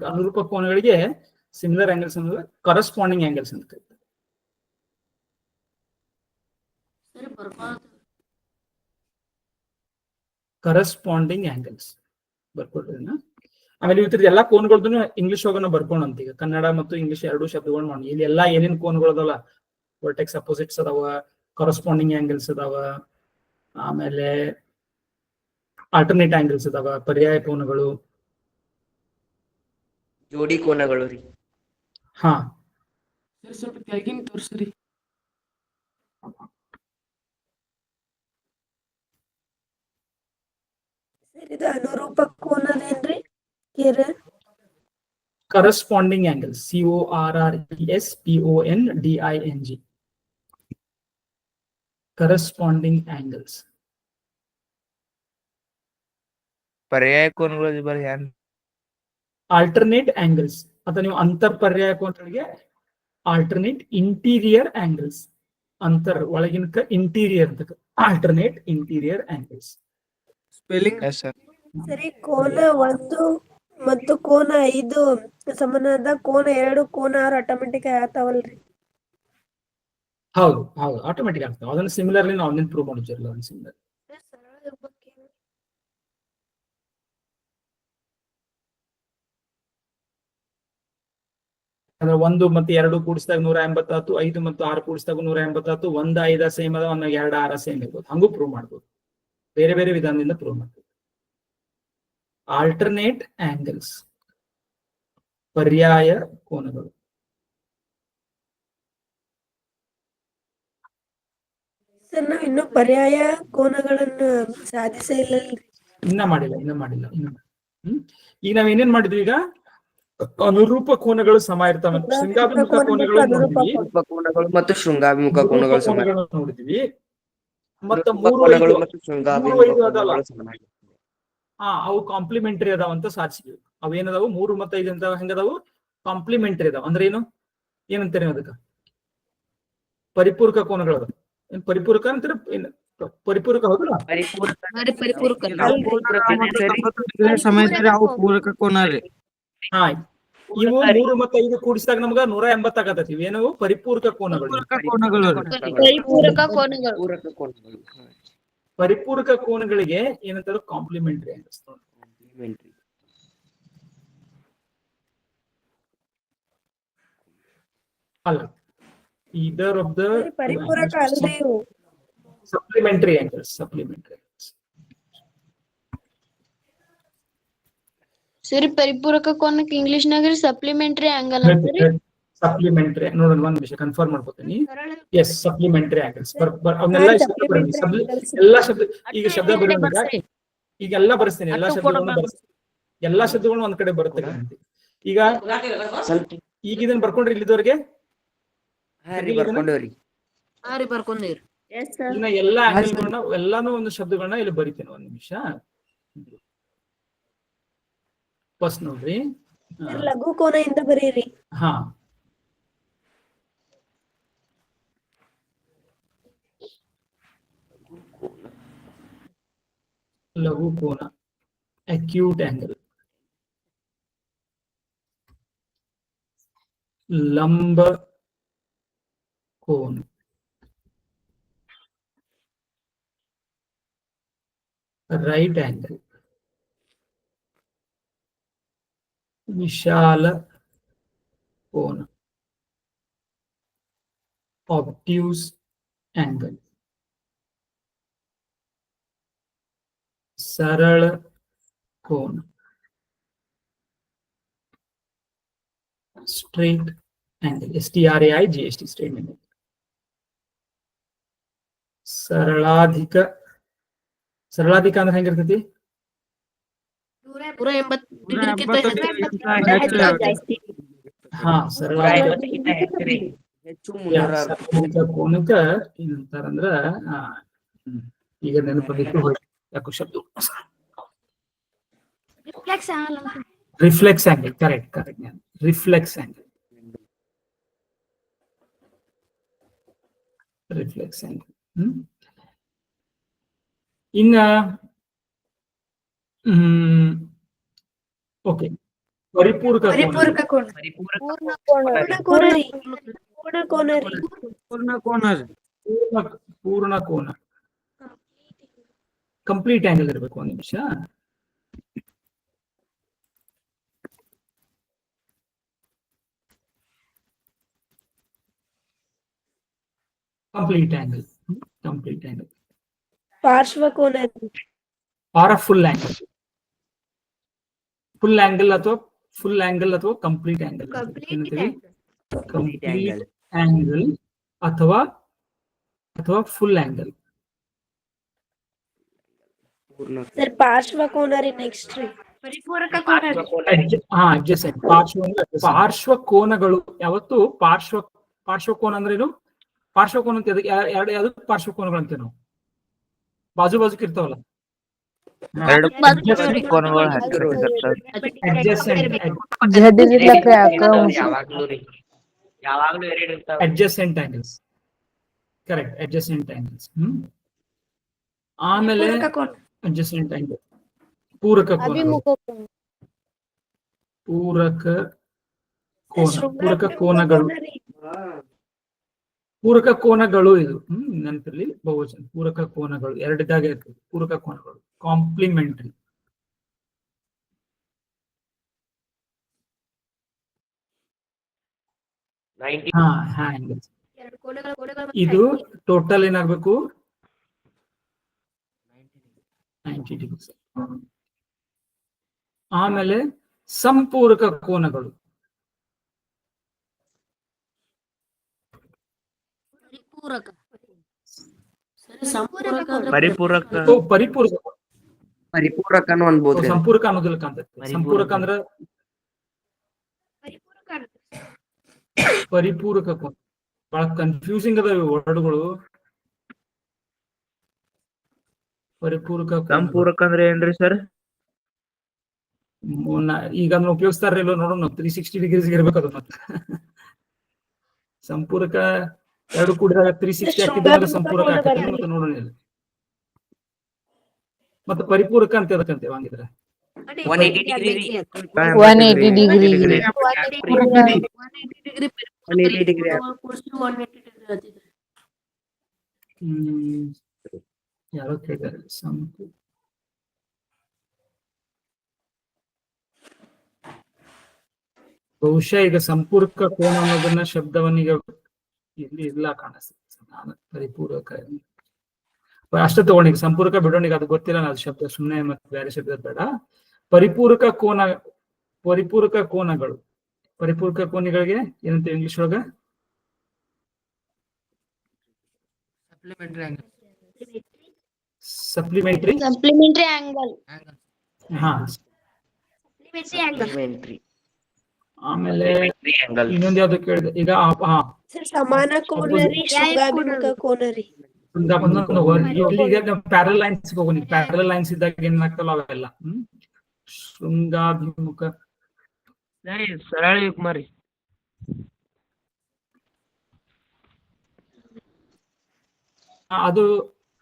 ಅನುರೂಪ ಕೋನಗಳಿಗೆ ಸಿಮಿಲರ್ ಆಂಗಲ್ಸ್ ಅಂದ್ರೆ ಕರೆಸ್ಪಾಂಡಿಂಗ್ ಆಂಗಲ್ಸ್ ಅಂತ ಕರೀತಾರೆ. ಕರೆಸ್ಪಾಂಡಿಂಗ್ ಆಂಗಲ್ಸ್ ಬರ್ಕೊಡ್ರಿ. ಆಮೇಲೆ ಇವತ್ತು ಎಲ್ಲಾ ಕೋನ್ಗಳದ್ದು ಇಂಗ್ಲಿಷ್ ಒಳಗನ ಬರ್ಕೊಂಡಂತ. ಈಗ ಕನ್ನಡ ಮತ್ತು ಇಂಗ್ಲಿಷ್ ಎರಡು ಶಬ್ದಗಳು ಮಾಡಿ ಇಲ್ಲಿ ಎಲ್ಲಾ ಏನೇನ್ ಕೋನ್ಗಳದಲ್ಲ, ವರ್ಟೆಕ್ಸ್ ಅಪೋಸಿಟ್ಸ್ ಅದಾವ, ಕರೆಸ್ಪಾಂಡಿಂಗ್ ಆಂಗಲ್ಸ್ ಅದಾವ, ಆಮೇಲೆ ಆಲ್ಟರ್ನೇಟ್ ಆಂಗಲ್ಸ್ ಅದಾವ, ಪರ್ಯಾಯ ಕೋನಗಳು, ಜೋಡಿ ಕೋನಗಳು ರೀ. ಹಾ ಸ್ವಲ್ಪ ಕೆಳಗಿನ ತೋರ್ಸ್ರಿ. ಸರ್ ಇದು ಅನುರೂಪ ಕೋನದೇನ್ರಿ ಕೇರ? Corresponding angles, CORRESPONDING, corresponding angles. ಪರ್ಯಾಯ ಕೋನಗಳು ಬರೀ ಏನ್? ಆಲ್ಟರ್ನೇಟ್ ಆಂಗಲ್ಸ್ ಅಥವಾ ನೀವು ಅಂತರ್ ಪರ್ಯಾಯ ಕೋನಗಳಿಗೆ ಆಲ್ಟರ್ನೇಟ್ ಇಂಟೀರಿಯರ್ ಆಂಗಲ್ಸ್. ಅಂತರ್ ಒಳಗಿನ ಇಂಟೀರಿಯರ್ ಅಂತ alternate interior angles. Spelling sir. ಸರಿ, ಕೋನ 1 ಮತ್ತು ಕೋನ 5 ಸಮನಾದ ಕೋನ 2 ಕೋನ 6 ಆಟೋಮೆಟಿಕ್ ಆಗ್ತಾವಲ್ರಿ? ಹೌದು ಹೌದು, ಆಟೋಮೆಟಿಕ್ ಆಗ್ತಾವೆ. ಅದನ್ನ ಸಿಮಿಲರ್ಲಿ ನಾವು ಅದನ್ನ ಪ್ರೂವ್ ಮಾಡಿದ್ರಲ್ಲ, ಅದನ್ನ ಸಿಮಿಲರ್. ಅಂದ್ರೆ 1 ಮತ್ತು 2 ಕೂಡಿಸಿದಾಗ 180, 5 ಮತ್ತು 6 ಕೂಡಿಸಿದಾಗ 180, 1 5 ಸೇಮ್ ಅದ, 1 2 6 ಸೇಮ್ ಇರ್ಬೋದು. ಹಂಗೂ ಪ್ರೂವ್ ಮಾಡ್ಬೋದು, ಬೇರೆ ಬೇರೆ ವಿಧಾನದಿಂದ ಪ್ರೂವ್ ಮಾಡ್ಬೋದು. ಆಲ್ಟರ್ನೇಟ್ ಆಂಗಲ್ಸ್, ಪರ್ಯಾಯ ಕೋನಗಳು. ಸರ್ ನಾವ್ ಇನ್ನು ಪರ್ಯಾಯ ಕೋನಗಳನ್ನು ಸಾಧಿಸೇ ಇಲ್ಲಲ್ರಿ? ಇನ್ನ ಮಾಡಿಲ್ಲ. ಈಗ ನಾವ್ ಏನೇನ್ ಮಾಡಿದ್ವಿ? ಈಗ ಅನುರೂಪ ಕೋನಗಳು ಸಮ ಇರ್ತಾವ, ಶೃಂಗಾಭಿಮುಖ ಕೋನಗಳು ನೋಡಿದ್ವಿ, ಕೋನಗಳು ಮತ್ತು ಶೃಂಗಾಭಿಮುಖ ಕೋನಗಳು ಸಮ. ನೋಡಿದ್ವಿ. ಮತ್ತ ಕೋನಗಳು ಮತ್ತು ಶೃಂಗಾಭಿಮುಖ ಕೋನಗಳು ಸಮನಾಗಿರ್ತವೆ. ಅವು ಕಾಂಪ್ಲಿಮೆಂಟರಿ ಅದಾವಂತ ಸಾಧಿಸಿದ್ವಿ. ಅವೇನದಾವು 3 ಮತ್ತು 5 ಅಂತ ಹೆಂಗದಾವು? ಕಾಂಪ್ಲಿಮೆಂಟರಿ ಅದಾವ. ಅಂದ್ರೆ ಏನಂತಾರೆ ಅದಕ್ಕ? ಪರಿಪೂರಕ ಕೋನಗಳು ಅದಾವ. ಪರಿಪೂರಕ ಅಂತಾರೆ, ಪರಿಪೂರಕ ಹೌದಲ್ಲ? ಸಮ ಇದ್ರೆ ಅವು ಪೂರಕ ಕೋನ ರೀ. ಇವು 3 ಮತ್ತು 5 ಕೂಡಿಸಿದಾಗ ನಮ್ಗ 180 ಆಗತೈತಿ. ಇವೇನವು ಪರಿಪೂರಕ ಕೋನಗಳು. ಪೂರಕ ಕೋನಗಳು ರೀ. ಪರಿಪೂರಕ ಕೋನಗಳು. ಪೂರಕ ಕೋನಗಳು. ಪರಿಪೂರಕ ಕೋನಗಳಿಗೆ ಏನಂತಾರ ಕಾಂಪ್ಲಿಮೆಂಟರಿ ಆಂಗಲ್ಸ್. ಕಾಂಪ್ಲಿಮೆಂಟರಿ. ಅಲ್ಲ, either of the ಪರಿಪೂರಕ ಅಲ್ರಿ ಇವು. supplementary angles. ಸರಿ, ಪರಿಪೂರಕ ಕೋನಕ್ಕೆ ಇಂಗ್ಲಿಷ್ ನಾಗ ಸಪ್ಲಿಮೆಂಟರಿ ಆಂಗಲ್ ಅಂತಾರಿ. ಸಪ್ಲಿಮೆಂಟರಿ ನೋಡೋಣ, ಒಂದ್ ನಿಮಿಷ ಕನ್ಫರ್ಮ್ ಮಾಡ್ಕೊತೀನಿ. Yes, supplementary angles. ಅವನ್ನೆಲ್ಲ ಶಬ್ದ ಬರೋಣ. ಎಲ್ಲಾ ಶಬ್ದ ಈಗ ಶಬ್ದ ಬರೋಣ. ಈಗ ಎಲ್ಲ ಬರೆಸ್ತೇನೆ, ಎಲ್ಲಾ ಶಬ್ದಗಳನ್ನು ಬರೆಸ್ತೇನೆ. ಎಲ್ಲಾ ಶಬ್ದಗಳನ್ನು ಒಂದ್ ಕಡೆ ಬರುತ್ತೆ. ಈಗ ಈಗ ಇದನ್ನ ಬರ್ಕೊಂಡ್ರಿ ಇಲ್ಲಿದವರೆಗೆ? ಬರ್ಕೊಂಡವ್ರಿ. ಬರ್ಕೊಂಡೇವ್ರಿ. ಇನ್ನ ಎಲ್ಲಾ ಆಂಗಲ್ಗಳನ್ನ ಎಲ್ಲಾನು ಒಂದು ಶಬ್ದಗಳನ್ನ ಇಲ್ಲಿ ಬರಿತೇನೆ. ಒಂದ್ ನಿಮಿಷ ಫಸ್ಟ್ ನೋಡ್ರಿ. ಲಘು ಕೋನ ಇಂದ ಬರೀರಿ. ಹಾ, ಲಘು ಕೋನ, ಅಕ್ಯೂಟ್ ಆಂಗಲ್, ಲಂಬ ಕೋನ, ರೈಟ್ ಆಂಗಲ್, ವಿಶಾಲ ಕೋನ, obtuse angle, ಸರಳ ಕೋನ, straight angle, STRAIGST, straight angle, ಸರಳಾಧಿಕ ಅಂದ್ರೆ ಹೆಂಗಿರ್ತೈತಿ? 180 ಹಾ, ಸರಳಾಧಿಕ ಹೆಚ್ಚು ಕೋನಕ್ಕ ಏನಂತಾರಂದ್ರ ಈಗ ನೆನಪು ಯಾಕೋ ಶಬ್ದ reflex angle. Correct. Reflex angle. ಇನ್ನ ಓಕೆ, ಪರಿಪೂರಕ ಕೋನ. ಪೂರ್ಣ ಕೋನ ಕಂಪ್ಲೀಟ್ ಆಂಗಲ್ ಇರಬೇಕು. ಒಂದ್ ನಿಮಿಷ. Complete angle. ಪಾರ್ಶ್ವಕೋನ or full angle. Full angle ಅಥವಾ ಕಂಪ್ಲೀಟ್ ಆಂಗಲ್. ಕಂಪ್ಲೀಟ್ ಆಂಗಲ್ ಅಥವಾ ಫುಲ್ ಆಂಗಲ್. ಸರ್ ಪಾರ್ಶ್ವಕೋನ ರೀ. ನೆಕ್ಸ್ಟ್ ರೀ ಪಾರ್ಶ್ವಕೋನಗಳು ಯಾವತ್ತು ಪಾರ್ಶ್ವಕೋನ ಅಂದ್ರೆ ಏನು? ಪಾರ್ಶ್ವಕೋನ ಅಂತ ಯಾವ್ದು ಪಾರ್ಶ್ವಕೋನಗಳು ಅಂತೀವಿ ನಾವು? ಬಾಜು ಇರ್ತಾವಲ್ಲ, adjacent angles. Correct, adjacent angles. ಆಮೇಲೆ adjacent angle, ಪೂರಕ ಕೋನಗಳು ಇದು ನೆನಪಿರ್ಲಿ. ಬಹುವಚನ ಪೂರಕ ಕೋನಗಳು ಎರಡಿದ್ದಾಗ ಇರ್ತದೆ. ಪೂರಕ ಕೋನಗಳು ಕಾಂಪ್ಲಿಮೆಂಟರಿ. ಇದು ಟೋಟಲ್ ಏನಾಗಬೇಕು? 90 ಡಿಗ್ರೀಸ್. ಆಮೇಲೆ ಸಂಪೂರಕ ಕೋನಗಳು. ಪರಿಪೂರಕನು ಅನ್ಬೋದು. ಸಂಪೂರಕ ಅನ್ನೋದಿಲ್ಲ ಕಾಣ್ತೈತಿ. ಸಂಪೂರಕ ಅಂದ್ರ ಪರಿಪೂರಕ ಕೋನ. ಬಹಳ ಕನ್ಫ್ಯೂಸಿಂಗ್ ಅದಾವ ವರ್ಡ್ಗಳು. ಸಂಪೂರಕ ಅಂದ್ರೆ ಏನ್ರಿ ಸರ್? ಈಗ ಅದನ್ನ ಉಪಯೋಗಿಸ್ತಾರ ಇಲ್ಲೋ ನೋಡೋಣ. 360 ಡಿಗ್ರೀಸ್ ಇರ್ಬೇಕು ಅದು. ಮತ್ತೆ ಸಂಪೂರಕ ಎರಡು ಕೂಡಿದಾಗ 360 ಹಾಕಿದ್ರೆ ಸಂಪೂರಕ ಆಗ್ತದೆ. ಮತ್ತೆ ನೋಡೋಣ. ಮತ್ತೆ ಪರಿಪೂರಕ ಅಂತ ಅದಕ್ಕಂತೇವೆ ಹಂಗಿದ್ರೆ. 180 degree ರೀ. 180 ಡಿಗ್ರಿ 180 degree. ಯಾರೋ ಕೇಳಿದ್ದಾರೆ ಬಹುಶಃ ಈಗ ಸಂಪೂರ್ಕ ಕೋನ ಅನ್ನೋದನ್ನ ಶಬ್ದವನ್ನೀಗ ಇಲ್ಲಿ ಇಲ್ಲ ಕಾಣಿಸ್ತದೆ. ನಾನು ಪರಿಪೂರಕ ಅಷ್ಟೇ ತಗೊಂಡಿಗೆ ಸಂಪೂರ್ಕ ಬಿಡೋಣಿಗೆ ಅದು ಗೊತ್ತಿಲ್ಲ ಅದು ಶಬ್ದ ಸುಮ್ಮನೆ ಮತ್ತೆ ಬೇರೆ ಶಬ್ದ ಬೇಡ. ಪರಿಪೂರಕ ಕೋನಗಳು ಪರಿಪೂರಕ ಕೋನಗಳಿಗೆ ಏನಂತ ಇಂಗ್ಲಿಷ್ ಒಳಗ ಸಪ್ಲಿಮೆಂಟರಿ ಆಂಗಲ್. ಹಾ Supplementary ಆಮೇಲೆ angle. ಇನ್ನೊಂದು ಯಾವ್ದು ಕೇಳಿದೆ ಈಗ ಸರ್ ಸಮಾನ ಕೋನ ರೀ ಶೃಂಗಾಭಿಮುಖ ಕೋನ ರೀ. ಪ್ಯಾರಲ್ ಲೈನ್ಸ್ ಹೋಗೋಣ. ಪ್ಯಾರಲ್ ಲೈನ್ಸ್ ಇದ್ದಾಗ ಏನಾಗ್ತಲ್ಲ ಅವೆಲ್ಲ ಶೃಂಗಾಭಿಮುಖ ಸರಿ ಸರಳ ಕುಮಾರಿ ಅದು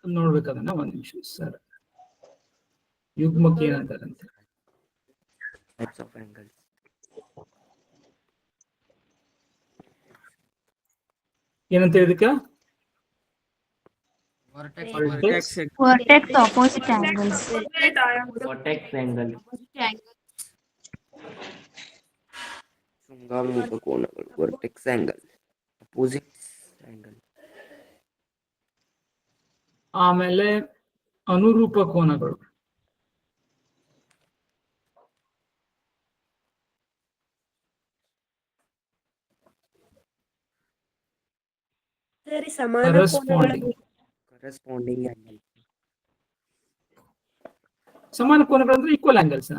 ನೋಡ್ಬೇಕದನ್ನ ಒಂದ್ ನಿಮಿಷ ಸರ್. ಯುಗ್ಮಕ್ಕೆ ಏನಂತಾರಂತೆ Types of angles. ಏನಂತ ಇದಕ್ಕ vertex opposite angles Vertex angle. ಶೃಂಗಾಭಿಮುಖ ಕೋನಗಳು vertex angle. Opposite angle. ಆಮೇಲೆ ಅನುರೂಪ ಕೋನಗಳು ಸರಿ ಸಮಾನ ಕೋನಗಳು Corresponding angle. ಸಮಾನ ಕೋನಗಳು ಅಂದ್ರೆ ಈಕ್ವಲ್ ಆಂಗಲ್ಸ್.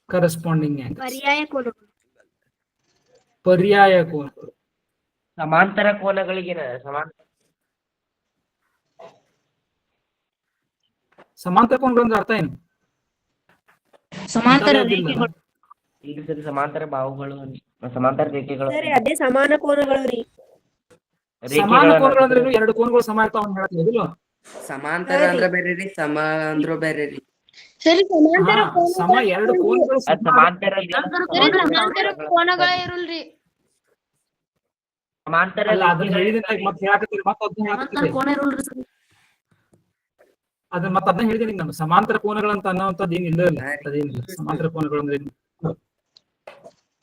ಕರೆಸ್ಪಾಂಡಿಂಗ್ ಆಂಗಲ್ಸ್ ಪರ್ಯಾಯ ಕೋನಗಳು. ಸಮಾಂತರ ಕೋನಗಳಿಗೆ ಸಮಾಂತರ ಕೋನಗಳು ಅಂದ್ರೆ ಅರ್ಥ ಏನು? ಸಮಾಂತರ ಅದಿಲ್ಲ. ಈಗ ಸರಿ ಸಮಾಂತರ ಬಾಹುಗಳು ಸಮಾಂತರ ರೇಖೆಗಳು ಸರಿ ಅದೇ ಸಮಾನ ಕೋನಗಳು ರೀ. ಸಮಾನ ಕೋನಗಳು ಅಂದ್ರೆ ಏನು? ಎರಡು ಕೋನಗಳು ಸಮ ಇರ್ತಾವ ಅಂತ ಹೇಳ್ತೀವಿ. ಸಮಾಂತರ ಅಂದ್ರ ಬೇರೆ ರೀ, ಸಮ ಅಂದ್ರ ಬೇರೆ ರೀ. ಸರಿ ಸಮಾಂತರ ಸಮ ಎರಡು ಕೋನಗಳು ಸಮಾಂತರ ಕೋನಗಳೇ ಇರಲ್ರಿ. ಸಮಾಂತರ ಅಲ್ಲ ಅದನ್ನ ಹೇಳಿದ್ರೆ ಮತ್ತೆ ಹೇಳಕತ್ತೀರಿ ಮತ್ತೆ ಅದನ್ನ ಹೇಳಕತ್ತೀರಿ ಅದನ್ನ ಮತ್ತೆ ಅದನ್ನ ಹೇಳಿದೀನಿ ನಾನು. ಸಮಾಂತರ ಕೋನಗಳಂತ ಅನ್ನೋಂಥದ್ದು ಏನಿಲ್ಲ ಅದೇನಿಲ್ಲ. ಸಮಾಂತರ ಕೋನಗಳು ಅಂದ್ರೆ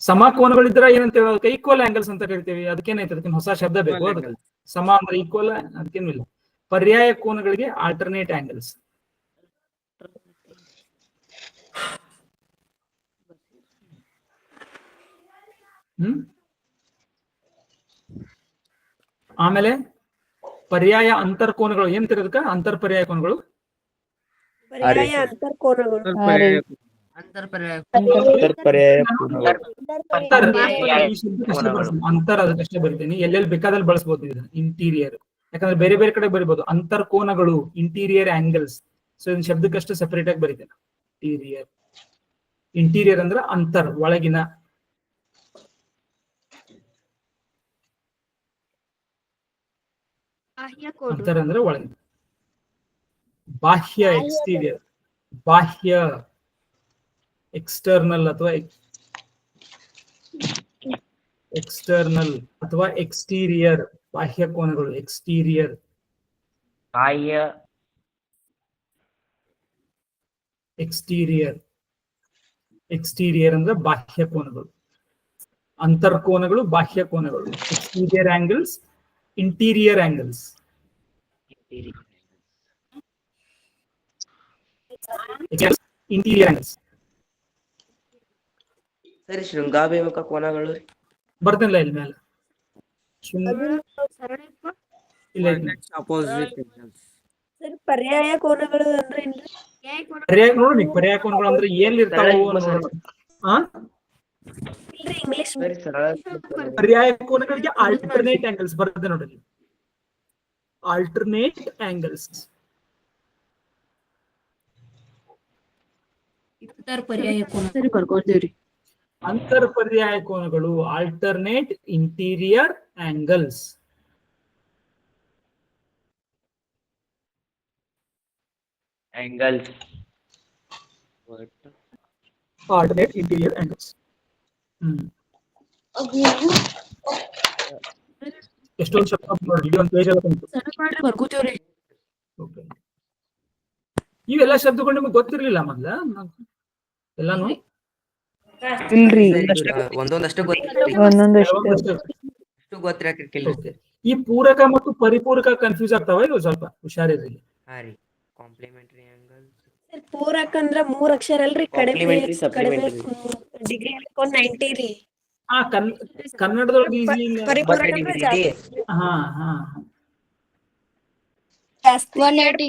ಸಮ ಕೋನಗಳಿದ್ರ ಏನಂತ ಹೇಳೋದಕ್ಕೆ ಈಕ್ವಲ್ ಆಂಗಲ್ಸ್ ಅಂತ ಕರಿತೀವಿ. ಅದಕ್ಕೇನೈತೆ ಅದಕ್ಕೆ ಹೊಸ ಶಬ್ದ ಬೇಕು. ಅದಕ್ಕೆ ಸಮ ಅಂದ್ರೆ ಈಕ್ವಲ್ ಅದಕ್ಕೇನು ಇಲ್ಲ. ಪರ್ಯಾಯ ಕೋನಗಳಿಗೆ ಆಲ್ಟರ್ನೇಟ್ ಆಂಗಲ್ಸ್. ಆಮೇಲೆ ಪರ್ಯಾಯ ಅಂತರ್ಕೋನಗಳು ಏನ್ ತಿರೋದಕ್ಕ ಅಂತರ್ ಪರ್ಯಾಯ ಕೋನಗಳು. ಪರ್ಯಾಯ ಅಂತರ್ಕೋನಗಳು ಅಂತರ್ ಅದಕ್ಕಷ್ಟೇ ಬರಿತೀನಿ. ಎಲ್ಲೆಲ್ಲಿ ಬೇಕಾದಲ್ಲಿ ಬಳಸಬಹುದು ಇದನ್ನ. ಇಂಟೀರಿಯರ್ ಯಾಕಂದ್ರೆ ಬೇರೆ ಬೇರೆ ಕಡೆ ಬರಿಬಹುದು. ಅಂತರ್ಕೋನಗಳು ಇಂಟೀರಿಯರ್ ಆಂಗಲ್ಸ್. ಸೊ ಇದನ್ನ ಶಬ್ದಕ್ಕಷ್ಟೇ ಸೆಪರೇಟ್ ಆಗಿ ಬರೀತೇನೆ. ಇಂಟೀರಿಯರ್ ಇಂಟೀರಿಯರ್ ಅಂದ್ರೆ ಅಂತರ್ ಒಳಗಿನ. ಅಂತರ್ ಅಂದ್ರೆ ಒಳಗಿನ. ಬಾಹ್ಯ ಎಕ್ಸ್ಟೀರಿಯರ್ ಬಾಹ್ಯ ಎಕ್ಸ್ಟರ್ನಲ್ ಅಥವಾ ಎಕ್ಸ್ಟರ್ನಲ್ ಅಥವಾ ಎಕ್ಸ್ಟೀರಿಯರ್. ಬಾಹ್ಯ ಕೋನಗಳು ಎಕ್ಸ್ಟೀರಿಯರ್. ಬಾಹ್ಯ ಎಕ್ಸ್ಟೀರಿಯರ್ ಎಕ್ಸ್ಟೀರಿಯರ್ ಅಂದ್ರೆ ಬಾಹ್ಯ ಕೋನಗಳು. ಅಂತರ್ಕೋನಗಳು ಬಾಹ್ಯ ಕೋನಗಳು. Exterior angles interior angles. Interior angles ಸರಿ ಶೃಂಗಾಭಿಮುಖ ಕೋನಗಳು ರೀ. ಬರ್ತಿಲ್ಲ ಇಲ್ಲಿ ಮೇಲೆ ಇಲ್ಲ ಸರಿ ಪರ್ಯಾಯ ಕೋನಗಳು ಅಂದ್ರೆ ಏನ್ರಿ? ಪರ್ಯಾಯ ನೋಡ್ರಿ. ಪರ್ಯಾಯ ಕೋನಗಳು ಅಂದ್ರೆ ಎಲ್ಲಿ ಇರ್ತಾವ ಇಲ್ರಿ ಇಂಗ್ಲಿಷ್ ಸರಿ ಸರಳ ಪರ್ಯಾಯ ಕೋನಗಳಿಗೆ ಆಲ್ಟರ್ನೇಟ್ ಆಂಗಲ್ಸ್ ಬರ್ತದೆ ನೋಡ್ರಿ. ಆಲ್ಟರ್ನೇಟ್ ಆಂಗಲ್ಸ್ ಪರ್ಯಾಯ ಕೋನ ಸರಿ ಬರ್ಕೊಳ್ತೇವ್ರಿ. ಅಂತರ್ ಪರ್ಯಾಯ ಕೋನಗಳು alternate interior angles. angles. Alternate interior angles. ಎಷ್ಟೊಂದು ಶಬ್ದ ನೋಡಿ, ಇಡೀ ಒಂದು ಪೇಜ್ ಎಲ್ಲ ಬಂತು. ಸಣ್ಣ ಮಾಡ್ರಿ ಬರ್ಕೋತೀವ್ರಿ. Okay. ಇವೆಲ್ಲ ಶಬ್ದಗಳು ನಿಮಗೆ ಗೊತ್ತಿರ್ಲಿಲ್ಲ ಮೊದ್ಲ ಎಲ್ಲಾನು? ಇಲ್ರಿ ಒಂದೊಂದಷ್ಟೇ ಒಂದೊಂದಷ್ಟು ಕೆಲವೊಂದಷ್ಟು ಗೊತ್ತಿರಕಿಲ್ರಿ. Okay. ಈ ಪೂರಕ ಮತ್ತು ಪರಿಪೂರಕ ಕನ್ಫ್ಯೂಸ್ ಆಗ್ತಾವ ಇವು, ಸ್ವಲ್ಪ ಹುಷಾರಿರ್ರಿ. ಹಾ ರೀ, ಕಾಂಪ್ಲಿಮೆಂಟರಿ ಆಂಗಲ್. ಸರ್ ಪೂರಕ ಅಂದ್ರ 3 ಅಕ್ಷರ ಅಲ್ರಿ, ಕಡಿಮೆ Complementary, ಕಡಿಮೆ supplementary. ಡಿಗ್ರಿ 90 ರೀ. ಕನ್ನಡದೊಳಗೆ ಈಸಿ. ಪರಿಪೂರಕ ಅಂದ್ರೆ ಜಾಸ್ತಿ. ಹಾ ಹಾ ಜಾಸ್ತಿ 180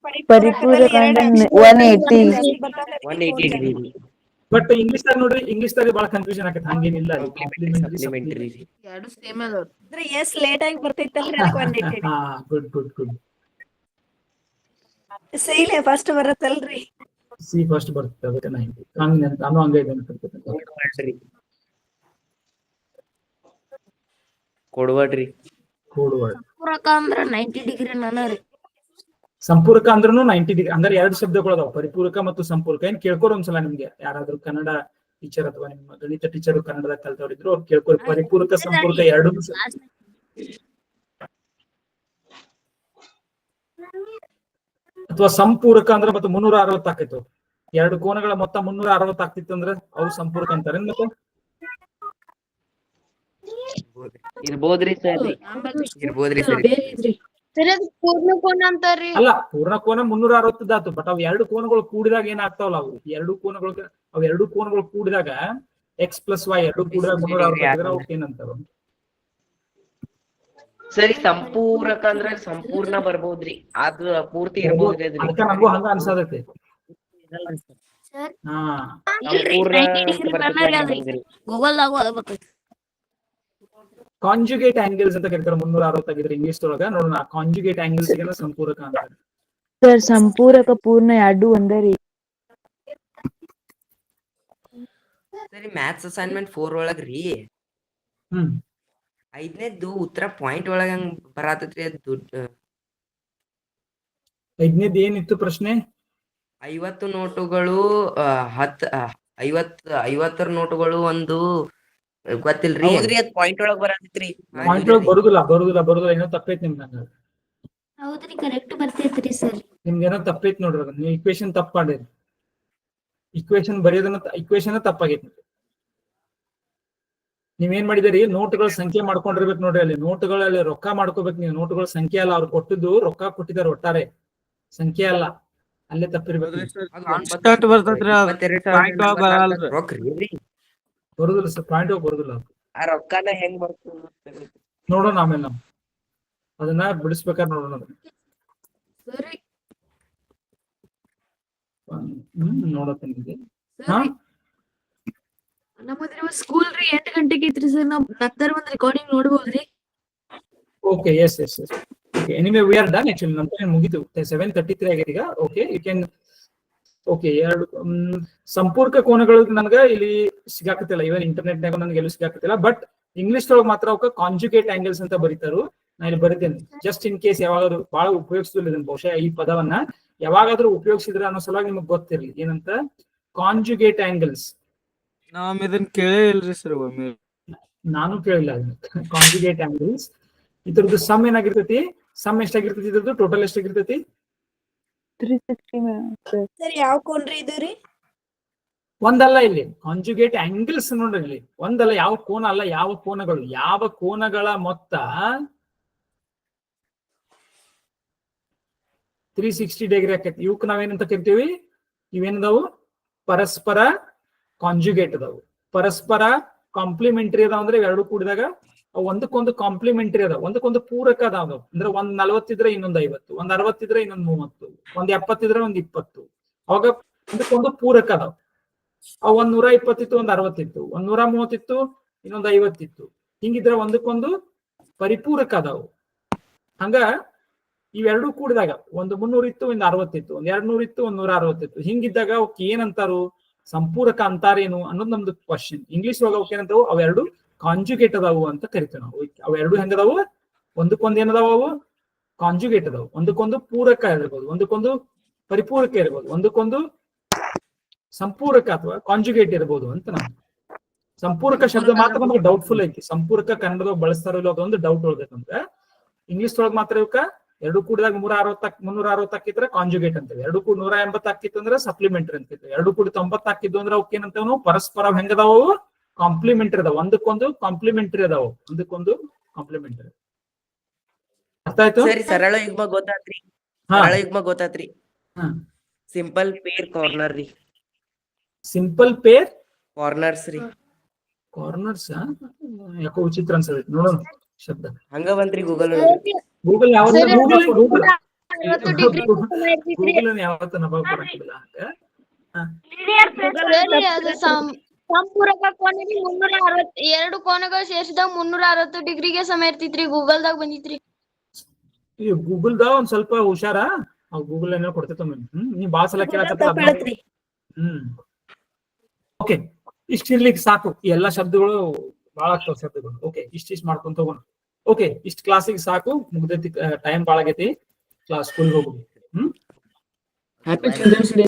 ಪರಿಪೂರಕದಲ್ಲಿ ಪರಿಪೂರಕ ಎರಡು ಅಂದ್ರೆ ಅಕ್ಷರ 180. ಜಾಸ್ತಿ ಬರ್ತಾವೆ, ಅದಕ್ಕೆ 180 ಮೂರ್ degree. ಬಟ್ ಇಂಗ್ಲಿಷ್ ದಾಗ ನೋಡ್ರಿ, ಇಂಗ್ಲಿಷ್ ದಾಗ ಬಹಳ ಕನ್ಫ್ಯೂಷನ್ ಆಗತ್ತೆ. ಹಂಗೇನಿಲ್ಲ Supplementary. ಎರಡು ಸೇಮ್ ಅದಾವ. ಅಂದ್ರೆ ಎಸ್ ಲೇಟ್ ಆಗಿ ಬರ್ತೈತಲ್ರಿ, ಅದಕ್ಕೆ 180. ಹಾ ಗುಡ್ ಗುಡ್ ಗುಡ್. ಸೈಲೆ ಫಸ್ಟ್ ಬರತ್ತಲ್ರಿ. ಸಿ ಫಸ್ಟ್ ಬರುತ್ತೆ, ಅದಕ್ಕೆ 90. ನಾನು ಹಂಗೆ ಇದೆ ಅನ್ಕೊಳ್ತೀನಿ. ಕೊಡ್ವಡ್ರಿ. Code word. ಪೂರಕ ಅಂದ್ರ 90 ಡಿಗ್ರಿ ನಾನ ರೀ. ಸಂಪೂರಕ ಅಂದ್ರೂ 90 ಡಿಗ್ರಿ. ಅಂದ್ರೆ 2 ಶಬ್ದಗಳು ಅದಾವ, ಪರಿಪೂರಕ ಮತ್ತು ಸಂಪೂರಕ. ಏನ್ ಕೇಳ್ಕೊರಿ ಒಂದ್ಸಲ, ನಿಮ್ಗೆ ಯಾರಾದ್ರೂ ಕನ್ನಡ ಟೀಚರ್ ಅಥವಾ ನಿಮ್ಮ ಗಣಿತ ಟೀಚರ್ ಕನ್ನಡದಾಗ ಕಲ್ತವ್ರಿದ್ರು ಅವ್ರು ಕೇಳ್ಕೊರಿ, ಪರಿಪೂರಕ ಸಂಪೂರಕ ಎರಡು. ಅಥವಾ ಸಂಪೂರಕ ಅಂದ್ರೆ ಮತ್ತೆ 360 ಆಕೈತು. 2 ಕೋನಗಳ ಮೊತ್ತ 360 ಆಗ್ತಿತ್ತು ಅಂದ್ರೆ ಅವ್ರು ಸಂಪೂರಕ ಅಂತಾರೆ. ಮತ್ತೆ ಇರ್ಬೋದ್ರಿ ಸರ್. ಇರ್ಬೋದ್ರಿ ಸರ್. ಸರಿ ಅದು ಪೂರ್ಣ ಕೋನ ಅಂತಾರ್ರಿ. ಅಲ್ಲ, ಪೂರ್ಣ ಕೋನ 360 ಆತು. ಬಟ್ ಅವ್ 2 ಕೋನಗಳು ಕೂಡಿದಾಗ ಏನಾಗ್ತಾವಲ್ಲ, ಅವು 2 ಕೋನಗಳು ಕೂಡಿದಾಗ x+y 2 ಕೂಡಿದಾಗ 360 ಅವಕ್ಕೆ ಏನಂತಾರ? ಸರಿ, ಸಂಪೂರಕ ಅಂದ್ರ ಸಂಪೂರ್ಣ ಬರ್ಬೋದ್ರಿ, ಅದು ಪೂರ್ತಿ ಇರ್ಬೋದ್ರಿ ಅದ್ರಿ. ಅದಕ್ಕ ನಂಗೂ ಹಂಗ ಅನ್ಸತೈತಿ. ಹಾ ಸಂಪೂರ್ಣ ಗೂಗಲ್ ದಾಗ ಬರ್ತೈತಿ. ಕಾಂಜುಗೇಟ್ ಆಂಗಲ್ಸ್ ಅಂತ ಕರೀತಾರೆ. 360 ಆಗಿದ್ರೆ ಇಂಗ್ಲಿಷ್ ಒಳಗ ನೋಡೋಣ. ಕಾಂಜುಗೇಟ್ ಆಂಗಲ್ಸ್ ಗೆಲ್ಲ ಸಂಪೂರಕ ಅಂತಾರೆ. ಸರ್ ಸಂಪೂರಕ ಪೂರ್ಣ ಎರಡು ಒಂದರಿ. ಸರಿ, ಮ್ಯಾಥ್ಸ್ ಅಸೈನ್ಮೆಂಟ್ 4 ಒಳಗ್ರಿ 5ನೇದ್ದು ಉತ್ತರ ಪಾಯಿಂಟ್ ಒಳಗ ಹಂಗ ಬರಾತೈತ್ರಿ. ಅದು 5ನೇದು ಏನಿತ್ತು ಪ್ರಶ್ನೆ? 50 ನೋಟುಗಳು 50 ನೋಟುಗಳು ಒಂದು ಗೊತ್ತಿಲ್ರಿ. ಹೌದ್ರಿ, ಅದ್ ಪಾಯಿಂಟ್ ಒಳಗ್ ಬರಾತೈತ್ರಿ. ಪಾಯಿಂಟ್ ಒಳಗೆ ಬರುದಿಲ್ಲ. ಏನೋ ತಪ್ಪೈತಿ ನಿಮ್ಗೆ. ಹೌದ್ರಿ, ಕರೆಕ್ಟ್ ಬರ್ತೈತ್ರಿ ಸರ್. ನಿಮ್ಗೆ ಏನೋ ತಪ್ಪೈತಿ ನೋಡ್ರಿ. ಅದು ನೀವು ಇಕ್ವೇಶನ್ ತಪ್ಪ ಮಾಡಿರಿ. ಇಕ್ವೇಶನ್ ತಪ್ಪಾಗೈತಿ. ನೀವೇನ್ ಮಾಡಿದಿರಿ, ನೋಟ್ಗಳ ಸಂಖ್ಯೆ ಮಾಡ್ಕೊಂಡಿರ್ಬೇಕು ನೋಡ್ರಿ. ಅಲ್ಲಿ ನೋಟ್ಗಳಲ್ಲಿ ರೊಕ್ಕ ಮಾಡ್ಕೋಬೇಕು ನೀವು. ನೋಟ್ಗಳ ಸಂಖ್ಯೆ ಅಲ್ಲ, ಅವ್ರು ಕೊಟ್ಟಿದ್ದು ರೊಕ್ಕ ಕೊಟ್ಟಿದ್ದಾರೆ, ಒಟ್ಟಾರೆ ಸಂಖ್ಯೆ ಅಲ್ಲ. ಅಲ್ಲೇ ತಪ್ಪಿರ್ಬೇಕು. ಬರುದಿಲ್ಲ ಸರ್, ಪಾಯಿಂಟ್ ಬರುದಿಲ್ಲ. ಆ ರೊಕ್ಕನ ಹೆಂಗ್ ಬರ್ತದ ನೋಡೋಣ ಆಮೇಲೆ ನಾವು ಅದನ್ನ ಬಿಡಿಸ್ಬೇಕಾದ್ರೆ ನೋಡೋಣ. ಸರಿ ನೋಡತ್ತೆ ನಿಮ್ಗೆ. ನಮ್ಮದ್ರಿ ಸ್ಕೂಲ್ ರೀ 8 ಗಂಟೆಗೆ ಐತ್ರಿ ಸರ್. ನಾವ್ ನಂತರ ಒಂದ್ ರೆಕಾರ್ಡಿಂಗ್ ನೋಡ್ಬೋದ್ರಿ? Okay, yes. Okay, anyway we are done. Actually ನಮ್ಗೆ ಮುಗಿತು. 7:33 ಆಗೈತೆ ಈಗ. Okay, you can. ಓಕೆ, 2 ಸಂಪೂರ್ಕ ಕೋನಗಳು ನನಗೆ ಇಲ್ಲಿ ಸಿಗಾಕತ್ತಿಲ್ಲ. ಇವನ್ ಇಂಟರ್ನೆಟ್ ನಾಗ ನನಗೆ ಎಲ್ಲೂ ಸಿಗಾಕತ್ತಿಲ್ಲ. ಬಟ್ ಇಂಗ್ಲಿಷ್ ಒಳಗೆ ಮಾತ್ರ ಅವಕ್ಕೆ ಕಾಂಜುಗೇಟ್ ಆಂಗಲ್ಸ್ ಅಂತ ಬರೀತಾರು. ನಾನು ಇಲ್ಲಿ ಬರೀತೇನೆ, ಜಸ್ಟ್ ಇನ್ ಕೇಸ್ ಯಾವಾಗಾದ್ರು ಬಹಳ ಉಪಯೋಗಿಸಿದ್ರು ಬಹುಶಃ ಈ ಪದವನ್ನ ಯಾವಾಗಾದ್ರೂ ಉಪಯೋಗಿಸಿದ್ರೆ ಅನ್ನೋ ಸಲುವಾಗಿ ನಿಮಗೆ ಗೊತ್ತಿರಲಿ ಏನಂತ ಕಾಂಜುಗೇಟ್ ಆಂಗಲ್ಸ್. ನಾವ್ ಇದನ್ನ ಕೇಳೇ ಇಲ್ರಿ ಸರ್. ಒಮ್ಮೆ ನಾನು ಕೇಳಿಲ್ಲ. ಕಾಂಜುಗೇಟ್ ಆಂಗಲ್ಸ್ ಇದ್ರದ್ದು ಸಮ್ ಏನಾಗಿರ್ತೈತಿ? ಸಮ್ ಎಷ್ಟಾಗಿರ್ತೈತಿ? ಇದ್ರದ್ದು ಟೋಟಲ್ ಎಷ್ಟಾಗಿರ್ತೈತಿ? 360 ಸರ್ ಯಾವ ಕೋನ್ರಿ ಇದು ರೀ? ಒಂದಲ್ಲ, ಇಲ್ಲಿ ಕಾಂಜುಗೇಟ್ ಆಂಗಲ್ಸ್ ನೋಡ್ರಿ. ಇಲ್ಲಿ ಒಂದಲ್ಲ, ಯಾವ ಕೋನ ಅಲ್ಲ, ಯಾವ ಕೋನಗಳು. ಯಾವ ಕೋನಗಳ ಮೊತ್ತ 360 ಡಿಗ್ರಿ ಆಕೈತಿ. ಇವಕ್ ನಾವೇನಂತ ಕರಿತೀವಿ? ಇವೇನದಾವು? ಪರಸ್ಪರ ಕಾಂಜುಗೇಟ್ ಅದಾವು. ಪರಸ್ಪರ ಕಾಂಪ್ಲಿಮೆಂಟರಿ ಅದಾವ. ಅಂದ್ರೆ ಇವೆರಡು ಕೂಡಿದಾಗ ಒಂದಕ್ಕೊಂದು ಕಾಂಪ್ಲಿಮೆಂಟರಿ ಅದಾವ, ಒಂದಕ್ಕೊಂದು ಪೂರಕ ಅದಾವ. ಅಂದ್ರೆ ಒಂದ್ 40 ಇದ್ರೆ ಇನ್ನೊಂದು 50, ಒಂದ್ 60 ಇದ್ರೆ ಇನ್ನೊಂದು 30, ಒಂದ್ 70 ಇದ್ರೆ ಒಂದ್ 20. ಅವಾಗ ಒಂದಕ್ಕೊಂದು ಪೂರಕ ಅದಾವ. ಅವ್ 120 ಇತ್ತು, ಒಂದ್ 60 ಇತ್ತು, ಒಂದ್ 130 ಇತ್ತು, ಇನ್ನೊಂದ್ 50 ಇತ್ತು. ಹಿಂಗಿದ್ರೆ ಒಂದಕ್ಕೊಂದು ಪರಿಪೂರಕ ಅದಾವು. ಹಂಗ ಇವೆರಡೂ ಕೂಡಿದಾಗ ಒಂದು 300 ಇತ್ತು, ಒಂದು 60 ಇತ್ತು, ಒಂದ್ 200 ಇತ್ತು, ಒಂದ್ 160 ಇತ್ತು. ಹಿಂಗಿದ್ದಾಗ ಅವಕ್ಕೆ ಏನಂತಾರು? ಸಂಪೂರಕ ಅಂತಾರೇನು ಅನ್ನೋದು ನಮ್ದು ಕ್ವಶನ್. ಇಂಗ್ಲಿಷ್ ಒಳಗ ಅವಕ್ಕೆ ಏನಂತಾವು? ಅವೆರಡು ಕಾಂಜುಗೇಟ್ ಅದಾವು ಅಂತ ಕರಿತೇವೆ ನಾವು. ಅವೆರಡು ಹೆಂಗದಾವು? ಒಂದಕ್ಕೊಂದು ಏನದಾವು? ಅವು ಕಾಂಜುಗೇಟ್ ಅದಾವು. ಒಂದಕ್ಕೊಂದು ಪೂರಕ ಇರ್ಬೋದು, ಒಂದಕ್ಕೊಂದು ಪರಿಪೂರಕ ಇರ್ಬೋದು, ಒಂದಕ್ಕೊಂದು ಸಂಪೂರಕ ಅಥವಾ ಕಾಂಜುಗೇಟ್ ಇರ್ಬೋದು ಅಂತ ನಾನು. ಸಂಪೂರಕ ಶಬ್ದ ಮಾತ್ರ ನಮಗೆ ಡೌಟ್ಫುಲ್ ಐತಿ. ಸಂಪೂರಕ ಕನ್ನಡದಾಗ ಬಳಸ್ತಾರೋ ಇಲ್ಲ ಅದೊಂದು ಡೌಟ್ ಉಳ್ಬೇಕಂದ್ರೆ ಇಂಗ್ಲಿಷ್ ಒಳಗ್ ಮಾತ್ರ ಇವಕ್ಕ 2 ಕೂಡಿದಾಗ 360 ಹಾಕಿದ್ರೆ ಕಾಂಜುಗೇಟ್ ಅಂತೀವಿ. 2 ಕೂಡಿ 180 ಹಾಕಿತ್ತಂದ್ರೆ ಸಪ್ಲಿಮೆಂಟರಿ ಅಂತೀವಿ. 2 ಕೂಡಿ 90 ಹಾಕಿದ್ದು ಅಂದ್ರೆ ಅವಕ್ಕೆ ಏನಂತಾವ್ ಪರಸ್ಪರ ಹೆಂಗದಾವು ಕಾಂಪ್ಲಿಮೆಂಟರಿ ಅದಾವ. ಒಂದಕ್ಕೊಂದು ಕಾಂಪ್ಲಿಮೆಂಟರಿ ಅದಾವ, ಒಂದಕ್ಕೊಂದು ಕಾಂಪ್ಲಿಮೆಂಟರಿ. ಅರ್ಥ ಆಯ್ತು? ಸರಿ, ಸರಳ ಯುಗ್ಮ ಗೊತ್ತಾತ್ರಿ. ಸರಳ ಯುಗ್ಮ ಗೊತ್ತಾತ್ರಿ. ಸಿಂಪಲ್ ಪೇರ್ ಕಾರ್ನರ್ ರೀ. ಸಿಂಪಲ್ ಪೇರ್ ಕಾರ್ನರ್ಸ್ ರೀ. ಕಾರ್ನರ್ಸ್ ಯಾಕೋ ವಿಚಿತ್ರ ಅನ್ಸತೈತಿ. ನೋಡೋಣ ಶಬ್ದ ಹಂಗ ಬಂತ್ರಿ ಗೂಗಲ್. ಗೂಗಲ್ ಯಾವ ಸರಿ, ಗೂಗಲ್ 60 ಡಿಗ್ರಿ ಗೂಗಲ್ ಯಾವತ್ತ ನಮಗ್ ಬರಂಗಿಲ್ಲ ಹಂಗ. ಸರಿ, ಅದು ಸಂಪೂರಕ ಕೋನಕ್ಕೆ 360 ಎರಡು ಕೋನಗಳು ಸೇರಿಸಿದಾಗ 360 ಡಿಗ್ರಿಗೆ ಸಮ ಇರ್ತಿತ್ರಿ. ಗೂಗಲ್ದಾಗ ಬಂದಿತ್ರಿ. ಈ ಗೂಗಲ್ದಾಗ ಒಂದ್ ಸ್ವಲ್ಪ ಹುಷಾರ. ಗೂಗಲ್ ಏನೋ ಕೊಡ್ತೈತ. ನೀ ಬಾಳ ಸಲ ಕೇಳತ್ತ. ಓಕೆ, ಇಷ್ಟಿರ್ಲಿಕ್ಕೆ ಸಾಕು. ಈ ಎಲ್ಲಾ ಶಬ್ದಗಳು ಬಾಳ ಆಗ್ತಾವ ಶಬ್ದಗಳು. ಓಕೆ, ಇಷ್ಟ ಮಾಡ್ಕೊಂತ ಹೋಗೋಣ. ಓಕೆ, ಇಷ್ಟ ಕ್ಲಾಸಿಗೆ ಸಾಕು. ಮುಗ್ದೈತಿ, ಟೈಮ್ ಬಾಳ ಆಗೈತಿ. ಕ್ಲಾಸ್ ಸ್ಕೂಲ್ ಹೋಗುದು. Happy childrens day.